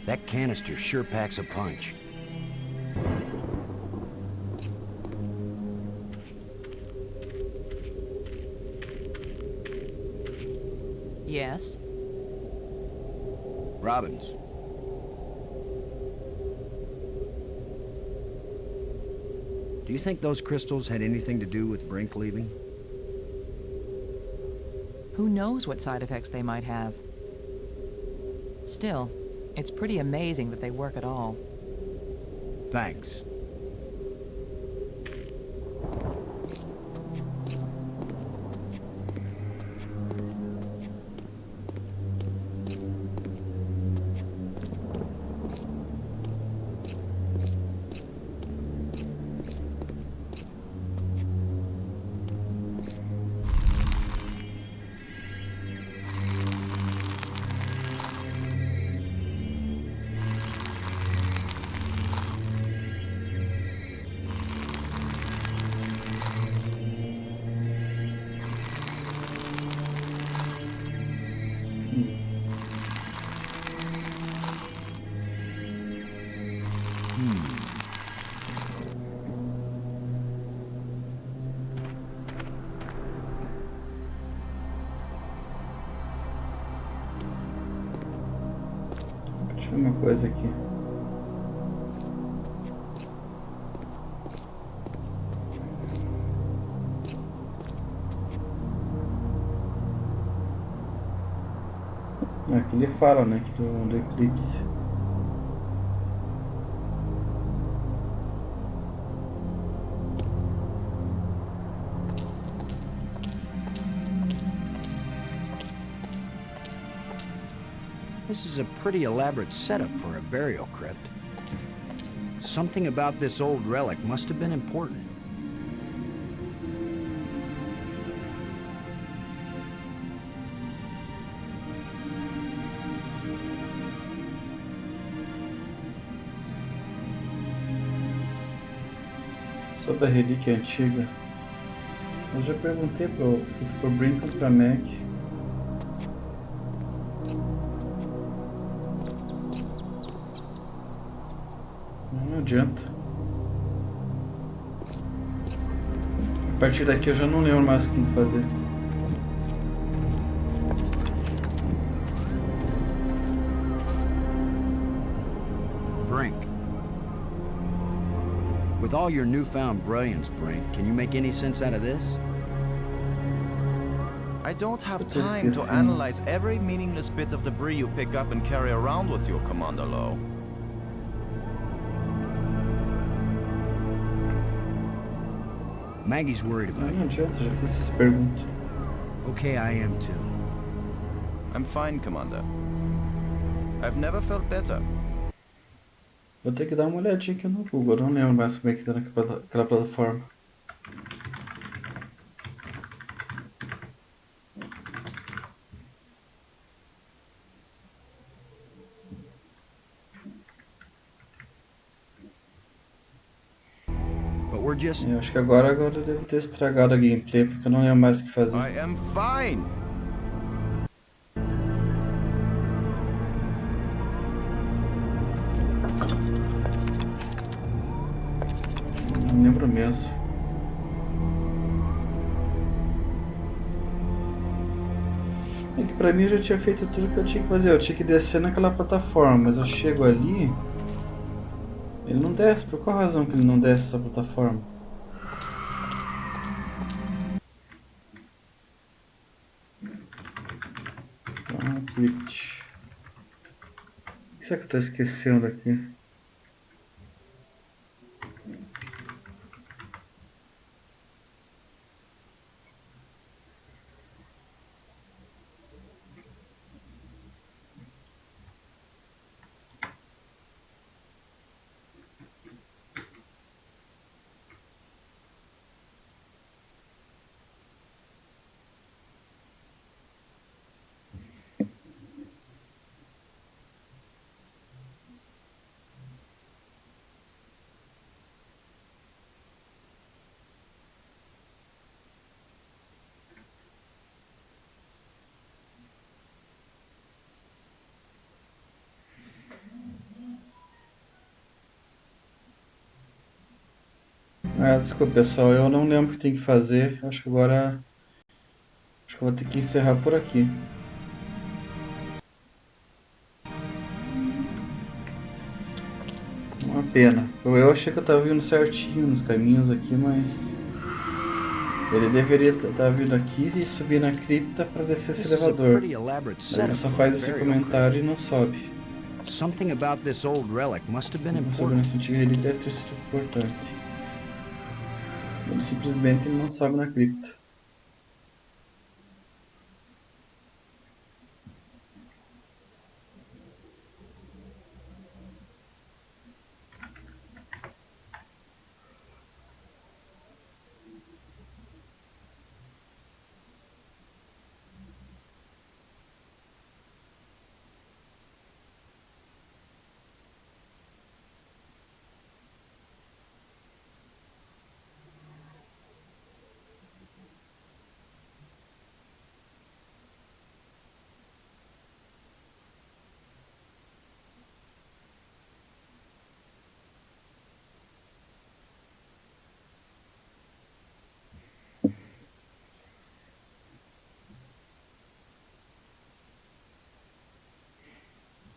That canister sure packs a punch. Yes? Robbins. Do you think those crystals had anything to do with Brink leaving? Who knows what side effects they might have? Still, it's pretty amazing that they work at all. Thanks. Deixa eu ver uma coisa aqui. Aqui ele fala, né, que do eclipse. This is a pretty elaborate setup for a burial crypt. Something about this old relic must have been important. Sobre a relíquia antiga. Eu já perguntei pro Brinco e pra Mac. Não adianta. A partir daqui eu já não lembro mais o que fazer. Brink. With all your newfound brilliance, Brink, can you make any sense out of this? I don't have time to analyze every meaningless bit of debris you pick up and carry around with you, Commander Lowe. Maggie's worried about Não you. adianta, já fiz essa pergunta. Okay, I am too. I'm fine, Commander. I've never felt better. Vou ter que dar uma olhadinha aqui no Google, eu não lembro mais como é que tá naquela plataforma. But we're just... Eu acho que agora eu devo ter estragado a gameplay, porque eu não lembro mais o que fazer. I am fine! Não lembro mesmo. É que pra mim eu já tinha feito tudo que eu tinha que fazer. Eu tinha que descer naquela plataforma, mas eu chego ali... Ele não desce. Por qual razão que ele não desce essa plataforma? Crypt. O que será que eu tô esquecendo aqui? Desculpa pessoal, eu não lembro o que tem que fazer. Acho que agora... Acho que eu vou ter que encerrar por aqui. Uma pena. Eu achei que eu estava vindo certinho nos caminhos aqui, mas... Ele deveria estar vindo aqui e subir na cripta para descer esse elevador. Mas ele só faz esse comentário e não sobe. Something about this old relic must have been Uma important. segurança antiga ele deve ter sido importante. Ele simplesmente não sobe na cripta.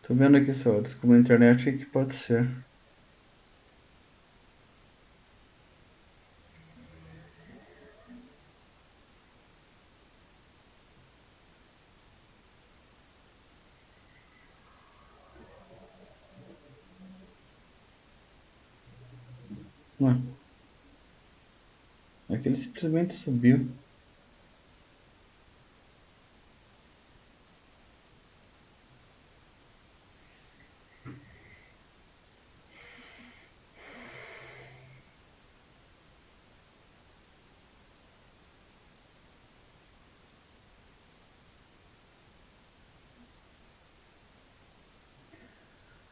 Tô vendo aqui só, descobri na internet o que pode ser. Ué. É que ele simplesmente subiu.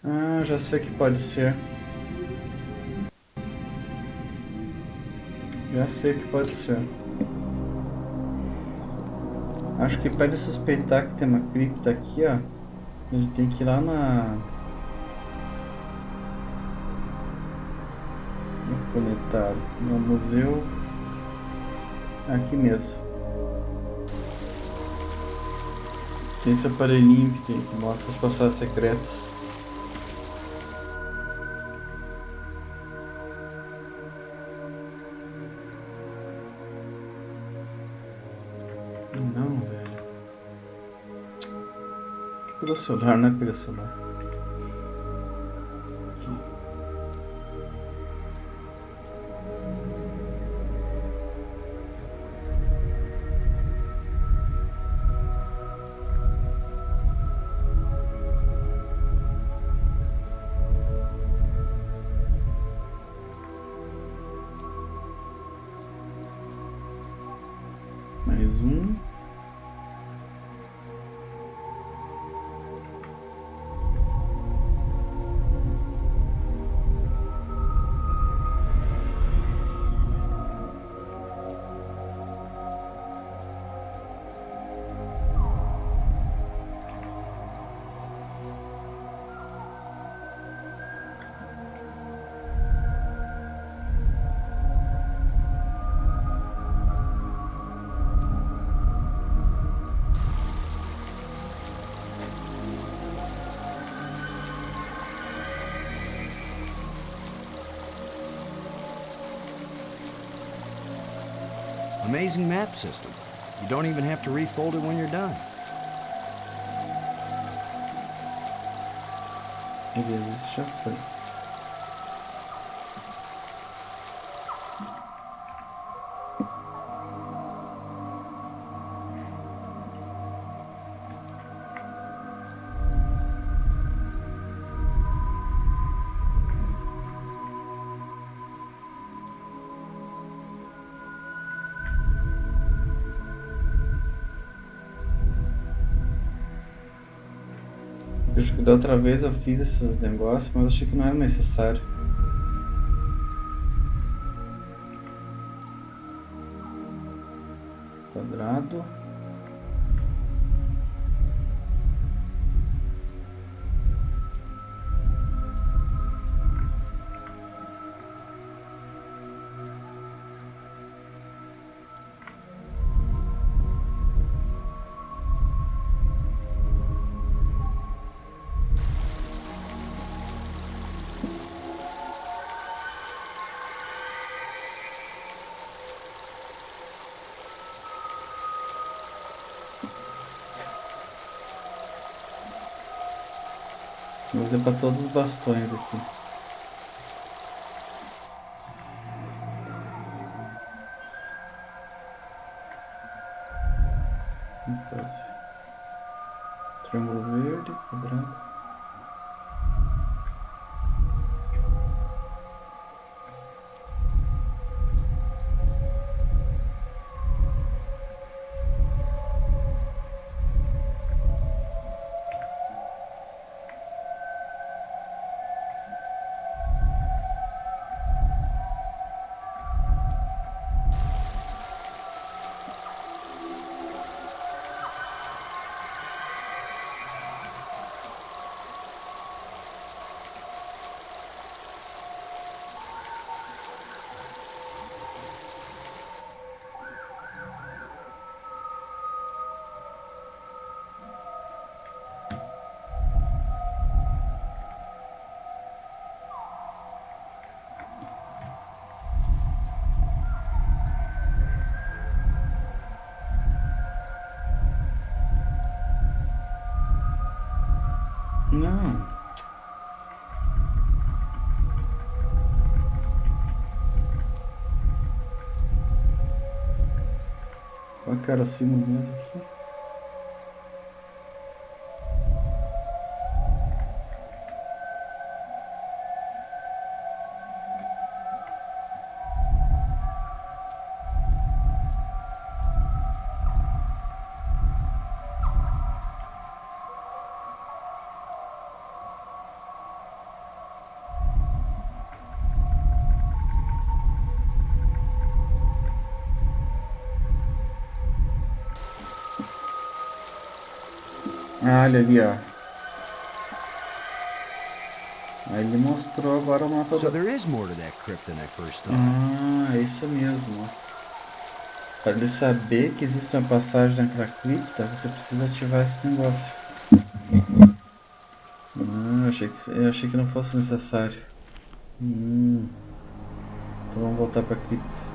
Ah, já sei o que pode ser. Já sei o que pode ser. Acho que para ele suspeitar que tem uma cripta aqui, ó, ele tem que ir lá no Planetário, no Museu, aqui mesmo. Tem esse aparelhinho que mostra as passagens secretas. Não, velho. Pega o celular, não é pegar o celular. Aqui. Mais um. Amazing map system. You don't even have to refold it when you're done. Beleza, isso já foi. Acho que da outra vez eu fiz esses negócios, mas eu achei que não era necessário. Quadrado. Vou usar para todos os bastões aqui. Triângulo verde, quadrado. Qual que era o símbolo mesmo aqui? Ah, olha ali, ó. Aí ele mostrou agora o mapa So do... there is more to that crypt than I first thought. Ah, é isso mesmo, ó. Para ele saber que existe uma passagem naquela cripta, você precisa ativar esse negócio. Ah, eu achei que não fosse necessário. Então vamos voltar para a cripta.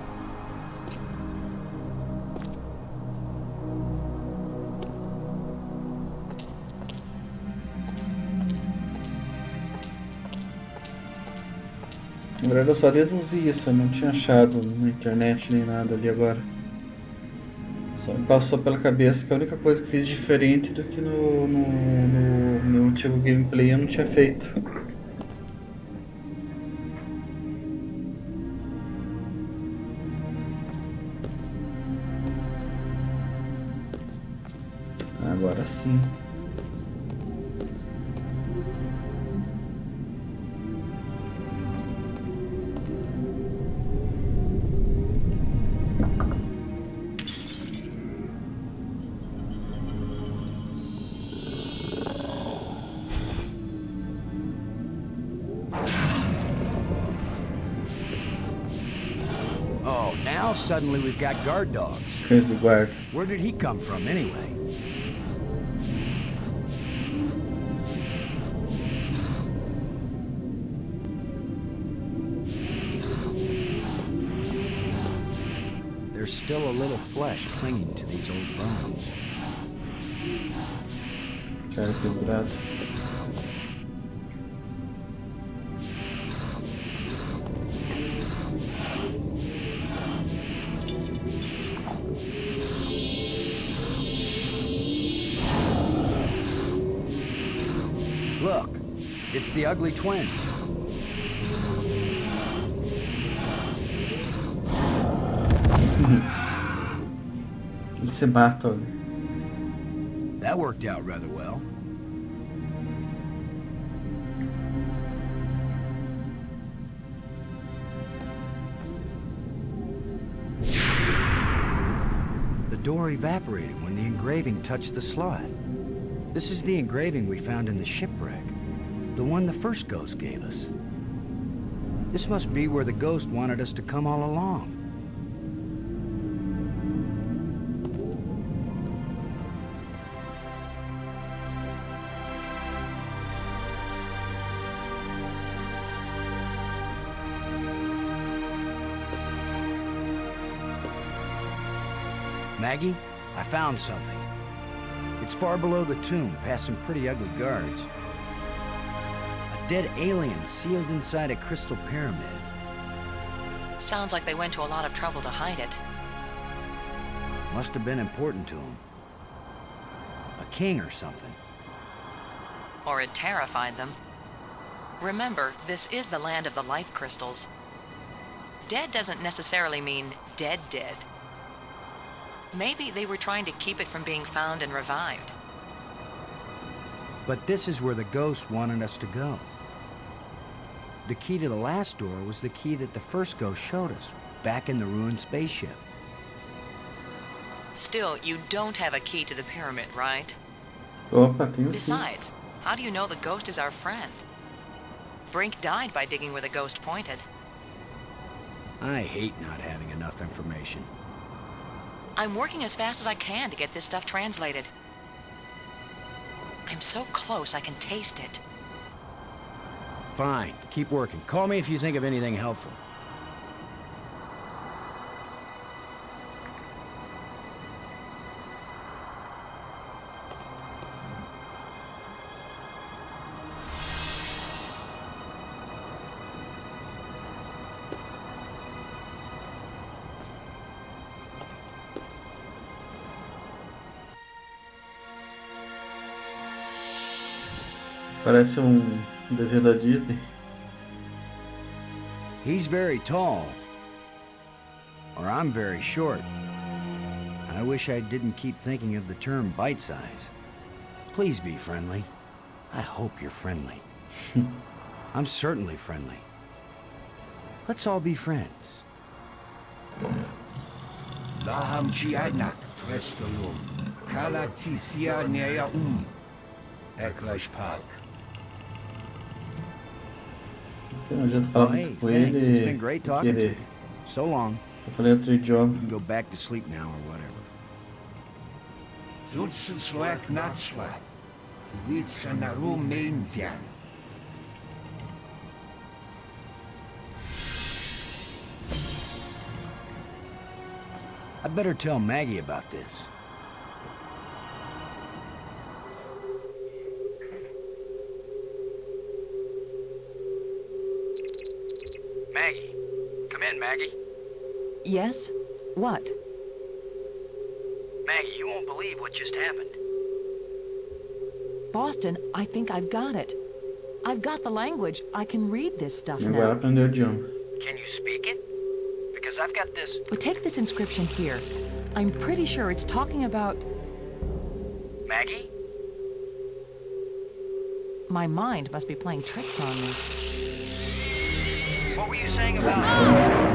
Na verdade eu só deduzi isso, eu não tinha achado na internet nem nada ali agora. Só me passou pela cabeça que a única coisa que fiz diferente do que no meu antigo gameplay eu não tinha feito. Agora sim. Oh, now suddenly we've got guard dogs. Cães do guarda. Where did he come from anyway? There's still a little flesh clinging to these old bones. Cara pendurado. Look, it's the ugly twins. Eles se matam ali. That worked out rather well. The door evaporated when the engraving touched the slot. This is the engraving we found in the shipwreck. The one the first ghost gave us. This must be where the ghost wanted us to come all along. Maggie, I found something. It's far below the tomb, past some pretty ugly guards. A dead alien sealed inside a crystal pyramid. Sounds like they went to a lot of trouble to hide it. Must have been important to him. A king or something. Or it terrified them. Remember, this is the land of the life crystals. Dead doesn't necessarily mean dead dead. Maybe they were trying to keep it from being found and revived. But this is where the ghost wanted us to go. The key to the last door was the key that the first ghost showed us, back in the ruined spaceship. Still, you don't have a key to the pyramid, right? Opa, tenho sim. Besides, how do you know the ghost is our friend? Brink died by digging where the ghost pointed. I hate not having enough information. I'm working as fast as I can to get this stuff translated. I'm so close I can taste it. Fine, keep working. Call me if you think of anything helpful. Parece desenho da Disney. He's very tall. Or I'm very short. I wish I didn't keep thinking of the term bite size. Please be friendly. I hope you're friendly. I'm certainly friendly. Let's all be friends. Laham Chianak Trestolum. Kalatisia Nea Eklash Park. Não adianta falar Hey, muito com thanks. It's ele. been great talking to Ele, you. So long. eu falei outro idioma. You can go back to sleep now or whatever. Zutslak Natslak. Iwitsanaru Mainzian. I better tell Maggie about this. Maggie. Come in, Maggie. Yes? What? Maggie, you won't believe what just happened. Boston, I think I've got it. I've got the language. I can read this stuff Agora now. aprendeu o idioma. Can you speak it? Because I've got this. But take this inscription here. I'm pretty sure it's talking about... Maggie? My mind must be playing tricks on me. What were you saying about...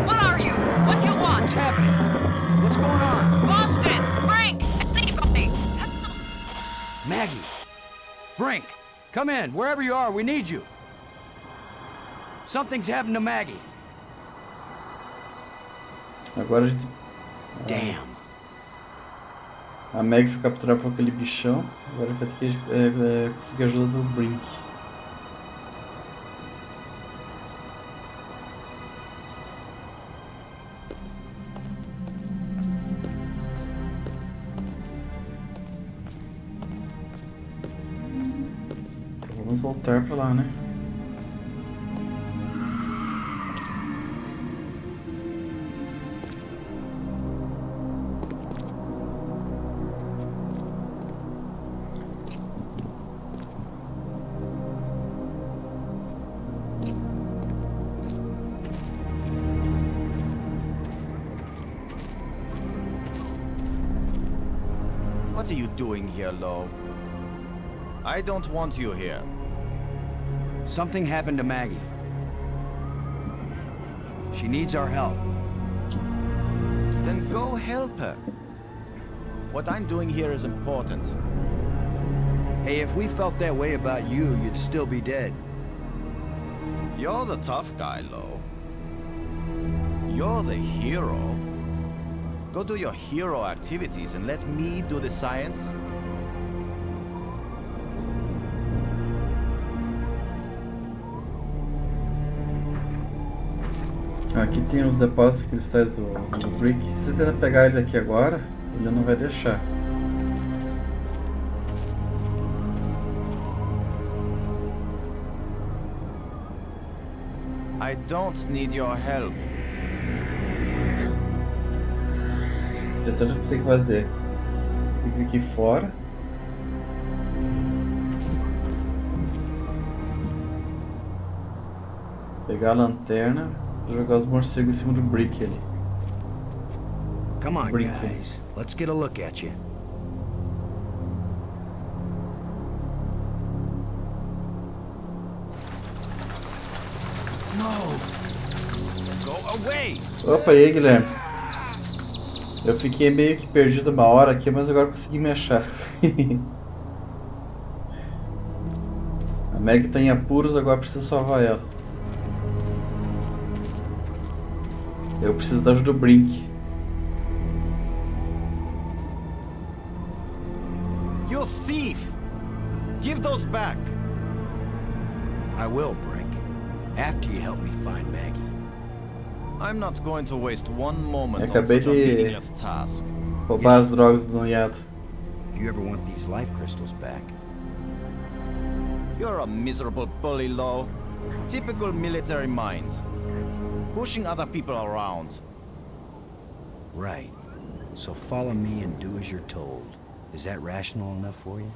What are you? What do you want? What's happening? What's going on? Boston! Brink! Anybody! Maggie! Brink! Come in! Wherever you are, we need you! Something's happened to Maggie. Agora a gente. Damn. A Meg foi capturada por aquele bichão. Agora vai ter que conseguir a ajuda do Brink. Vamos voltar pra lá, né? What are you doing here, Lo? I don't want you here. Something happened to Maggie. She needs our help. Then go help her. What I'm doing here is important. Hey, if we felt that way about you, you'd still be dead. You're the tough guy, Lo. You're the hero. Go do your hero activities and let me do the science. Aqui tem os depósitos de cristais do Brick. Se você tentar pegar ele aqui agora, ele não vai deixar. I don't need your help. Então o que você tem que fazer? Você vir aqui fora. Pegar a lanterna e jogar os morcegos em cima do Brick ali. Come on, Brink. guys. Let's get a look at you. Go away! Opa, e aí, Guilherme? Eu fiquei meio que perdido uma hora aqui, mas agora consegui me achar. A Meg tá em apuros, agora preciso salvar ela. Eu preciso da ajuda do Brink. You thief! Give those back! I will, Brink. After you help me find Maggie. I'm not going to waste one moment on Acabei such a de meaningless task. roubar as drogas do noiado. If you ever want these life crystals back. You're a miserable bully, Lo. Typical military mind. Pushing other people around. Right. So follow me and do as you're told. Is that rational enough for you?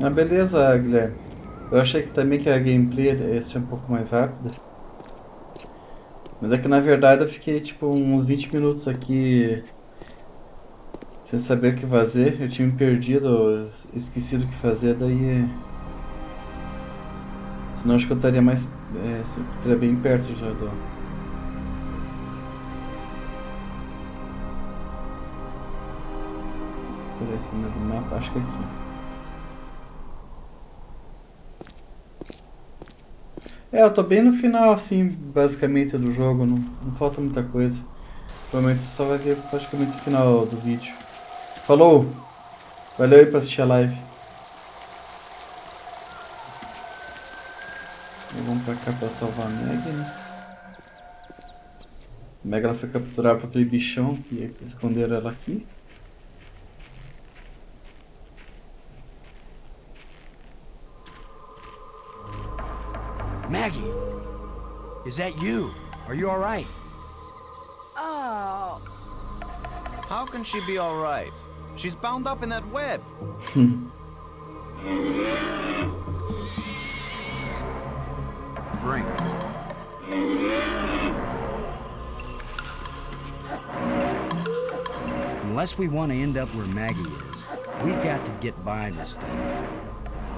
Ah, beleza, Guilherme. Eu achei que também que a gameplay ia ser um pouco mais rápida. Mas é que na verdade eu fiquei tipo uns 20 minutos aqui sem saber o que fazer. Eu tinha me perdido, esquecido o que fazer, daí. Senão acho que eu estaria mais. Estaria bem perto já do. Peraí, como é do mapa? Acho que é aqui. Eu tô bem no final, assim, basicamente do jogo, não falta muita coisa. Provavelmente você só vai ver praticamente o final do vídeo. Falou! Valeu aí pra assistir a live. Vamos pra cá pra salvar a Maggie, né? A Maggie ela foi capturada por aquele bichão que esconderam ela aqui. Maggie, is that you? Are you all right? Oh. How can she be all right? She's bound up in that web. Bring. Unless we want to end up where Maggie is, we've got to get by this thing.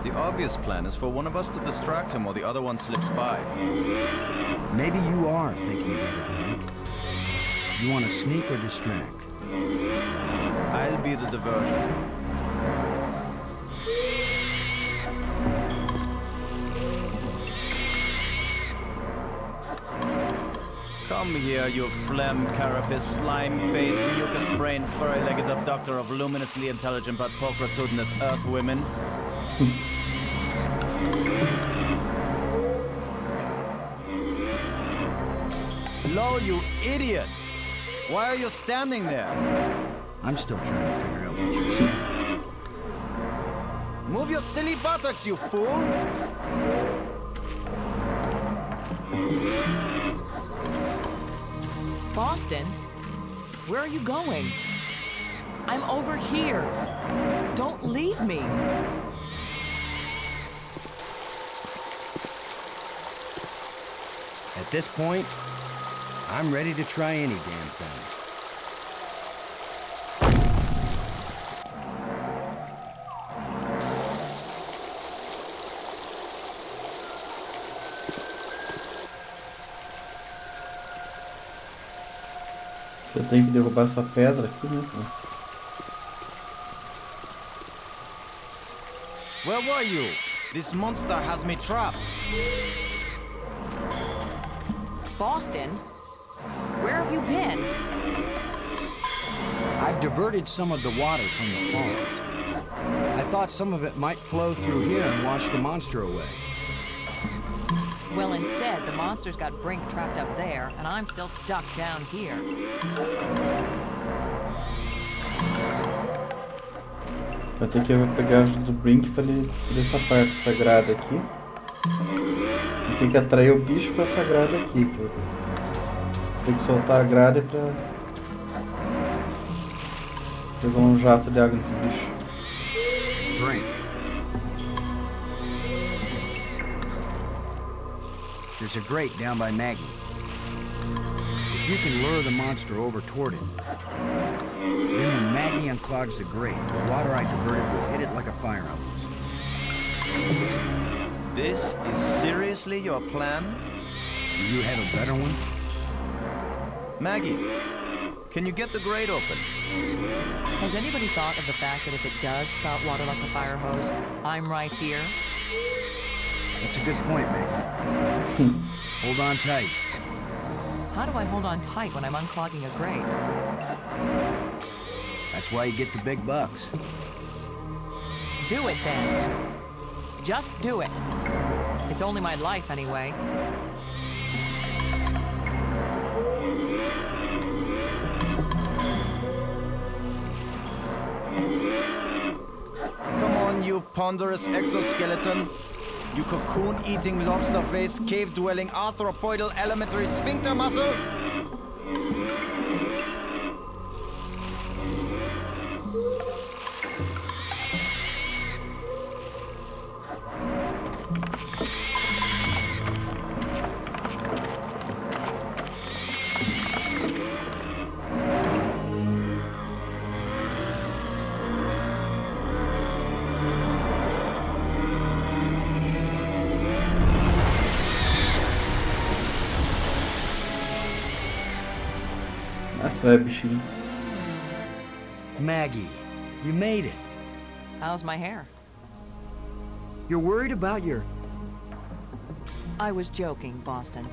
The obvious plan is for one of us to distract him while the other one slips by. Maybe you are thinking of everything. You want to sneak or distract? I'll be the diversion. Come here, you phlegm, carapace, slime-faced, mucus-brained, furry-legged abductor of luminously intelligent but pulchritudinous earth women. Hello, you idiot! Why are you standing there? I'm still trying to figure out what you're saying. Move your silly buttocks, you fool! Boston? Where are you going? I'm over here. Don't leave me. At this point, I'm ready to try any damn thing. Você tem que derrubar essa pedra aqui, né? Where were you? This monster has me trapped. Boston? Where have you been? I've diverted some of the water from the falls. I thought some of it might flow through here and wash the monster away. Well, instead, the monster's got Brink trapped up there, and I'm still stuck down here. Vai ter que pegar a ajuda do Brink para ele destruir essa parte sagrada aqui. E tem que atrair o bicho para essa grada aqui. Tem que soltar a grade para pegar um jato de água nesse bicho. Brink. There's a grate down by Maggie. If you can lure the monster over toward him, then when Maggie unclogs the grate, the water I diverted will hit it like a fire hose. This is seriously your plan? Do you have a better one? Maggie, can you get the grate open? Has anybody thought of the fact that if it does spout water like a fire hose, I'm right here? That's a good point, Maggie. Hold on tight. How do I hold on tight when I'm unclogging a grate? That's why you get the big bucks. Do it then. Just do it. It's only my life anyway. Come on, you ponderous exoskeleton. You cocoon-eating, lobster-faced, cave-dwelling, arthropoidal elementary sphincter muscle! Nossa, vai, bichinho. Maggie, you made it. How's my hair? You're worried about your... I was joking, Boston.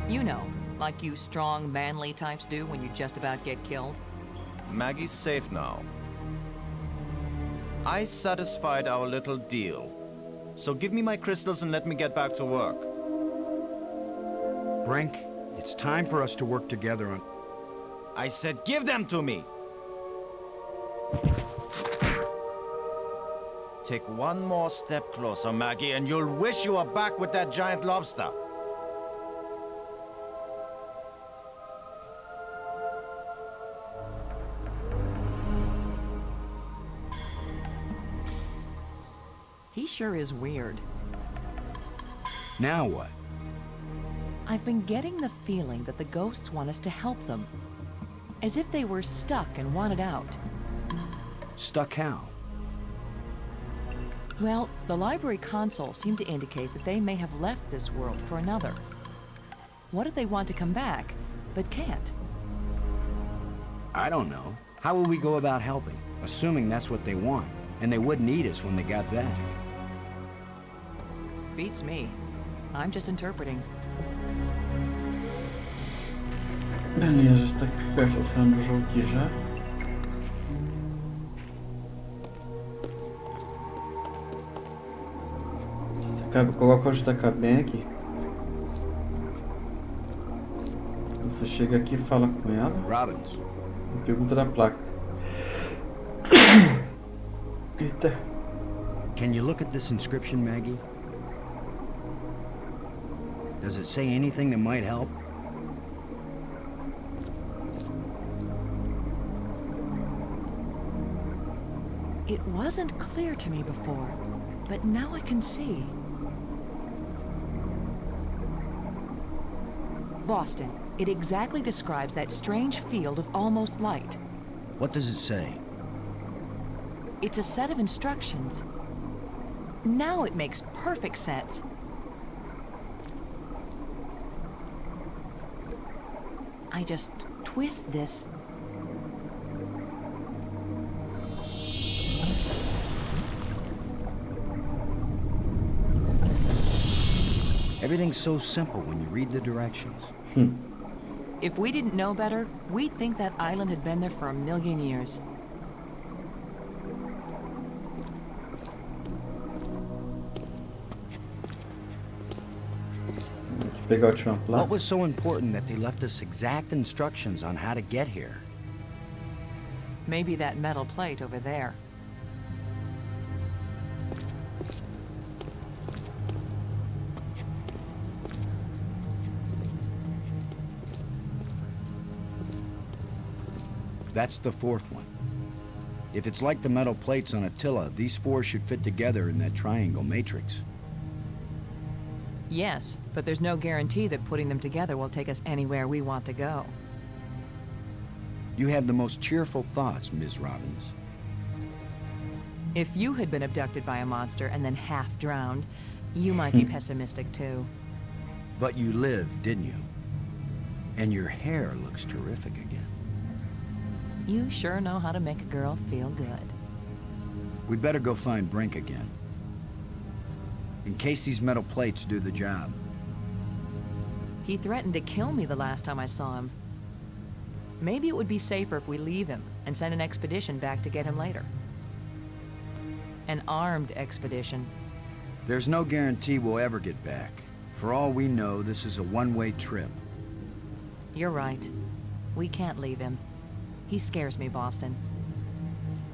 You know, like you strong, manly types do when you just about get killed. Maggie's safe now. I satisfied our little deal. So give me my crystals and let me get back to work. Brink, it's time for us to work together on... I said give them to me! Take one more step closer, Maggie, and you'll wish you were back with that giant lobster. He sure is weird. Now what? I've been getting the feeling that the ghosts want us to help them. As if they were stuck and wanted out. Stuck how? Well, the library console seemed to indicate that they may have left this world for another. What if they want to come back, but can't? I don't know. How will we go about helping? Assuming that's what they want, and they wouldn't eat us when they got back. Beats me. I'm just interpreting. Beleza, já está perto do final do jogo aqui já. Você acaba com alguma coisa destacar bem aqui. Você chega aqui e fala com ela. Robbins. E pergunta da placa. Eita. Can you look at this inscription, Maggie? Does it say anything that might help? It wasn't clear to me before, but now I can see. Boston, it exactly describes that strange field of almost light. What does it say? It's a set of instructions. Now it makes perfect sense. I just twist this. Everything's so simple when you read the directions. If we didn't know better, we'd think that island had been there for a million years. What was so important that they left us exact instructions on how to get here? Maybe that metal plate over there. That's the fourth one. If it's like the metal plates on Attila, these four should fit together in that triangle matrix. Yes, but there's no guarantee that putting them together will take us anywhere we want to go. You have the most cheerful thoughts, Ms. Robbins. If you had been abducted by a monster and then half drowned, you might be pessimistic too. But you lived, didn't you? And your hair looks terrific again. You sure know how to make a girl feel good. We'd better go find Brink again. In case these metal plates do the job. He threatened to kill me the last time I saw him. Maybe it would be safer if we leave him and send an expedition back to get him later. An armed expedition. There's no guarantee we'll ever get back. For all we know, this is a one-way trip. You're right. We can't leave him. He scares me, Boston.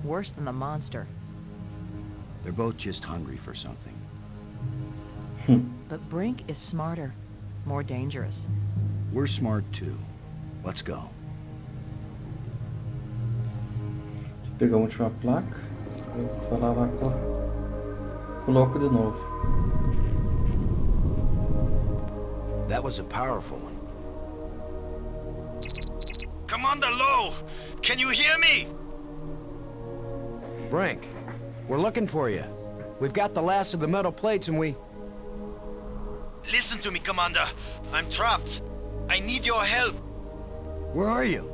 Worse than the monster. They're both just hungry for something. But Brink is smarter, more dangerous. We're smart too. Let's go. Deixa eu pegar a última placa. Eu vou falar lá com o louco de novo. That was a powerful one. Commander Lowe, can you hear me? Brink, we're looking for you. We've got the last of the metal plates and we... Listen to me, Commander. I'm trapped. I need your help. Where are you?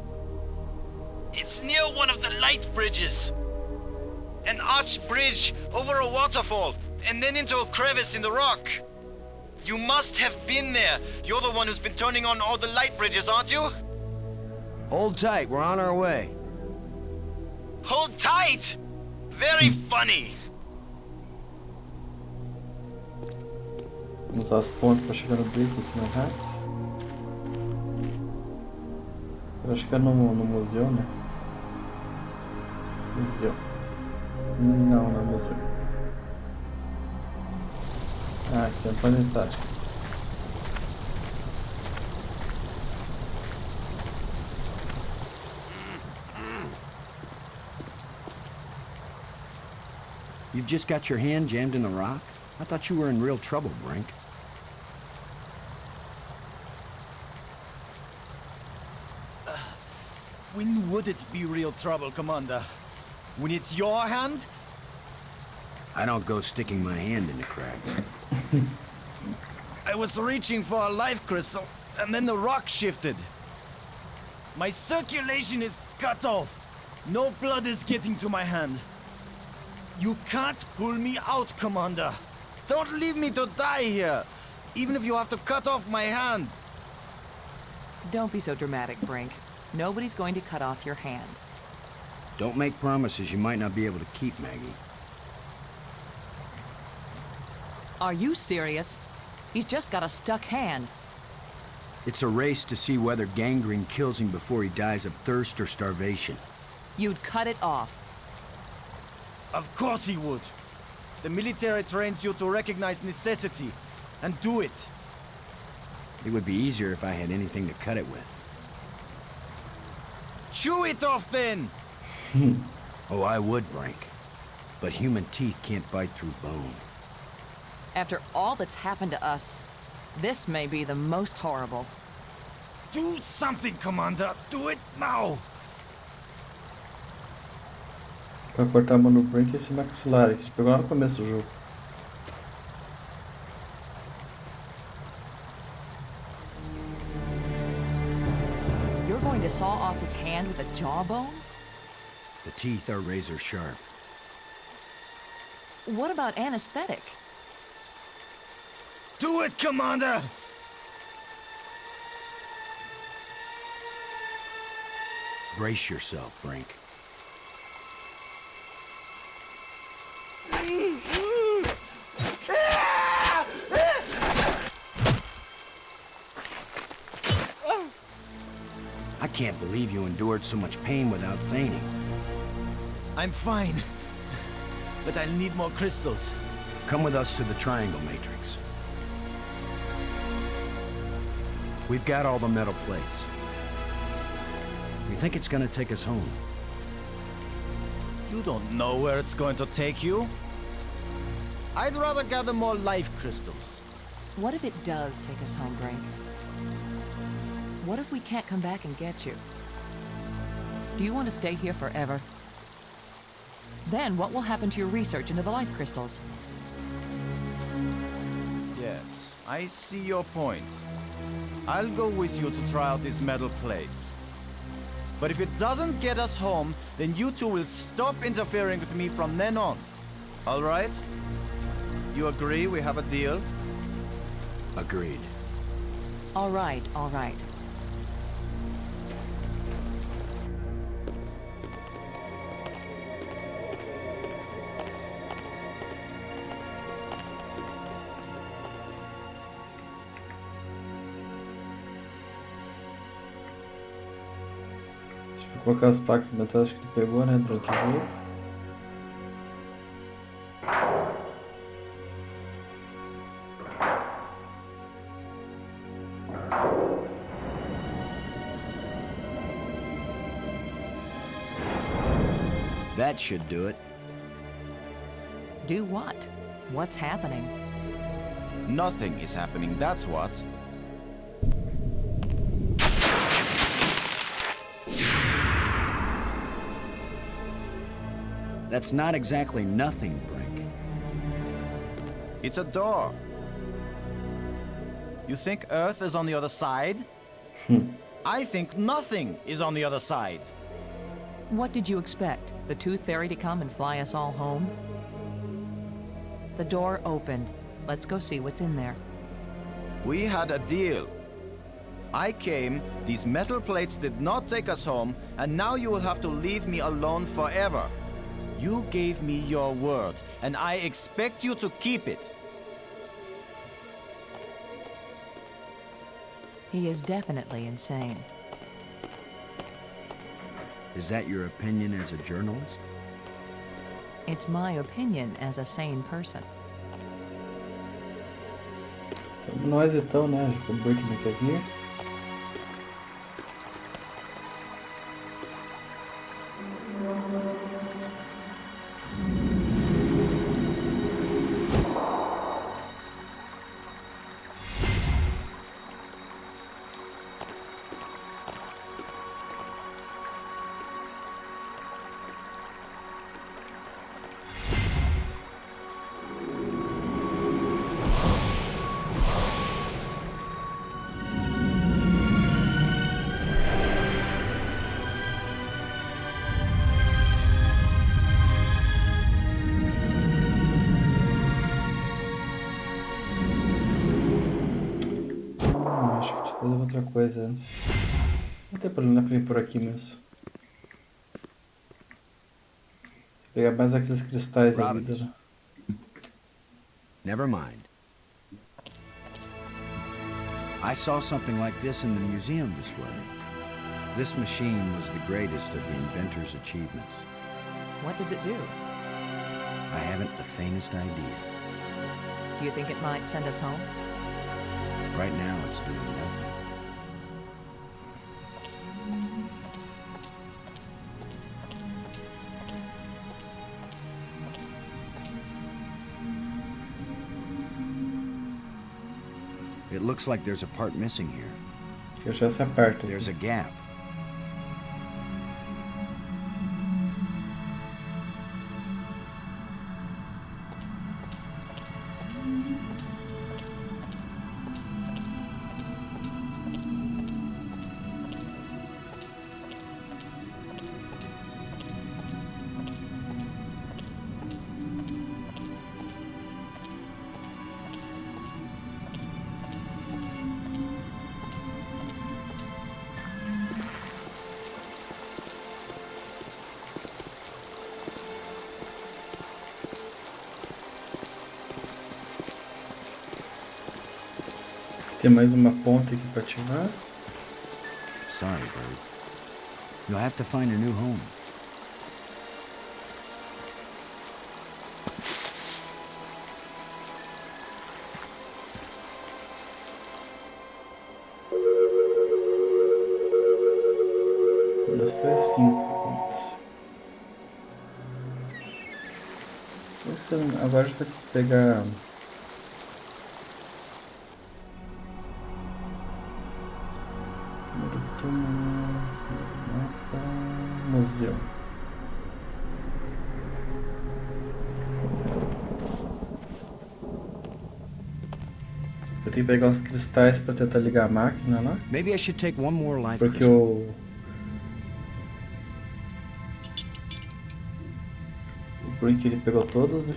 It's near one of the light bridges. An arched bridge over a waterfall, and then into a crevice in the rock. You must have been there. You're the one who's been turning on all the light bridges, aren't you? Hold tight, we're on our way. Hold tight! Very funny. Vamos usar as pontas para chegar no brick aqui mais rápido. Eu acho que é no museu, né? Museu. Não, não é museu. Ah, aqui é o Planetário. You've just got your hand jammed in the rock? I thought you were in real trouble, Brink. When would it be real trouble, Commander? When it's your hand? I don't go sticking my hand in the cracks. I was reaching for a life crystal, and then the rock shifted. My circulation is cut off. No blood is getting to my hand. You can't pull me out, Commander. Don't leave me to die here, even if you have to cut off my hand. Don't be so dramatic, Brink. Nobody's going to cut off your hand. Don't make promises you might not be able to keep, Maggie. Are you serious? He's just got a stuck hand. It's a race to see whether gangrene kills him before he dies of thirst or starvation. You'd cut it off. Of course he would. The military trains you to recognize necessity, and do it. It would be easier if I had anything to cut it with. Chew it off, then! Oh, I would, Brink. But human teeth can't bite through bone. After all that's happened to us, this may be the most horrible. Do something, Commander! Do it now! Pra cortar a mão no Brink e esse maxilar que a gente pegou lá no começo do jogo. You're going to saw off his hand with a jawbone? The teeth are razor sharp. What about anesthetic? Do it, Commander! Brace yourself, Brink. I can't believe you endured so much pain without fainting. I'm fine. But I'll need more crystals. Come with us to the triangle matrix. We've got all the metal plates. You think it's gonna take us home? You don't know where it's going to take you. I'd rather gather more life crystals. What if it does take us home, Brink? What if we can't come back and get you? Do you want to stay here forever? Then what will happen to your research into the life crystals? Yes, I see your point. I'll go with you to try out these metal plates. But if it doesn't get us home, then you two will stop interfering with me from then on. All right? You agree we have a deal? Agreed. All right, all right. Vou colocar as placas metálicas que ele pegou, né, durante o jogo. That should do it. Do what? What's happening? Nothing is happening, that's what. That's not exactly nothing, Brink. It's a door. You think Earth is on the other side? I think nothing is on the other side. What did you expect? The Tooth Fairy to come and fly us all home? The door opened. Let's go see what's in there. We had a deal. I came, these metal plates did not take us home, and now you will have to leave me alone forever. You gave me your word, and I expect you to keep it. He is definitely insane. Is that your opinion as a journalist? It's my opinion as a sane person. Nós então, né? O Brink não quer vir. Fazer outra coisa antes. Não tem problema vir por aqui mesmo. Vou pegar mais aqueles cristais da vida, né? Never mind. I saw something like this in the museum display. This machine was the greatest of the inventor's achievements. What does it do? I haven't the faintest idea. Do you think it might send us home? Right now, it's doing nothing. It looks like there's a part missing here. Deixa essa parte. There's a gap. Tem mais uma ponta aqui para ativar. Sorry, Bird. You'll have to find a new home. Das foi 5 pontos. Agora a gente vai pegar. Museu. Eu tenho que pegar uns cristais para tentar ligar a máquina lá. Maybe I should take one more life Porque crystal. o Brink ele pegou todos, né?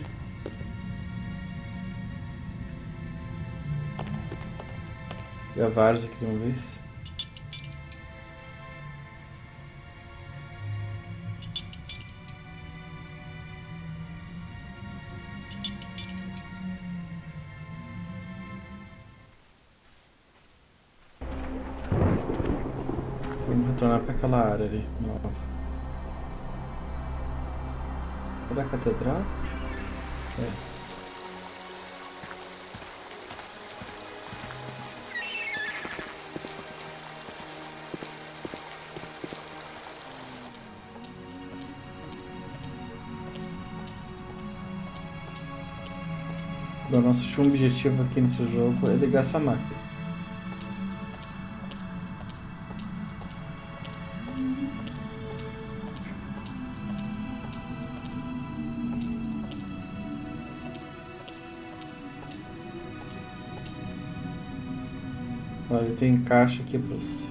Pegar vários aqui de uma vez. Vamos retornar para aquela área ali nova. Cadê a catedral? É. o nosso objetivo aqui nesse jogo é ligar essa máquina. Olha, tem caixa aqui pros...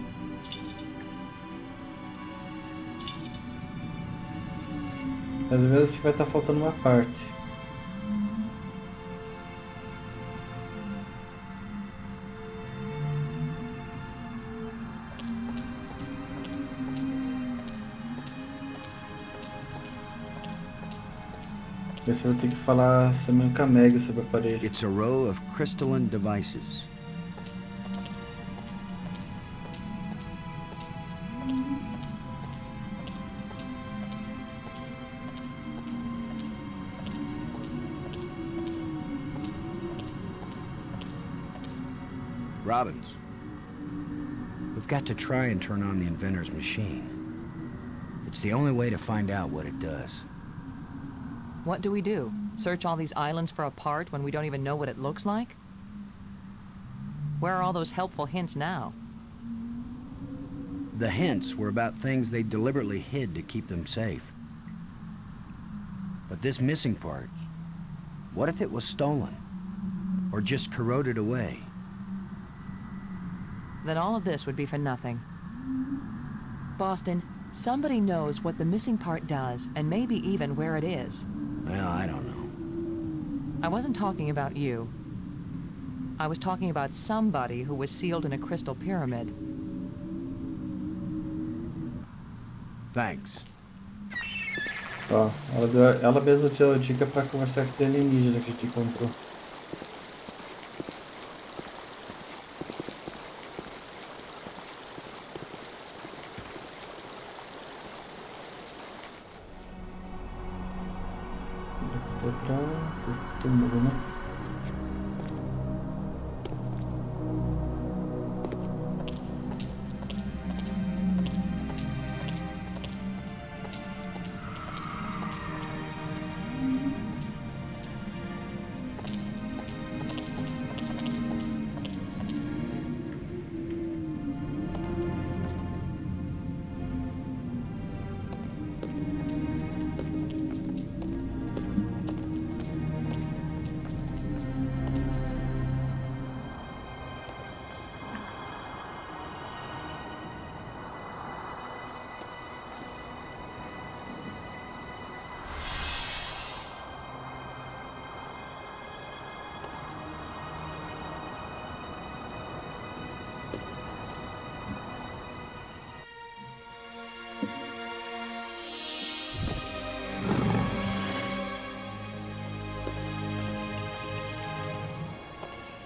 Às vezes vai estar faltando uma parte. Esse eu vou ter que falar semana com a Maggie sobre o aparelho. It's a row of crystalline devices. Robbins, we've got to try and turn on the inventor's machine. It's the only way to find out what it does. What do we do? Search all these islands for a part when we don't even know what it looks like? Where are all those helpful hints now? The hints were about things they deliberately hid to keep them safe. But this missing part, what if it was stolen? Or just corroded away? Then all of this would be for nothing. Boston, somebody knows what the missing part does, and maybe even where it is. Well, I don't know. I wasn't talking about you. I was talking about somebody who was sealed in a crystal pyramid. Thanks. Ó, ela mesma deu a dica pra conversar com o alienígena que a gente encontrou. Túmulo, né?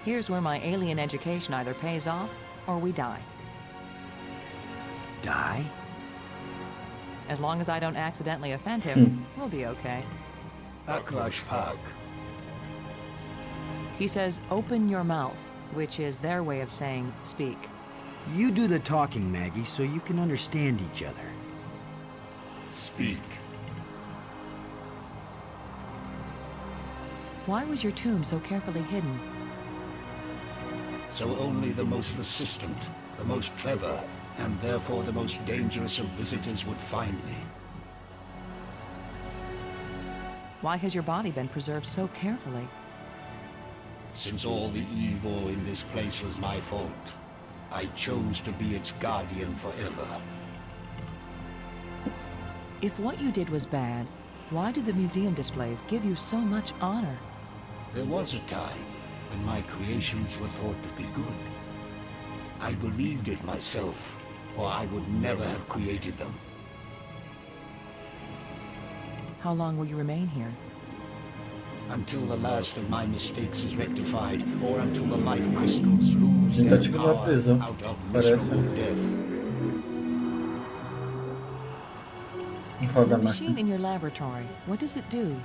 Here's where my alien education either pays off, or we die. Die? As long as I don't accidentally offend him, we'll be okay. Aklash Park. He says, open your mouth, which is their way of saying, speak. You do the talking, Maggie, so you can understand each other. Speak. Why was your tomb so carefully hidden? So only the most persistent, the most clever, and therefore the most dangerous of visitors would find me. Why has your body been preserved so carefully? Since all the evil in this place was my fault, I chose to be its guardian forever. If what you did was bad, why do the museum displays give you so much honor? There was a time when my creations were thought to be good. I believed it myself, or I would never have created them. How long will you remain here? Until the last of my mistakes is rectified, or until the life crystals lose their power out of miserable death. The machine in your laboratory, what does it do?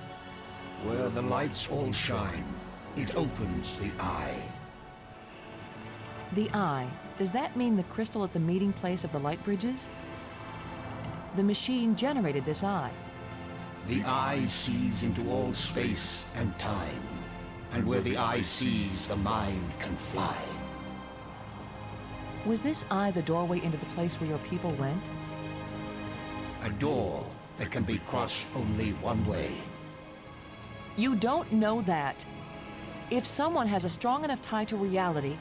Where the lights all shine, it opens the eye. The eye, does that mean the crystal at the meeting place of the light bridges? The machine generated this eye. The eye sees into all space and time, And where the eye sees, the mind can fly. Was this eye the doorway into the place where your people went? A door that can be crossed only one way. You don't know that. If someone has a strong enough tie to reality...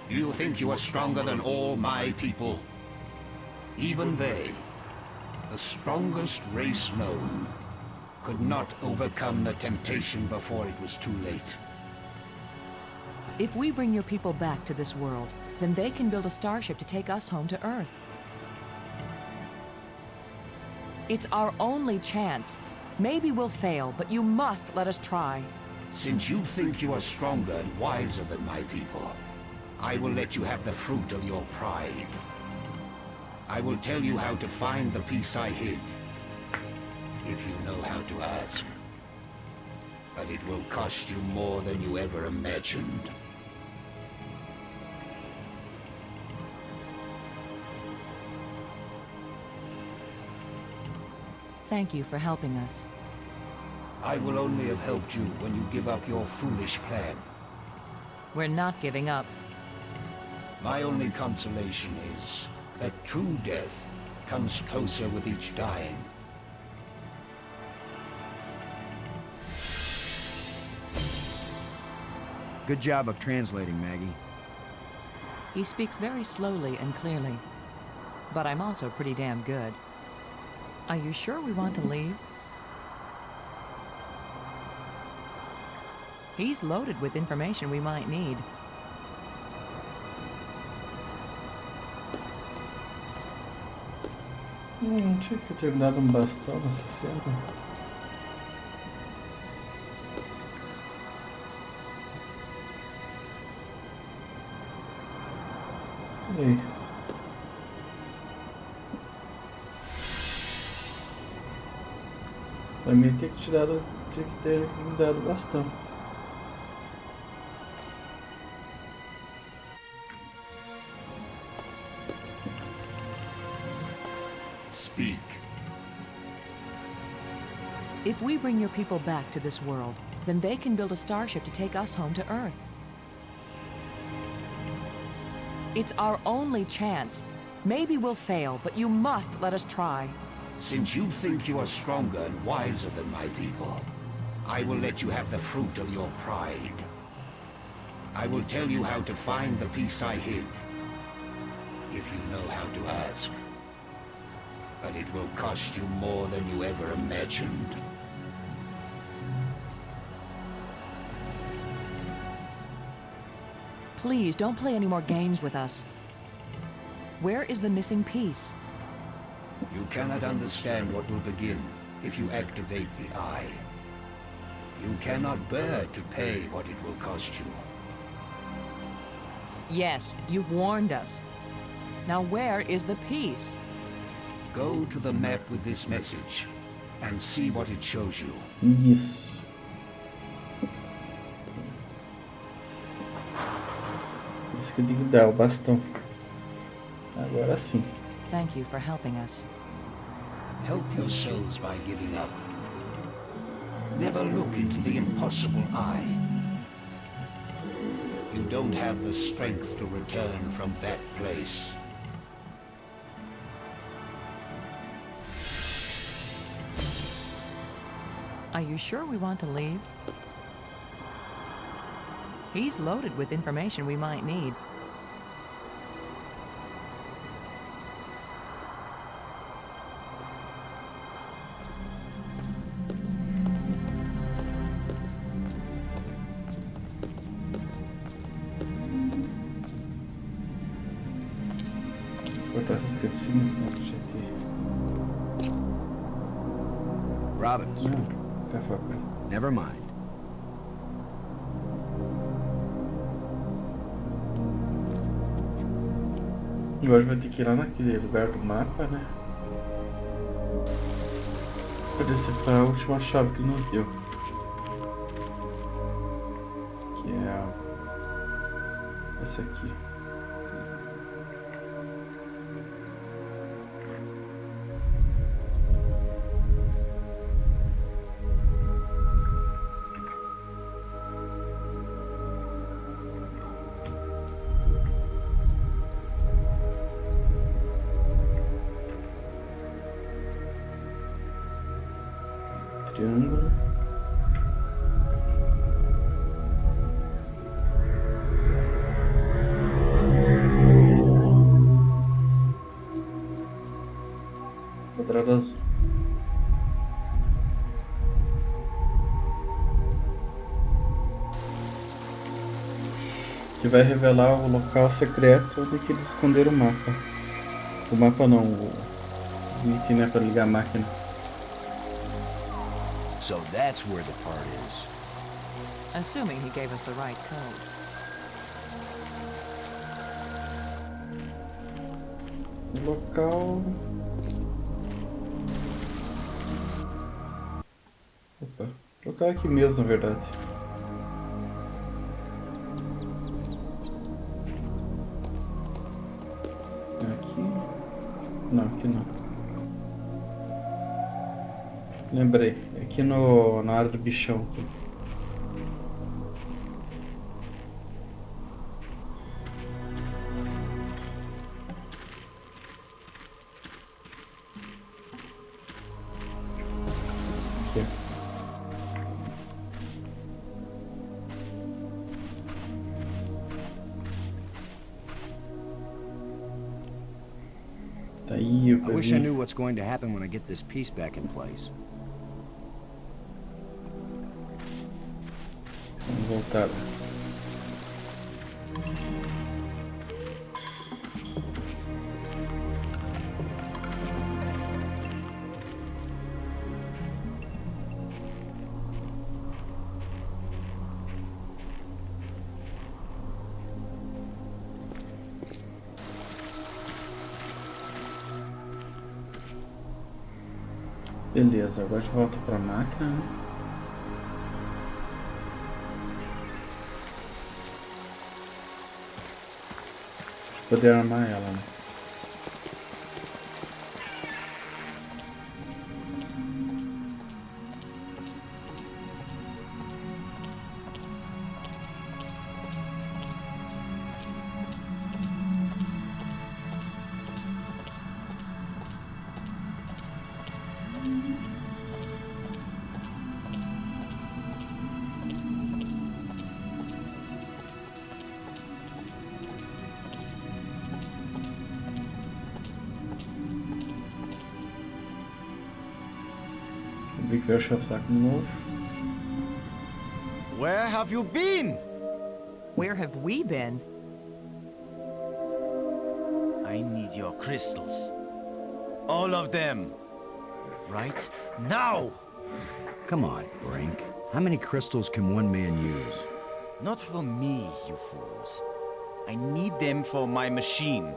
You think you are stronger than all my people? Even they, the strongest race known, could not overcome the temptation before it was too late. If we bring your people back to this world, then they can build a starship to take us home to Earth. It's our only chance. Maybe we'll fail, but you must let us try. Since you think you are stronger and wiser than my people, I will let you have the fruit of your pride. I will tell you how to find the piece I hid, if you know how to ask. But it will cost you more than you ever imagined. Thank you for helping us. I will only have helped you when you give up your foolish plan. We're not giving up. My only consolation is that true death comes closer with each dying. Good job of translating, Maggie. He speaks very slowly and clearly. But I'm also pretty damn good. Are you sure we want to leave? He's loaded with information we might need. Não tinha que ter dado bastão nessa cena. E aí? Pra mim tinha que ter me dado bastão. Speak. If we bring your people back to this world, then they can build a starship to take us home to Earth. It's our only chance. Maybe we'll fail, but you must let us try. Since you think you are stronger and wiser than my people, I will let you have the fruit of your pride. I will tell you how to find the piece I hid, if you know how to ask. But it will cost you more than you ever imagined. Please, don't play any more games with us. Where is the missing piece? You cannot understand what will begin if you activate the eye. You cannot bear to pay what it will cost you. Yes, you've warned us. Now where is the piece? Go to the map with this message and see what it shows you. Isso. Isso que eu digo dar o bastão. Agora sim. Thank you for helping us. Help yourselves by giving up. Never look into the impossible eye. You don't have the strength to return from that place. Are you sure we want to leave? He's loaded with information we might need. Cortar essas cutscenes que já tem. Robbins. Never mind. Agora vai ter que ir lá naquele lugar do mapa, né? Pra descer pra última chave que ele nos deu. Que é essa aqui. cor azul. Que vai revelar o local secreto onde que eles esconderam o mapa. O mapa não, o item, né, para ligar a máquina. So that's where the part is. Assuming he gave us the right code. O local... Opa, o local é aqui mesmo, na verdade. Aqui... Não, aqui não. Lembrei, aqui na área do bichão. Aqui. Tá aí, I wish I knew what's going to happen when I get this piece back in place. Vamos voltar. Beleza, agora a gente volta para a máquina. Né? Pra poder armar ela, né? Vi que vai achar o saco de novo. Where have you been? Where have we been? I need your crystals. All of them. Right now! Come on, Brink. How many crystals can one man use? Not for me, you fools. I need them for my machine.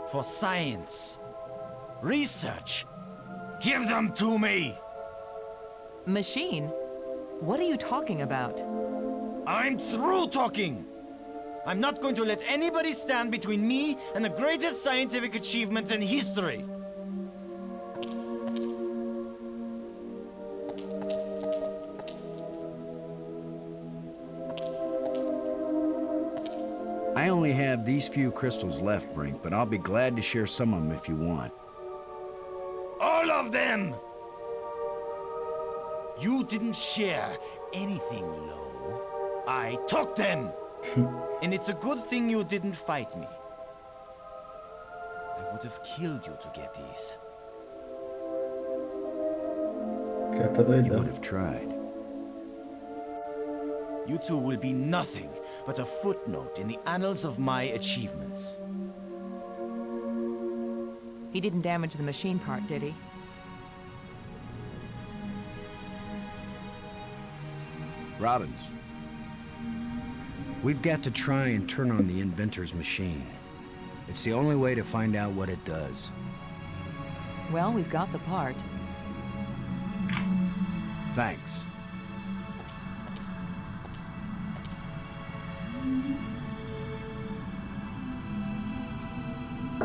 For science. Research. Give them to me! Machine? What are you talking about? I'm through talking! I'm not going to let anybody stand between me and the greatest scientific achievement in history. I only have these few crystals left, Brink, but I'll be glad to share some of them if you want. All of them! You didn't share anything, Lo. I took them! And it's a good thing you didn't fight me. I would have killed you to get these. You would have tried. You two will be nothing but a footnote in the annals of my achievements. He didn't damage the machine part, did he? Robbins. We've got to try and turn on the inventor's machine. It's the only way to find out what it does. Well, we've got the part. Thanks.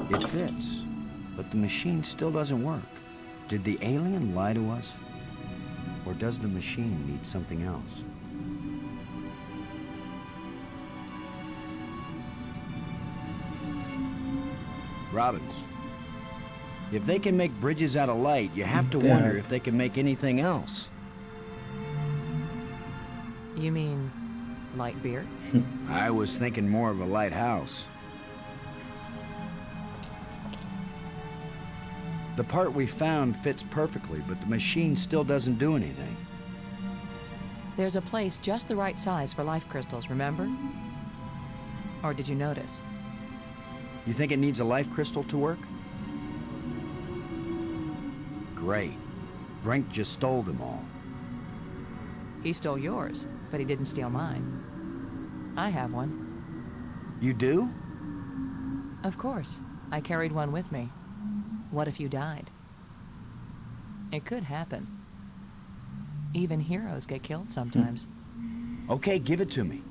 It fits, but the machine still doesn't work. Did the alien lie to us? Or does the machine need something else? Robbins, if they can make bridges out of light, you have to wonder if they can make anything else. You mean light beer? I was thinking more of a lighthouse. The part we found fits perfectly, but the machine still doesn't do anything. There's a place just the right size for life crystals, remember? Or did you notice? You think it needs a life crystal to work? Great. Brink just stole them all. He stole yours, but he didn't steal mine. I have one. You do? Of course. I carried one with me. What if you died? It could happen. Even heroes get killed sometimes. Okay, give it to me.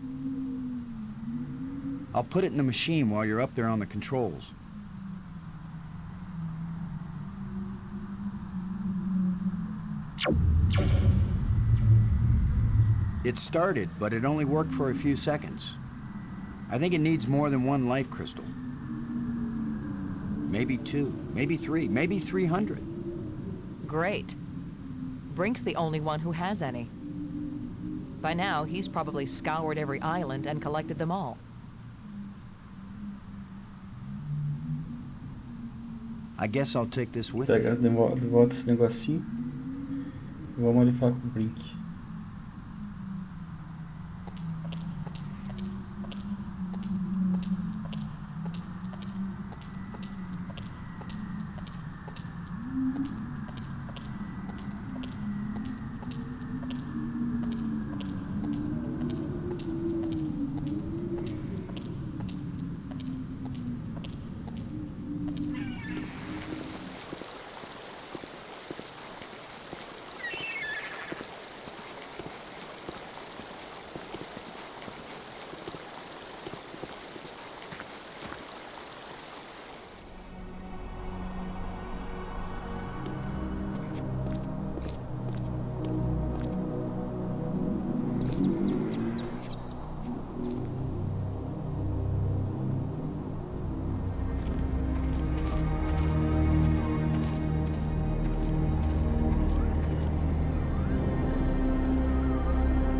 I'll put it in the machine while you're up there on the controls. It started, but it only worked for a few seconds. I think it needs more than one life crystal. Maybe 2, maybe 3, maybe 300. Great. Brink's the only one who has any. By now, he's probably scoured every island and collected them all. I guess I'll take this with me. Pega de volta esse negocinho. Vamos ali falar com o Brink.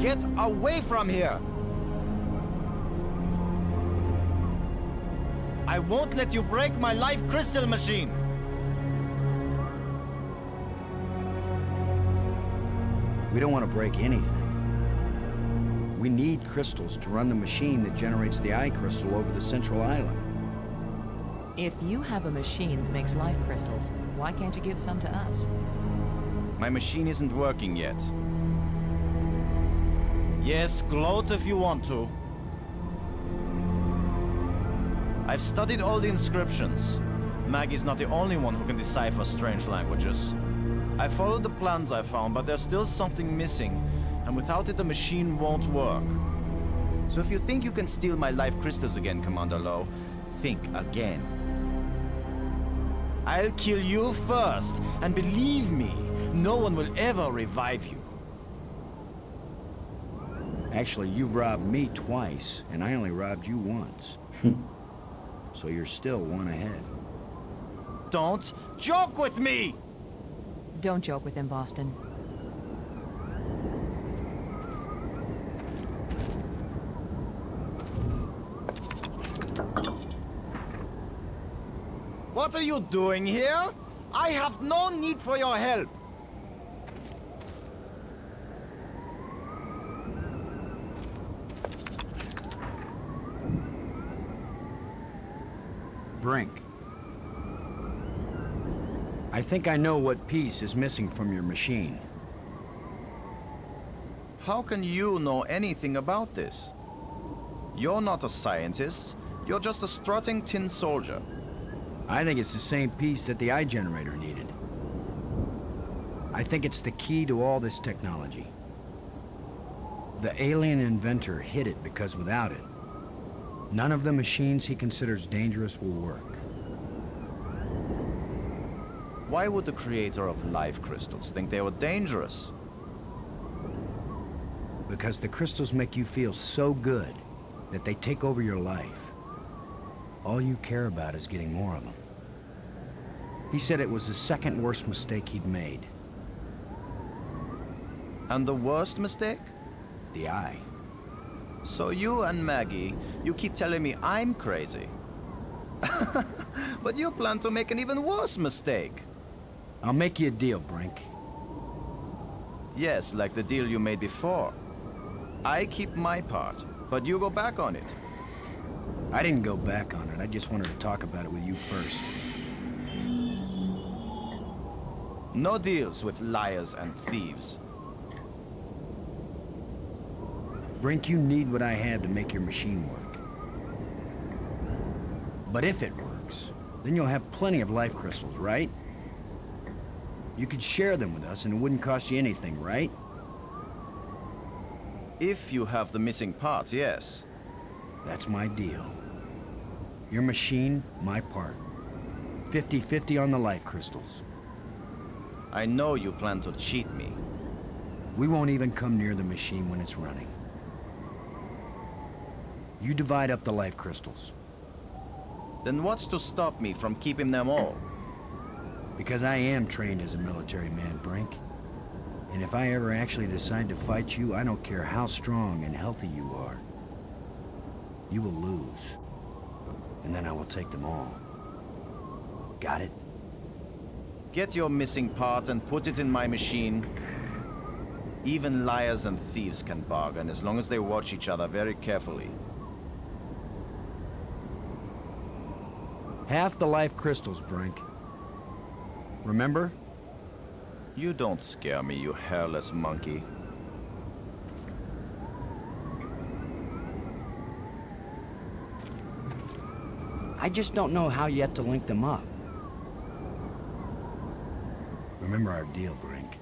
Get away from here! I won't let you break my life crystal machine! We don't want to break anything. We need crystals to run the machine that generates the eye crystal over the central island. If you have a machine that makes life crystals, why can't you give some to us? My machine isn't working yet. Yes, gloat if you want to. I've studied all the inscriptions. Maggie's not the only one who can decipher strange languages. I followed the plans I found, but there's still something missing, and without it the machine won't work. So if you think you can steal my life crystals again, Commander Lowe, think again. I'll kill you first, and believe me, no one will ever revive you. Actually, you've robbed me twice, and I only robbed you once. So you're still one ahead. Don't joke with me! Don't joke with him, Boston. What are you doing here? I have no need for your help. Brink. I think I know what piece is missing from your machine. How can you know anything about this? You're not a scientist. You're just a strutting tin soldier. I think it's the same piece that the eye generator needed. I think it's the key to all this technology. The alien inventor hid it because without it, none of the machines he considers dangerous will work. Why would the creator of life crystals think they were dangerous? Because the crystals make you feel so good that they take over your life. All you care about is getting more of them. He said it was the second worst mistake he'd made. And the worst mistake? The eye. So you and Maggie, you keep telling me I'm crazy. But you plan to make an even worse mistake. I'll make you a deal, Brink. Yes, like the deal you made before. I keep my part, but you go back on it. I didn't go back on it. I just wanted to talk about it with you first. No deals with liars and thieves. Brink, you need what I have to make your machine work. But if it works, then you'll have plenty of life crystals, right? You could share them with us and it wouldn't cost you anything, right? If you have the missing parts, yes. That's my deal. Your machine, my part. 50-50 on the life crystals. I know you plan to cheat me. We won't even come near the machine when it's running. You divide up the life crystals. Then what's to stop me from keeping them all? Because I am trained as a military man, Brink. And if I ever actually decide to fight you, I don't care how strong and healthy you are. You will lose. And then I will take them all. Got it? Get your missing part and put it in my machine. Even liars and thieves can bargain as long as they watch each other very carefully. Half the life crystals, Brink. Remember? You don't scare me, you hairless monkey. I just don't know how yet to link them up. Remember our deal, Brink.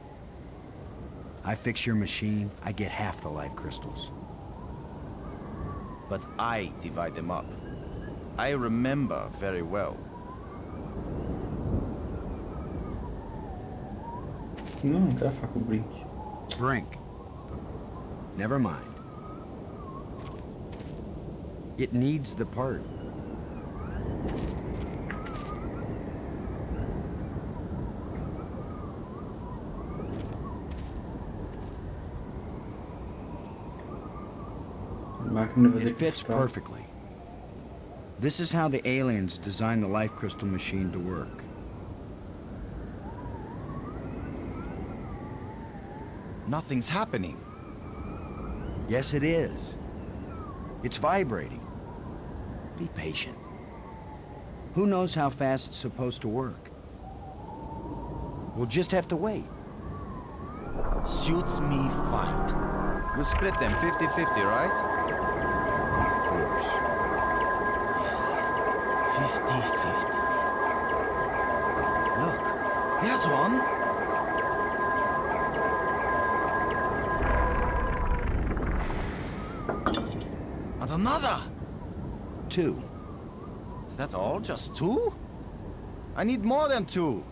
I fix your machine, I get half the life crystals. But I divide them up. I remember very well. Não quero falar com o Brink. Brink. Never mind. It needs the part. It fits perfectly. This is how the aliens designed the life crystal machine to work. Nothing's happening. Yes, it is. It's vibrating. Be patient. Who knows how fast it's supposed to work? We'll just have to wait. Suits me fine. We'll split them 50-50, right? Of course. 50-50. Look, here's one. And another. 2. Is that all? Just 2? I need more than 2.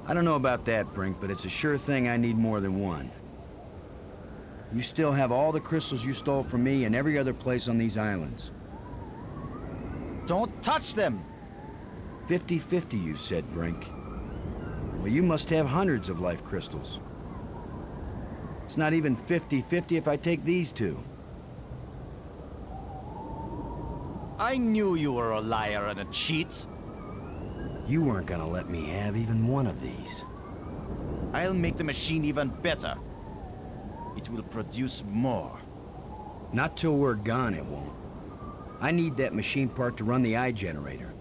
I don't know about that, Brink, but it's a sure thing I need more than 1. You still have all the crystals you stole from me and every other place on these islands. Don't touch them! 50-50, you said, Brink. Well, you must have hundreds of life crystals. It's not even 50-50 if I take these 2. I knew you were a liar and a cheat. You weren't gonna let me have even one of these. I'll make the machine even better. It will produce more. Not till we're gone, it won't. I need that machine part to run the eye generator.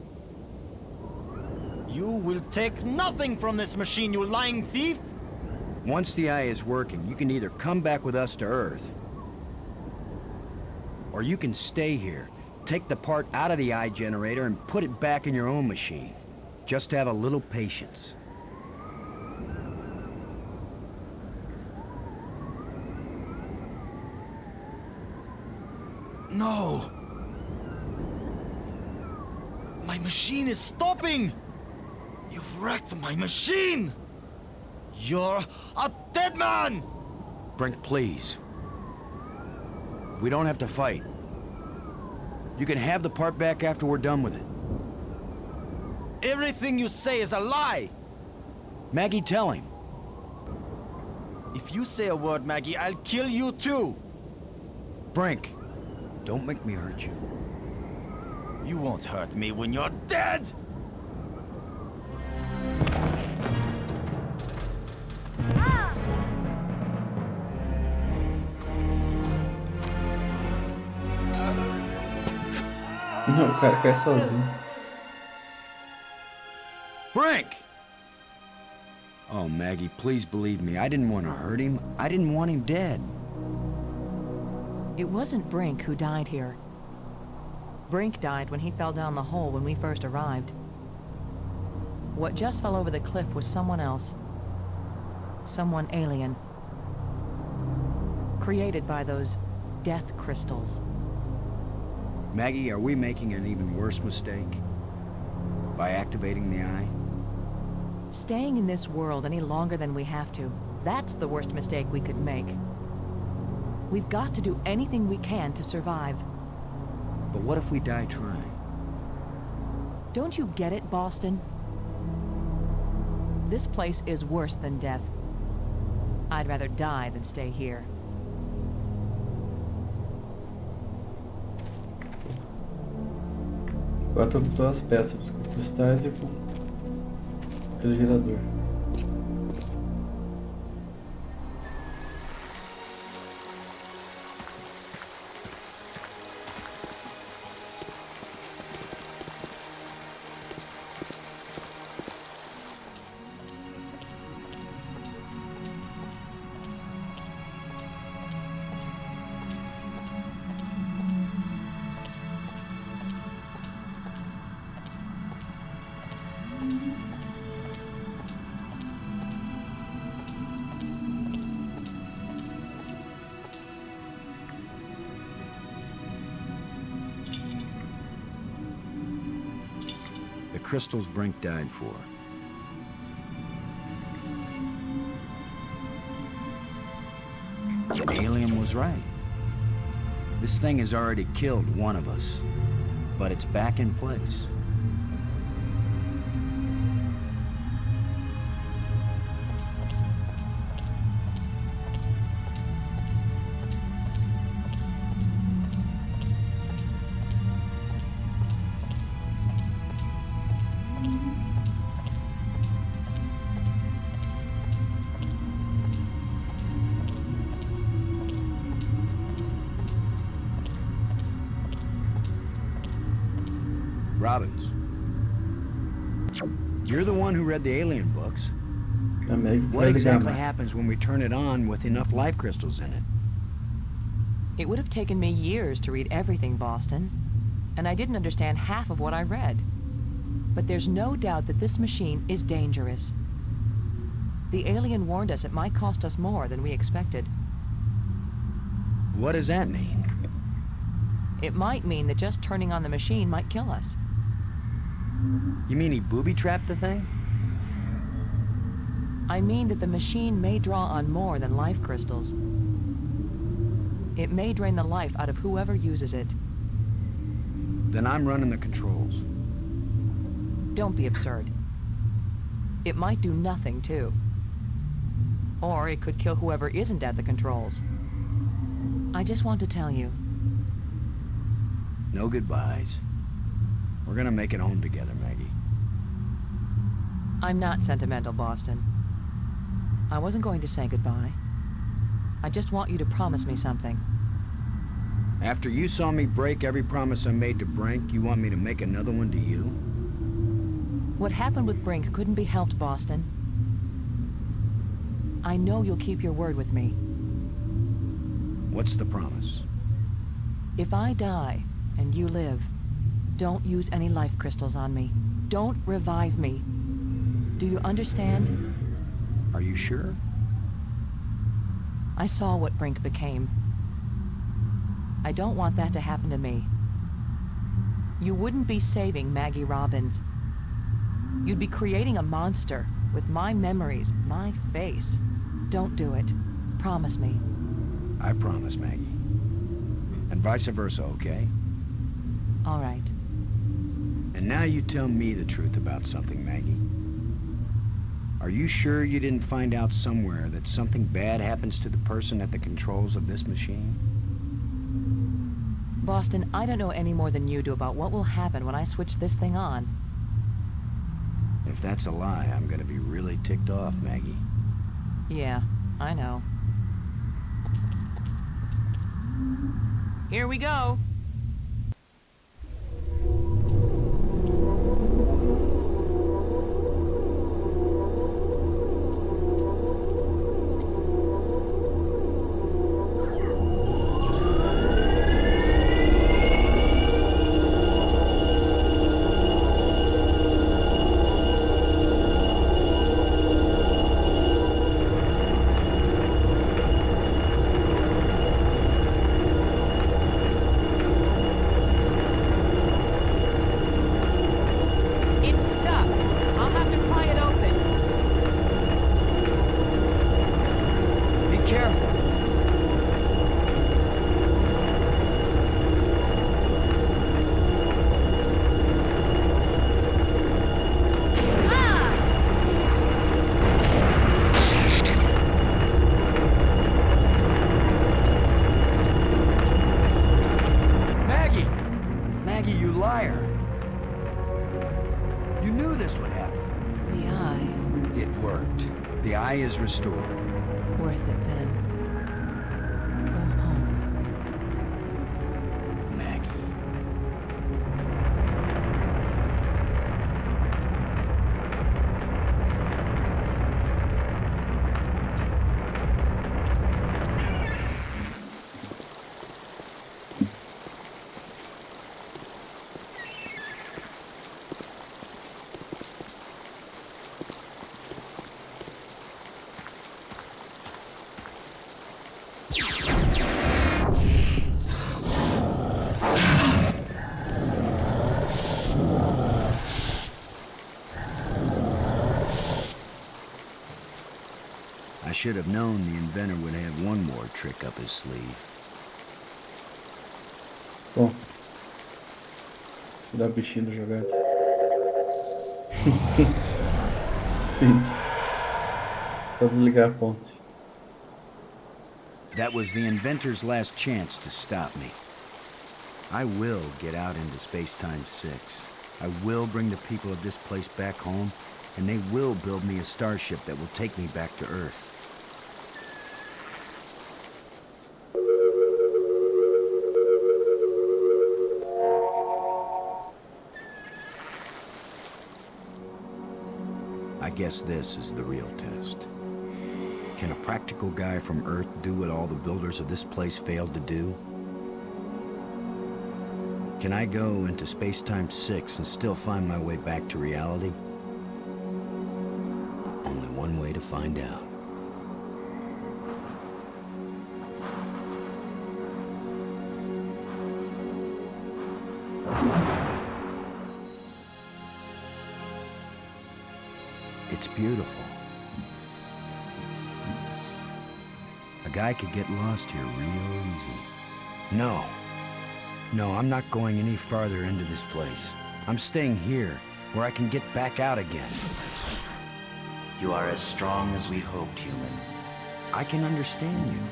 You will take nothing from this machine, you lying thief! Once the eye is working, you can either come back with us to Earth, or you can stay here, take the part out of the eye generator and put it back in your own machine. Just have a little patience. No! My machine is stopping! You've wrecked my machine! You're a dead man! Brink, please. We don't have to fight. You can have the part back after we're done with it. Everything you say is a lie! Maggie, tell him. If you say a word, Maggie, I'll kill you too! Brink, don't make me hurt you. You won't hurt me when you're dead! Não, o cara cai sozinho. Brink! Oh, Maggie, please believe me. I didn't want to hurt him. I didn't want him dead. It wasn't Brink who died here. Brink died when he fell down the hole when we first arrived. What just fell over the cliff was someone else. Someone alien. Created by those death crystals. Maggie, are we making an even worse mistake? By activating the eye? Staying in this world any longer than we have to, that's the worst mistake we could make. We've got to do anything we can to survive. But what if we die trying? Don't you get it, Boston? This place is worse than death. I'd rather die than stay here. Agora tu botou as peças com cristais e com aquele gerador. Crystals Brink died for. The alien was right. This thing has already killed one of us, but it's back in place. Robbins, you're the one who read the alien books. What exactly happens when we turn it on with enough life crystals in it? It would have taken me years to read everything, Boston, and I didn't understand half of what I read. But there's no doubt that this machine is dangerous. The alien warned us it might cost us more than we expected. What does that mean? It might mean that just turning on the machine might kill us. You mean he booby-trapped the thing? I mean that the machine may draw on more than life crystals. It may drain the life out of whoever uses it. Then I'm running the controls. Don't be absurd. It might do nothing, too. Or it could kill whoever isn't at the controls. I just want to tell you. No goodbyes. We're gonna make it home together, Maggie. I'm not sentimental, Boston. I wasn't going to say goodbye. I just want you to promise me something. After you saw me break every promise I made to Brink, you want me to make another one to you? What happened with Brink couldn't be helped, Boston. I know you'll keep your word with me. What's the promise? If I die and you live, don't use any life crystals on me. Don't revive me. Do you understand? Are you sure? I saw what Brink became. I don't want that to happen to me. You wouldn't be saving Maggie Robbins. You'd be creating a monster with my memories, my face. Don't do it. Promise me. I promise, Maggie. And vice versa, okay? All right. And now you tell me the truth about something, Maggie. Are you sure you didn't find out somewhere that something bad happens to the person at the controls of this machine? Boston, I don't know any more than you do about what will happen when I switch this thing on. If that's a lie, I'm gonna be really ticked off, Maggie. Yeah, I know. Here we go. worked. The eye is restored. Worth it then. Go home. Maggie. I should have known the inventor would have one more trick up his sleeve. Bom. Vou dar o bichinho do jogado. Simples. Só desligar a ponte. That was the inventor's last chance to stop me. I will get out into space-time 6. I will bring the people of this place back home, and they will build me a starship that will take me back to Earth. I guess this is the real test. Can a practical guy from Earth do what all the builders of this place failed to do? Can I go into space-time 6 and still find my way back to reality? Only one way to find out. It's beautiful. A guy could get lost here real easy. No, I'm not going any farther into this place. I'm staying here, where I can get back out again. You are as strong as we hoped, human. I can understand you.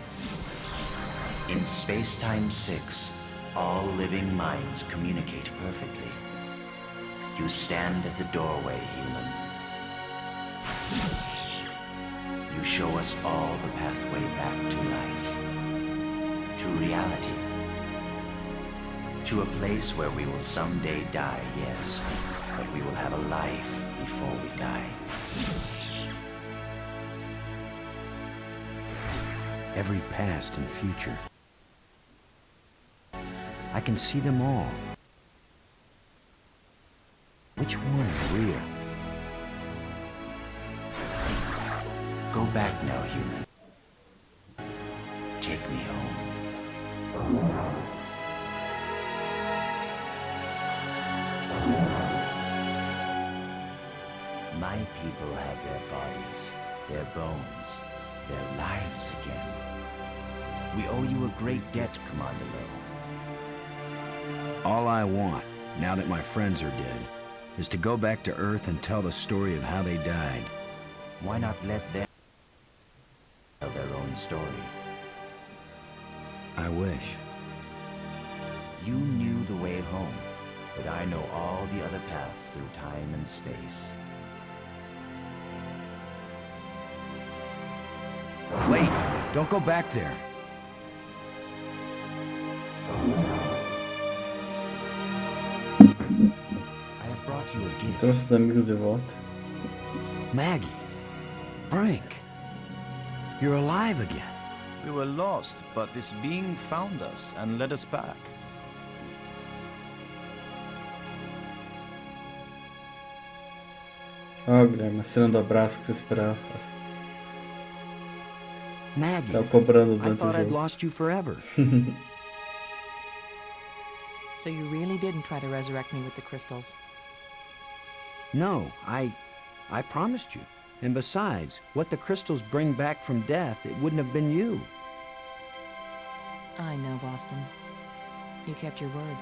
In space-time 6, all living minds communicate perfectly. You stand at the doorway, human. You show us all the pathway back to life, to reality, to a place where we will someday die, yes, but we will have a life before we die. Every past and future. I can see them all. Which one is real? Go back now, human. Take me home. My people have their bodies, their bones, their lives again. We owe you a great debt, Commander Lowe. All I want, now that my friends are dead, is to go back to Earth and tell the story of how they died. Why not let them tell their own story? I wish. You knew the way home, but I know all the other paths through time and space. Wait! Don't go back there! I have brought you a gift. Trouxe os amigos de volta. Maggie! Brink! You're alive again. We were lost, but this being found us and led us back. Ó, Guilherme, a cena do abraço que você esperava. Maggie, Tá cobrando I durante o thought I'd jogo. lost you forever. So you really didn't try to resurrect me with the crystals? No, I promised you. And besides, what the crystals bring back from death, it wouldn't have been you. I know, Boston. You kept your word.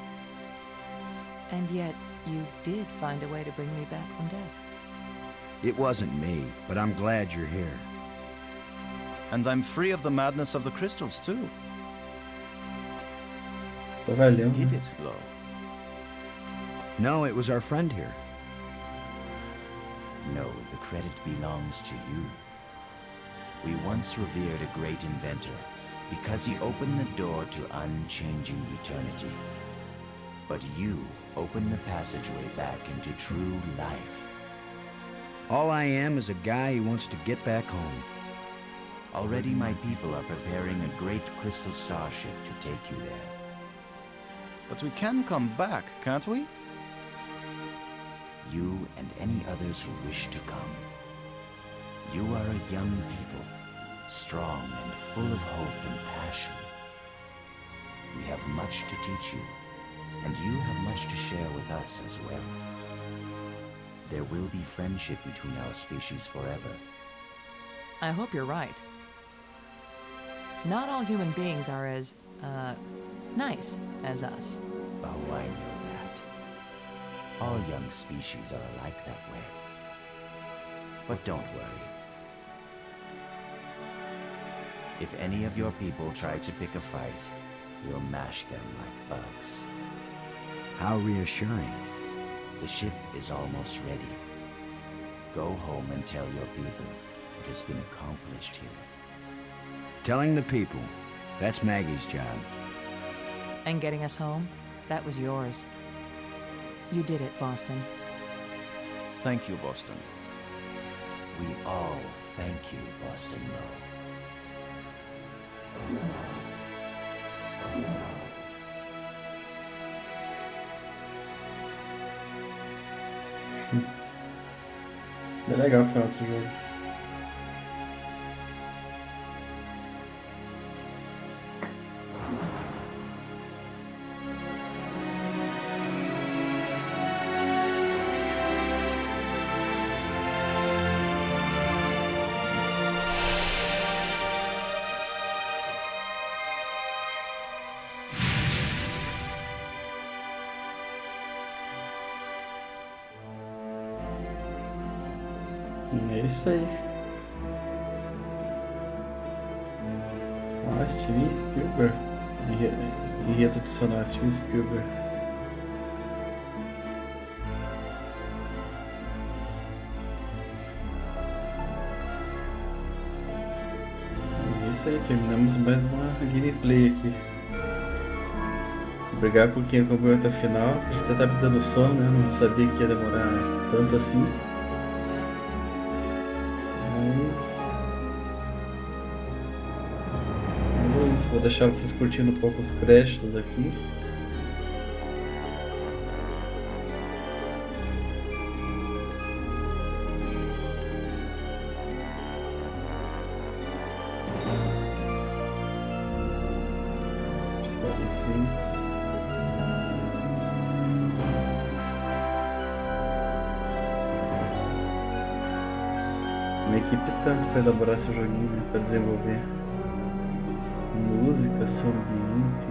And yet, you did find a way to bring me back from death. It wasn't me, but I'm glad you're here. And I'm free of the madness of the crystals, too. Tô velhão, Did né? it, Lowe? No, it was our friend here. No, the credit belongs to you. We once revered a great inventor because he opened the door to unchanging eternity. But you opened the passageway back into true life. All I am is a guy who wants to get back home. Already my people are preparing a great crystal starship to take you there. But we can come back, can't we? You and any others who wish to come. You are a young people, strong and full of hope and passion. We have much to teach you, and you have much to share with us as well. There will be friendship between our species forever. I hope you're right. Not all human beings are as, nice as us. Oh, I know that. All young species are alike that way. But don't worry. If any of your people try to pick a fight, we'll mash them like bugs. How reassuring. The ship is almost ready. Go home and tell your people what has been accomplished here. Telling the people, that's Maggie's job. And getting us home, that was yours. You did it, Boston. Thank you, Boston. We all thank you, Boston Low. É legal o final desse jogo. É isso aí. Ah, Steven Spielberg. Enredo adicional, Steven Spielberg. É isso aí, terminamos mais uma gameplay aqui. Obrigado por quem acompanhou até o final. A gente até tá me dando sono, né? Não sabia que ia demorar tanto assim. Vou deixar vocês curtindo um pouco os créditos aqui. Uma equipe tanto para elaborar esse joguinho, né? Para desenvolver. Música, som ambiente.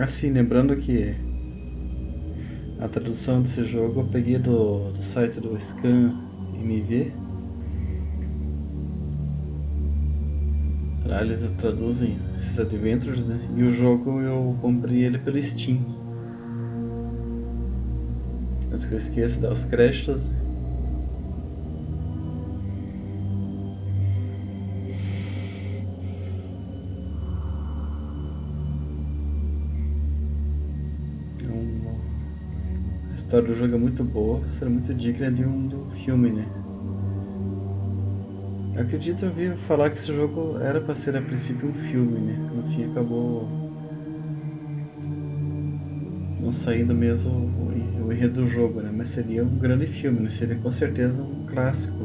Assim, lembrando que a tradução desse jogo eu peguei do site do Scan MV. Lá eles traduzem esses adventures, né? E o jogo eu comprei ele pelo Steam. Antes que eu esqueça de dar os créditos. A história do jogo é muito boa, será muito digna de do filme, né? Eu acredito ouvir falar que esse jogo era para ser a princípio um filme, né? No fim acabou não saindo mesmo o enredo do jogo, né? Mas seria um grande filme, né? Seria com certeza um clássico,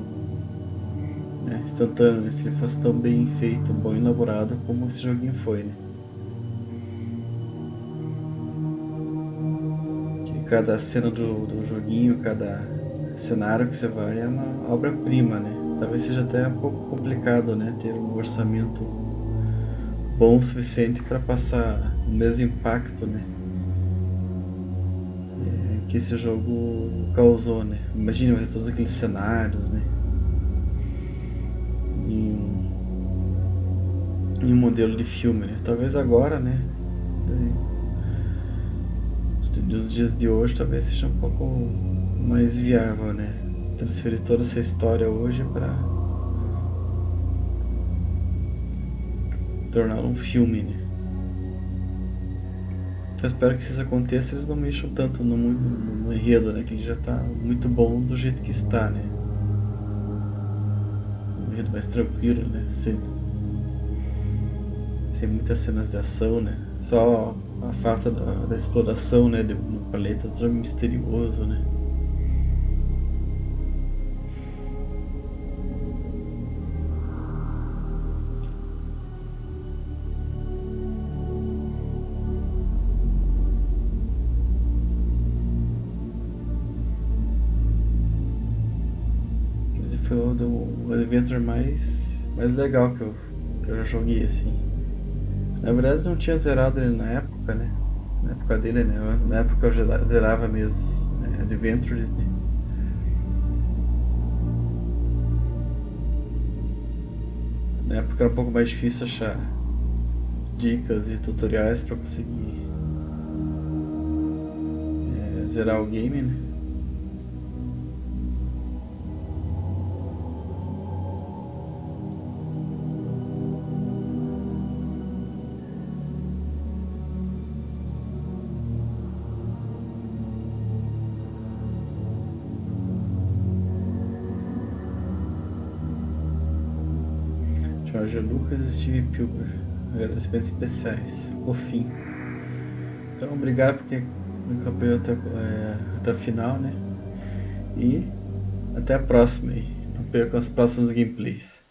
né? Instantâneo, né? Se ele fosse tão bem feito, bom e elaborado como esse joguinho foi, né? Cada cena do joguinho, cada cenário que você vai é uma obra-prima, né? Talvez seja até um pouco complicado, né? Ter um orçamento bom o suficiente para passar o mesmo impacto, né? Que esse jogo causou, né? Imagina fazer todos aqueles cenários, né? Em um modelo de filme, né? Talvez agora, né? Nos dias de hoje talvez seja um pouco mais viável, né? Transferir toda essa história hoje para torná-la um filme, né? Eu espero que se isso aconteça, eles não mexam tanto no enredo, né? Que ele já tá muito bom do jeito que está, né? Um enredo mais tranquilo, né? Sem muitas cenas de ação, né? Só a falta da exploração, né? No planeta todo misterioso, né? Foi o adventure mais legal que eu já joguei, assim. Na verdade não tinha zerado ele na época, né? Na época dele, né? Na época eu zerava mesmo adventures, né? Na época era um pouco mais difícil achar dicas e tutoriais para conseguir zerar o game, né? George Lucas e Steve Spielberg, agradecimentos especiais, por fim. Então, obrigado por quem me acompanhou até o final, né? E até a próxima aí. Não percam os próximos gameplays.